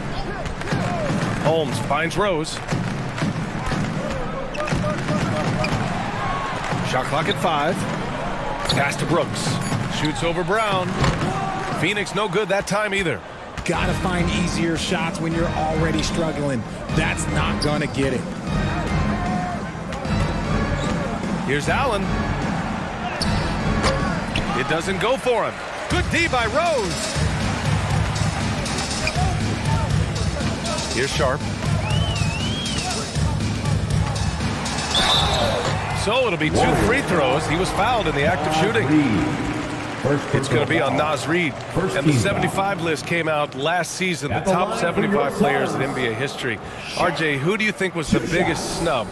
Holmes finds Rose. Shot clock at 5. Pass to Brooks. Shoots over Brown. Phoenix no good that time either. Gotta find easier shots when you're already struggling. That's not gonna get it. Here's Allen. It doesn't go for him. Good D by Rose. Here's Sharp. So it'll be 2 free throws. He was fouled in the act of shooting. It's going to be on Naz Reid. And the 75 list came out last season, the top 75 players in NBA history. RJ, who do you think was the biggest snub?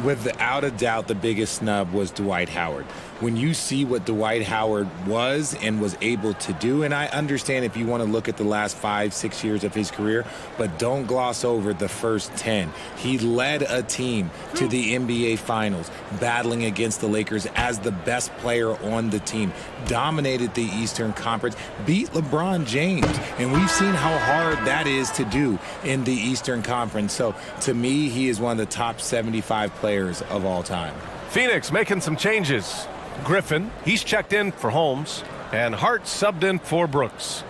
Without a doubt, the biggest snub was Dwight Howard. When you see what Dwight Howard was and was able to do, and I understand if you want to look at the last 5-6 years of his career, but don't gloss over the first 10. He led a team to the NBA Finals, battling against the Lakers as the best player on the team, dominated the Eastern Conference, beat LeBron James, and we've seen how hard that is to do in the Eastern Conference. So, to me, he is one of the top 75 players of all time. Phoenix making some changes. Griffin, he's checked in for Holmes, and Hart subbed in for Brooks.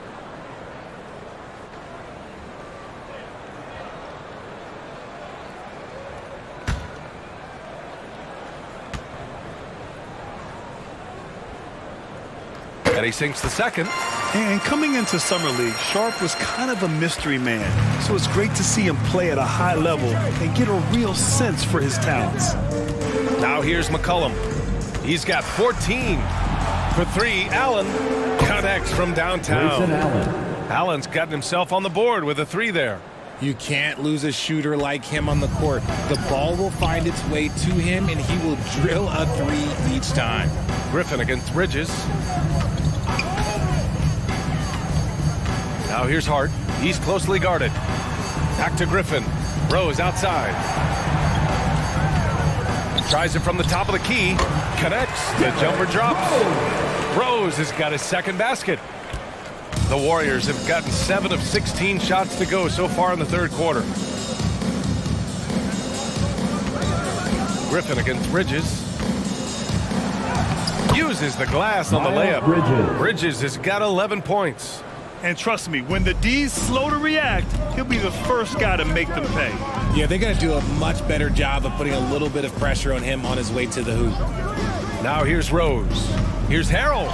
And he sinks the second. And coming into Summer League, Sharp was kind of a mystery man. So it's great to see him play at a high level and get a real sense for his talents. Now here's McCollum. He's got 14 for 3. Allen connects from downtown. Allen's gotten himself on the board with a 3 there. You can't lose a shooter like him on the court. The ball will find its way to him, and he will drill a 3 each time. Griffin against Bridges. Now here's Hart. He's closely guarded. Back to Griffin. Rose outside. Tries it from the top of the key. Connects. The jumper drops. Rose has got his second basket. The Warriors have gotten 7 of 16 shots to go so far in the third quarter. Griffin against Bridges. Uses the glass on the layup. Bridges has got 11 points. And trust me, when the D's slow to react, he'll be the first guy to make them pay. Yeah, they're going to do a much better job of putting a little bit of pressure on him on his way to the hoop. Now here's Rose. Here's Harrell.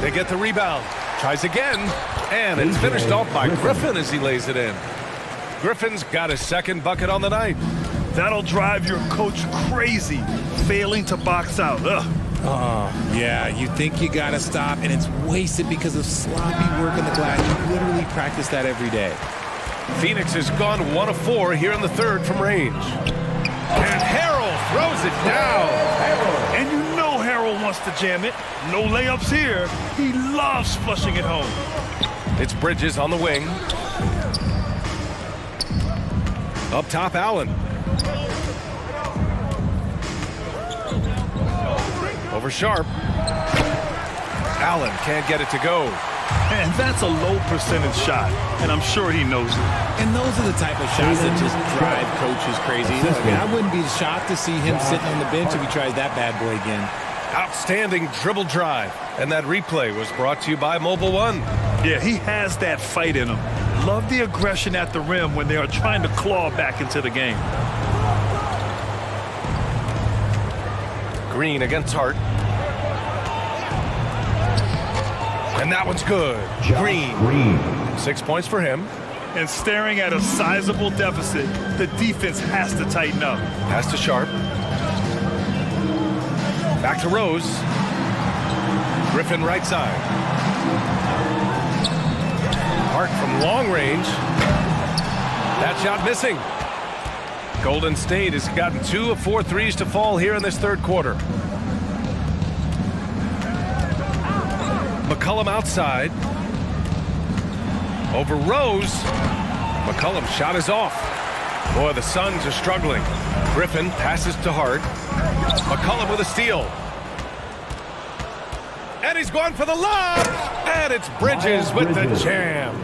They get the rebound. Tries again. And it's finished off by Griffin as he lays it in. Griffin's got his second bucket on the night. That'll drive your coach crazy, failing to box out. Ugh. Yeah, you think you got to stop, and it's wasted because of sloppy work on the glass. You literally practice that every day. Phoenix has gone 1 of 4 here in the third from range. And Harrell throws it down. And you know Harrell wants to jam it. No layups here. He loves flushing it home. It's Bridges on the wing. Up top, Allen. Over Sharp. Allen can't get it to go. And that's a low percentage shot, and I'm sure he knows it. And those are the type of shots that just drive coaches crazy. I wouldn't be shocked to see him sitting on the bench if he tries that bad boy again. Outstanding dribble drive. And that replay was brought to you by Mobile One. Yeah, he has that fight in him. Love the aggression at the rim when they are trying to claw back into the game. Green against Hart. And that one's good. Green. 6 points for him. And staring at a sizable deficit, the defense has to tighten up. Pass to Sharp. Back to Rose. Griffin right side. Hart from long range. That shot missing. Golden State has gotten 2 of 4 threes to fall here in this third quarter. McCollum outside. Over Rose. McCollum's shot is off. Boy, the Suns are struggling. Griffin passes to Hart. McCollum with a steal. And he's going for the lob. And it's Bridges with the jam.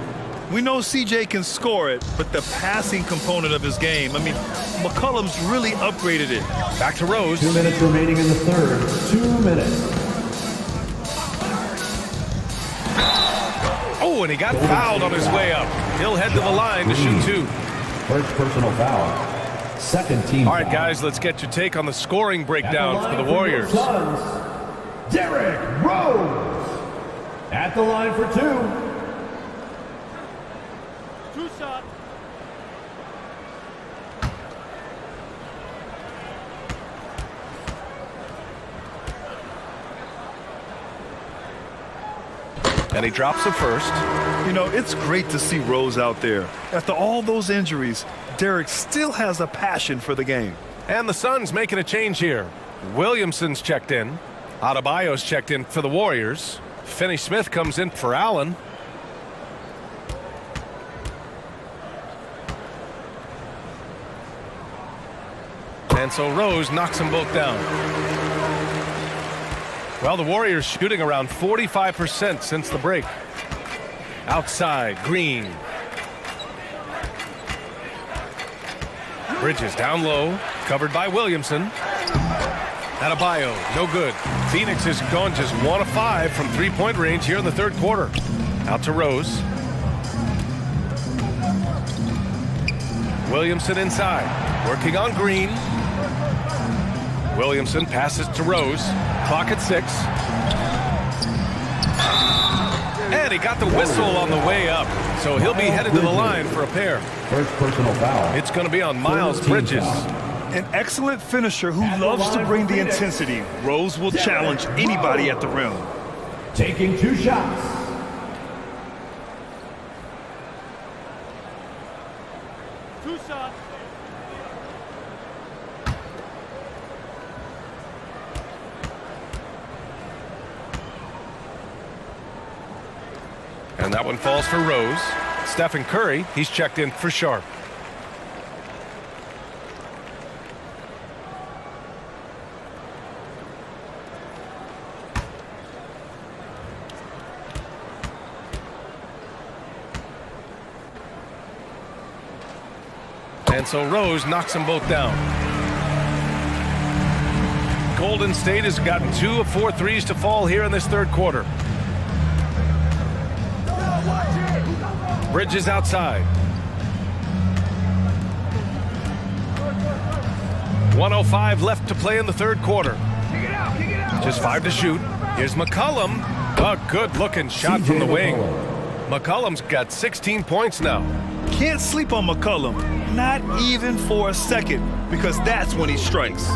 We know CJ can score it, but the passing component of his game, McCollum's really upgraded it. Back to Rose. 2 minutes remaining in the third. 2 minutes. Oh, and he got fouled on his way up. He'll head to the line to shoot 2. First personal foul. Second team All right, guys, let's get your take on the scoring breakdown for the Warriors. Derrick Rose at the line for 2. 2 shots. And he drops it first. You know, it's great to see Rose out there. After all those injuries, Derek still has a passion for the game. And the Suns making a change here. Williamson's checked in. Adebayo's checked in for the Warriors. Finney-Smith comes in for Allen. And so Rose knocks them both down. Well, the Warriors shooting around 45% since the break. Outside, Green. Bridges down low, covered by Williamson. Adebayo, no good. Phoenix has gone just 1 of 5 from three-point range here in the third quarter. Out to Rose. Williamson inside, working on Green. Williamson passes to Rose. Clock at 6. And he got the whistle on the way up. So he'll be headed to the line for a pair. First personal foul. It's going to be on Miles Bridges. An excellent finisher who loves to bring the intensity. Rose will challenge anybody at the rim. Taking 2 shots. And that one falls for Rose. Stephen Curry, he's checked in for Sharp. And so Rose knocks them both down. Golden State has gotten 2 of 4 threes to fall here in this third quarter. Bridges outside. 1:05 left to play in the third quarter. Just 5 to shoot. Here's McCollum. A good-looking shot from the wing. McCollum's got 16 points now. Can't sleep on McCollum, not even for a second, because that's when he strikes.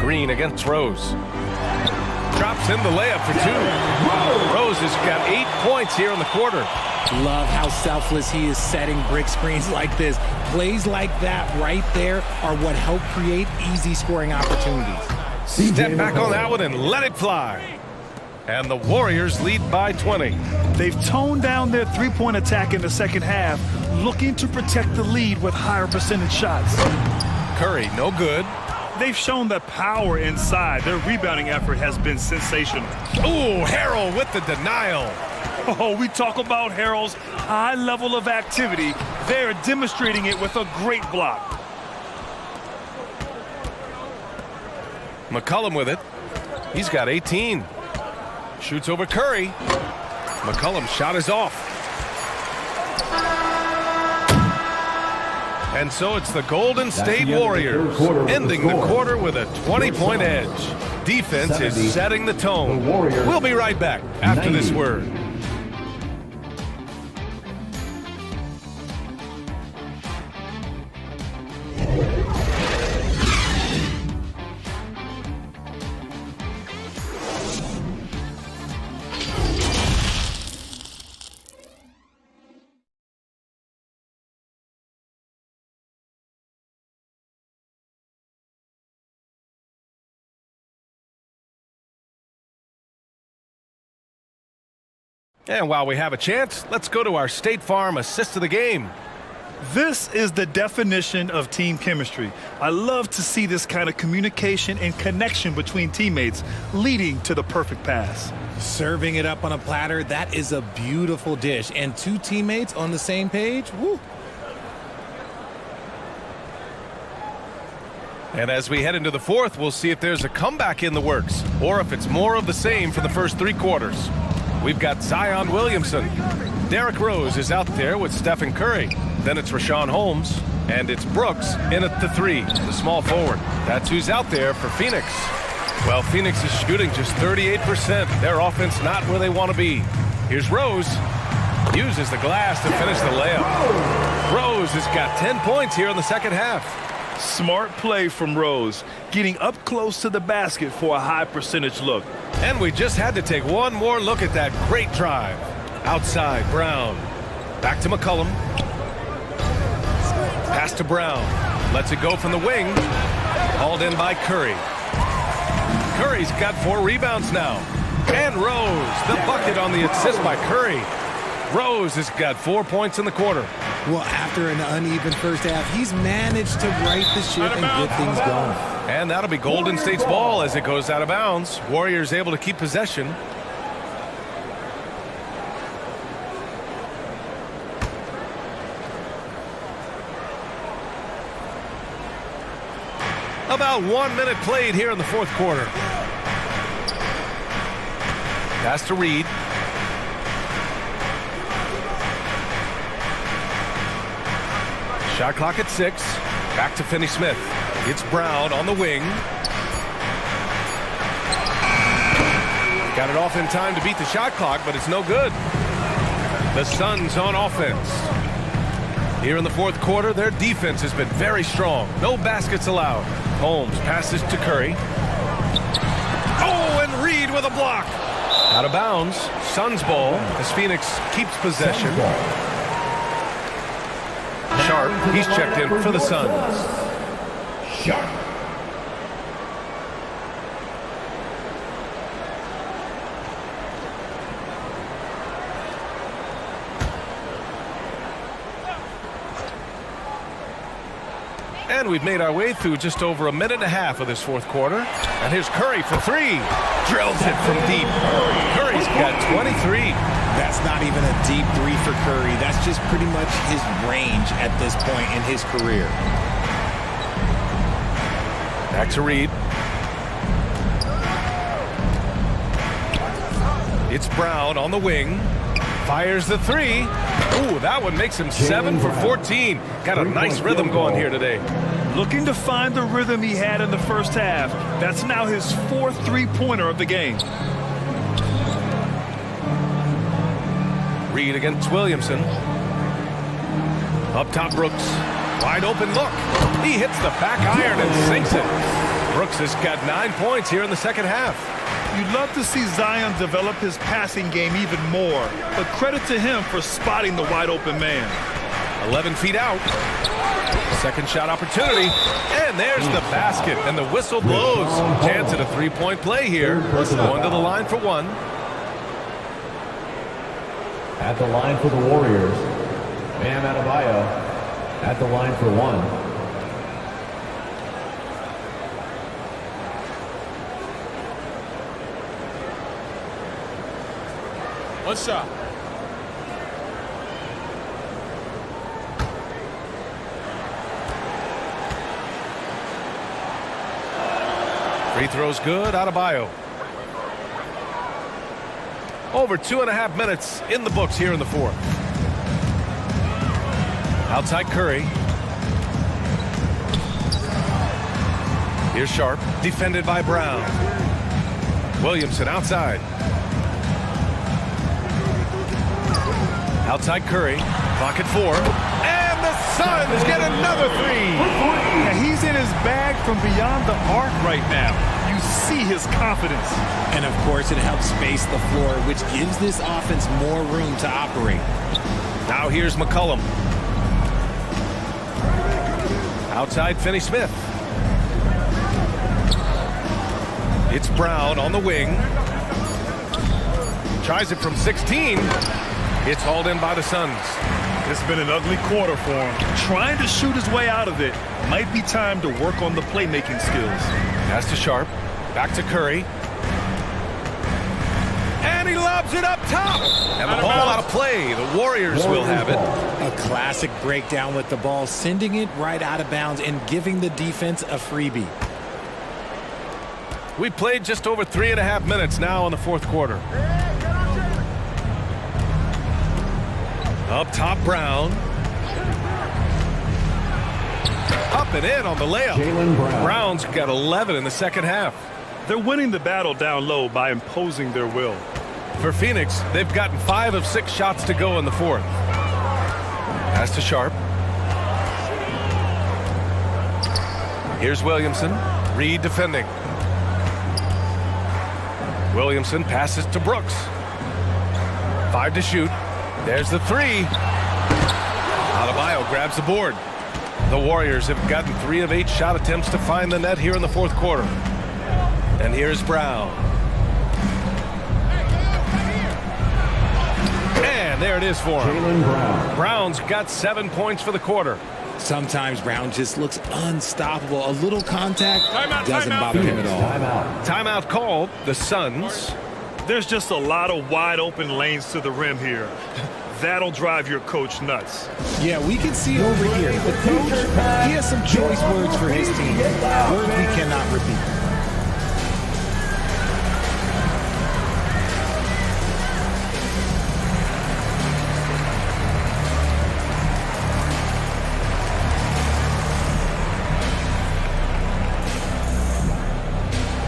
Green against Rose. Drops in the layup for 2. Rose has got 8 points here in the quarter. Love how selfless he is setting brick screens like this. Plays like that right there are what help create easy scoring opportunities. Step back on that one and let it fly. And the Warriors lead by 20. They've toned down their three-point attack in the second half, looking to protect the lead with higher percentage shots. Curry, no good. They've shown that power inside. Their rebounding effort has been sensational. Ooh, Harrell with the denial. Oh, we talk about Harrell's high level of activity. They're demonstrating it with a great block. McCollum with it. He's got 18. Shoots over Curry. McCollum's shot is off. And so it's the Golden State Warriors ending the quarter with a 20-point edge. Defense is setting the tone. We'll be right back after this word. And while we have a chance, let's go to our State Farm assist of the game. This is the definition of team chemistry. I love to see this kind of communication and connection between teammates leading to the perfect pass. Serving it up on a platter, that is a beautiful dish. And 2 teammates on the same page, woo. And as we head into the fourth, we'll see if there's a comeback in the works or if it's more of the same for the first 3 quarters. We've got Zion Williamson. Derrick Rose is out there with Stephen Curry. Then it's Rashawn Holmes. And it's Brooks in at the 3, the small forward. That's who's out there for Phoenix. Well, Phoenix is shooting just 38%. Their offense not where they want to be. Here's Rose. Uses the glass to finish the layup. Rose has got 10 points here in the second half. Smart play from Rose, getting up close to the basket for a high percentage look. And we just had to take one more look at that great drive. Outside, Brown. Back to McCollum. Pass to Brown. Lets it go from the wing. Hauled in by Curry. Curry's got 4 rebounds now. And Rose, the bucket on the assist by Curry. Rose has got 4 points in the quarter. Well, after an uneven first half, he's managed to right the ship and get things going. And that'll be Golden State's ball as it goes out of bounds. Warriors able to keep possession. About 1 minute played here in the fourth quarter. Pass to Reed. Shot clock at 6. Back to Finney-Smith. It's Brown on the wing. Got it off in time to beat the shot clock, but it's no good. The Suns on offense. Here in the fourth quarter, their defense has been very strong. No baskets allowed. Holmes passes to Curry. Oh, and Reed with a block. Out of bounds. Suns ball as Phoenix keeps possession. Sharp, he's checked in for the Suns. Sharp. And we've made our way through just over a minute and a half of this fourth quarter. And here's Curry for 3. Drills it from deep. Curry's got 23. That's not even a deep 3 for Curry. That's just pretty much his range at this point in his career. Back to Reed. It's Brown on the wing. Fires the 3. Ooh, that one makes him 7 for 14. Got a nice rhythm going here today. Looking to find the rhythm he had in the first half. That's now his 4th three-pointer of the game. Reed against Williamson. Up top, Brooks. Wide open look. He hits the back iron and sinks it. Brooks has got 9 points here in the second half. You'd love to see Zion develop his passing game even more, but credit to him for spotting the wide open man. 11 feet out. Second shot opportunity. And there's the basket, and the whistle blows. Chance at a 3-point play here. Going to the line for 1. At the line for the Warriors, Bam Adebayo. At the line for 1. One shot. Free throw's good. Adebayo. Over 2.5 minutes in the books here in the fourth. Outside Curry. Here's Sharp. Defended by Brown. Williamson outside. Outside Curry. Clock at 4. And the Suns get another 3. Yeah, he's in his bag from beyond the arc right now. You see his confidence. And of course, it helps space the floor, which gives this offense more room to operate. Now here's McCollum. Outside Finney-Smith. It's Brown on the wing. Tries it from 16. It's hauled in by the Suns. It's been an ugly quarter for him. Trying to shoot his way out of it. Might be time to work on the playmaking skills. Pass to Sharp. Back to Curry. And he lobs it up top. And the ball out of play. The Warriors will have it. A classic breakdown with the ball, sending it right out of bounds and giving the defense a freebie. We played just over 3.5 minutes now in the fourth quarter. Up top, Brown. Up and in on the layup. Jaylen Brown. Brown's got 11 in the second half. They're winning the battle down low by imposing their will. For Phoenix, they've gotten 5 of 6 shots to go in the fourth. Pass to Sharp. Here's Williamson. Reed defending. Williamson passes to Brooks. 5 to shoot. There's the 3. Adebayo grabs the board. The Warriors have gotten 3 of 8 shot attempts to find the net here in the fourth quarter. And here's Brown. And there it is for him. Jaylen Brown. Brown's got 7 points for the quarter. Sometimes Brown just looks unstoppable. A little contact doesn't bother him at all. Timeout called. The Suns. There's just a lot of wide open lanes to the rim here. That'll drive your coach nuts. Yeah, we can see over here. The coach, he has some choice words for his team. Words we cannot repeat.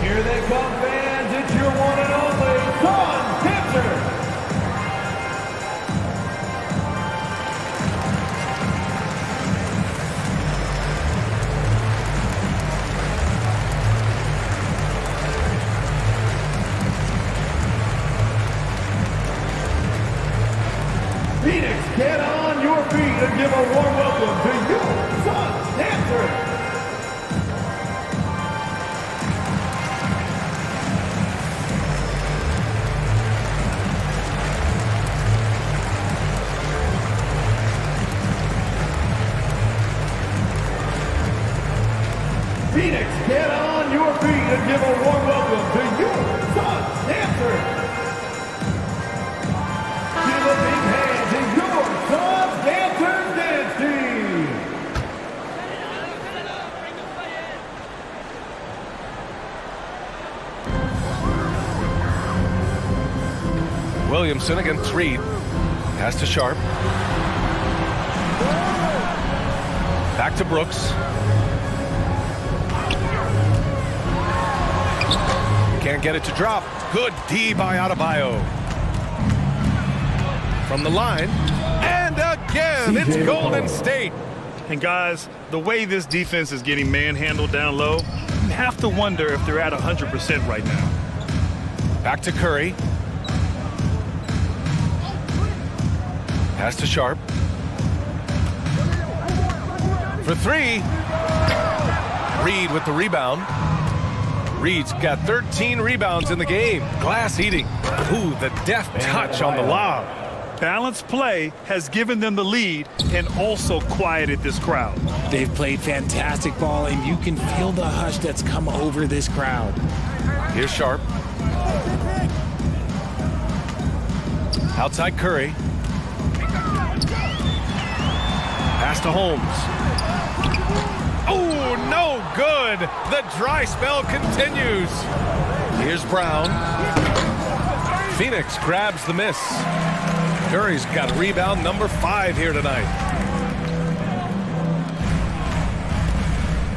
Here they come, fans. It's your one and only Suns Panther. Phoenix, get on your feet and give a warm welcome to your Suns Panther. Phoenix, get on your feet and give a warm welcome to your Suns Panther. Give a big hand to your Suns Panther dance team. Williamson against Reed. Pass to Sharp. Back to Brooks. Can't get it to drop. Good D by Adebayo. From the line. And again, it's Golden State. And guys, the way this defense is getting manhandled down low, you have to wonder if they're at 100% right now. Back to Curry. Pass to Sharp. For 3. Reed with the rebound. Reed's got 13 rebounds in the game. Glass eating. Ooh, the deft touch on the lob. Balanced play has given them the lead and also quieted this crowd. They've played fantastic ball, and you can feel the hush that's come over this crowd. Here's Sharp. Outside Curry. Pass to Holmes. Oh, no good. The dry spell continues. Here's Brown. Phoenix grabs the miss. Curry's got rebound number 5 here tonight.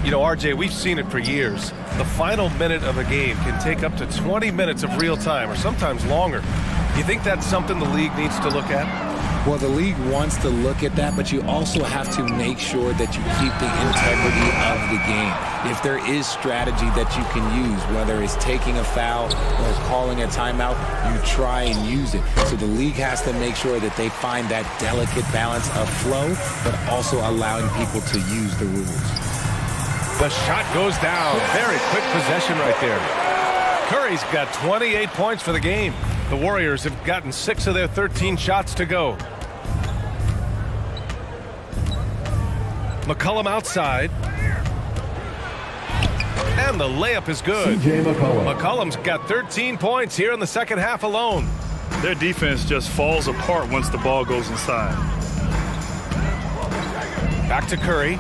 You know, RJ, we've seen it for years. The final minute of a game can take up to 20 minutes of real time, or sometimes longer. You think that's something the league needs to look at? Well, the league wants to look at that, but you also have to make sure that you keep the integrity of the game. If there is strategy that you can use, whether it's taking a foul or calling a timeout, you try and use it. So the league has to make sure that they find that delicate balance of flow, but also allowing people to use the rules. The shot goes down. Very quick possession right there. Curry's got 28 points for the game. The Warriors have gotten 6 of their 13 shots to go. McCollum outside. And the layup is good. C.J. McCollum. McCollum's got 13 points here in the second half alone. Their defense just falls apart once the ball goes inside. Back to Curry.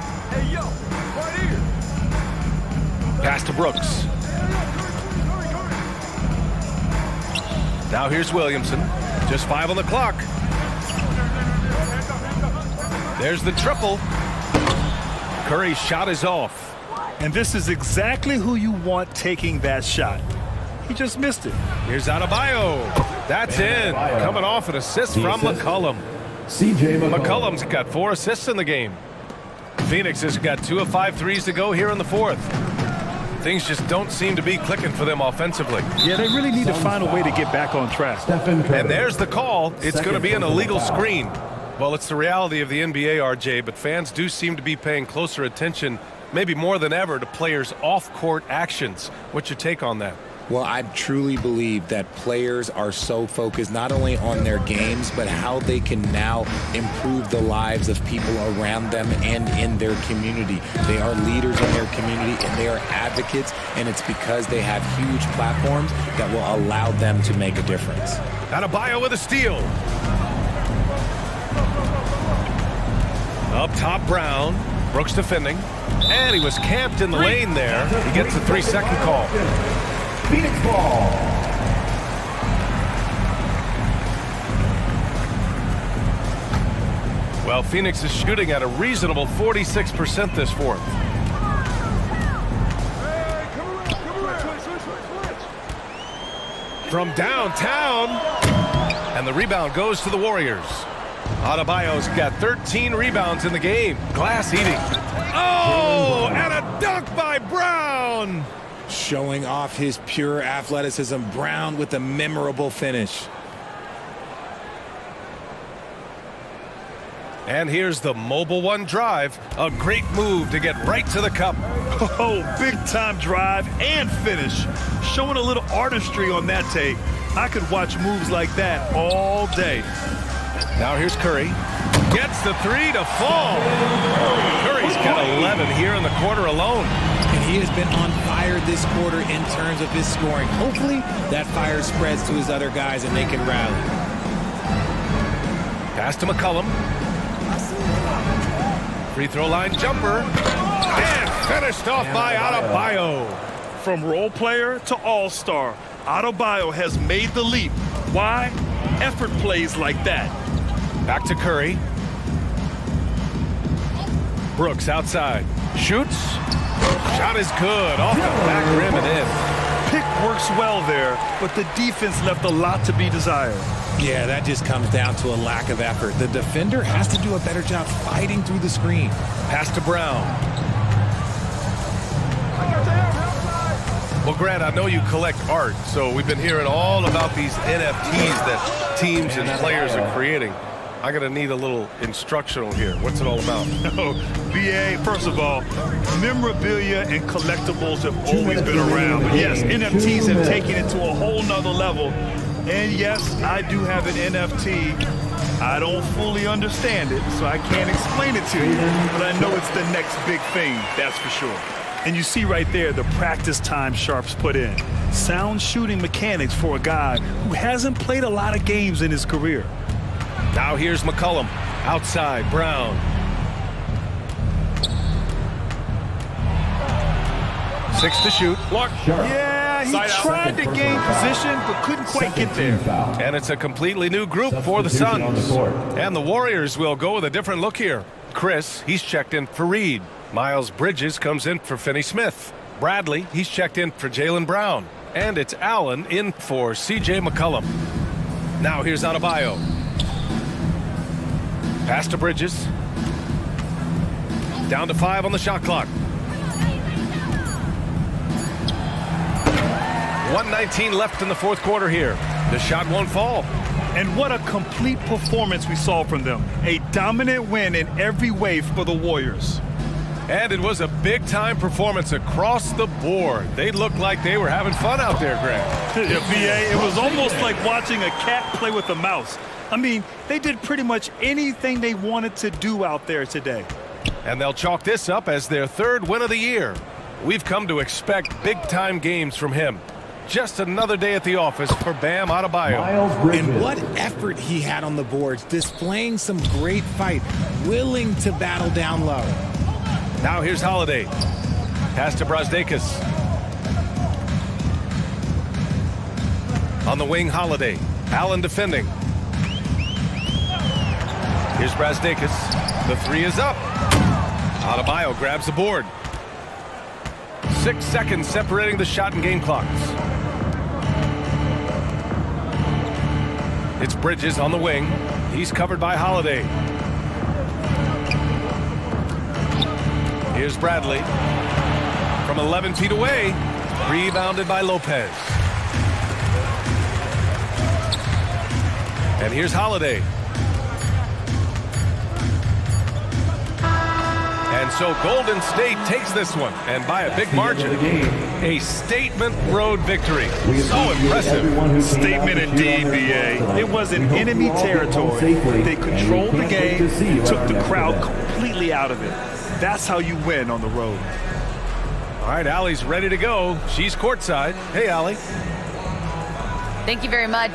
Pass to Brooks. Now here's Williamson. Just 5 on the clock. There's the triple. Curry's shot is off. And this is exactly who you want taking that shot. He just missed it. Here's Adebayo. That's in. Coming off an assist from McCollum. C.J. McCollum's got 4 assists in the game. Phoenix has got 2 of 5 threes to go here in the fourth. Things just don't seem to be clicking for them offensively. Yeah, they really need to find a way to get back on track. And there's the call. It's going to be an illegal screen. Well, it's the reality of the NBA, RJ, but fans do seem to be paying closer attention, maybe more than ever, to players' off-court actions. What's your take on that? Well, I truly believe that players are so focused not only on their games, but how they can now improve the lives of people around them and in their community. They are leaders in their community, and they are advocates, and it's because they have huge platforms that will allow them to make a difference. Adebayo with a steal. Up top, Brown. Brooks defending. And he was camped in the lane there. He gets a 3-second call. Phoenix ball. Well, Phoenix is shooting at a reasonable 46% this fourth. From downtown. And the rebound goes to the Warriors. Adebayo's got 13 rebounds in the game. Glass eating. Oh, and a dunk by Brown. Showing off his pure athleticism, Brown with a memorable finish. And here's the Mobile One drive. A great move to get right to the cup. Oh, big-time drive and finish. Showing a little artistry on that tape. I could watch moves like that all day. Now here's Curry. Gets the 3 to fall. Curry's got 11 here in the quarter alone. And he has been on fire this quarter in terms of his scoring. Hopefully that fire spreads to his other guys and they can rally. Pass to McCollum. Free throw line jumper. And finished off by Adebayo. From role player to all-star, Adebayo has made the leap. Why? Effort plays like that. Back to Curry. Brooks outside. Shoots. Shot is good. Off the back rim and in. Pick works well there, but the defense left a lot to be desired. Yeah, that just comes down to a lack of effort. The defender has to do a better job fighting through the screen. Pass to Brown. Well, Grant, I know you collect art, so we've been hearing all about these NFTs that teams and players are creating. I'm going to need a little instructional here. What's it all about? BA, first of all, memorabilia and collectibles have always been around. But yes, NFTs have taken it to a whole nother level. And yes, I do have an NFT. I don't fully understand it, so I can't explain it to you. But I know it's the next big thing, that's for sure. And you see right there the practice time Sharp's put in. Sound shooting mechanics for a guy who hasn't played a lot of games in his career. Now here's McCollum. Outside, Brown. Six to shoot. Block. Yeah, he tried to gain position, but couldn't quite get there. And it's a completely new group for the Suns. And the Warriors will go with a different look here. Chris, he's checked in for Reed. Miles Bridges comes in for Finney Smith. Bradley, he's checked in for Jaylen Brown. And it's Allen in for C.J. McCollum. Now here's Adebayo. Pass to Bridges. Down to 5 on the shot clock. 1:19 left in the fourth quarter here. The shot won't fall. And what a complete performance we saw from them. A dominant win in every way for the Warriors. And it was a big-time performance across the board. They looked like they were having fun out there, Greg. Yeah, BA, it was almost like watching a cat play with a mouse. I mean, they did pretty much anything they wanted to do out there today. And they'll chalk this up as their third win of the year. We've come to expect big-time games from him. Just another day at the office for Bam Adebayo. And what effort he had on the boards, displaying some great fight, willing to battle down low. Now here's Holiday. Pass to Brazdeikis. On the wing, Holiday. Allen defending. Here's Brazdeikis. The 3 is up. Adebayo grabs the board. 6 seconds separating the shot and game clocks. It's Bridges on the wing. He's covered by Holiday. Here's Bradley from 11 feet away. Rebounded by Lopez. And here's Holiday. And so Golden State takes this one, and by a big margin. A statement road victory. So impressive. Statement indeed, BA. It was in enemy territory. They controlled the game, took the crowd completely out of it. That's how you win on the road. All right, Allie's ready to go. She's courtside. Hey, Allie. Thank you very much.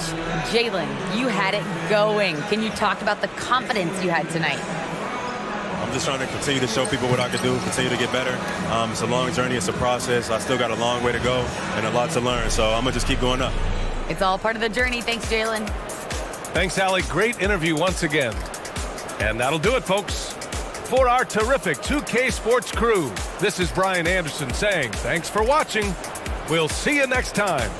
Jalen, you had it going. Can you talk about the confidence you had tonight? I'm just trying to continue to show people what I can do, continue to get better. It's a long journey. It's a process. I still got a long way to go and a lot to learn, so I'm going to just keep going up. It's all part of the journey. Thanks, Jalen. Thanks, Allie. Great interview once again. And that'll do it, folks. For our terrific 2K Sports crew, this is Brian Anderson saying thanks for watching. We'll see you next time.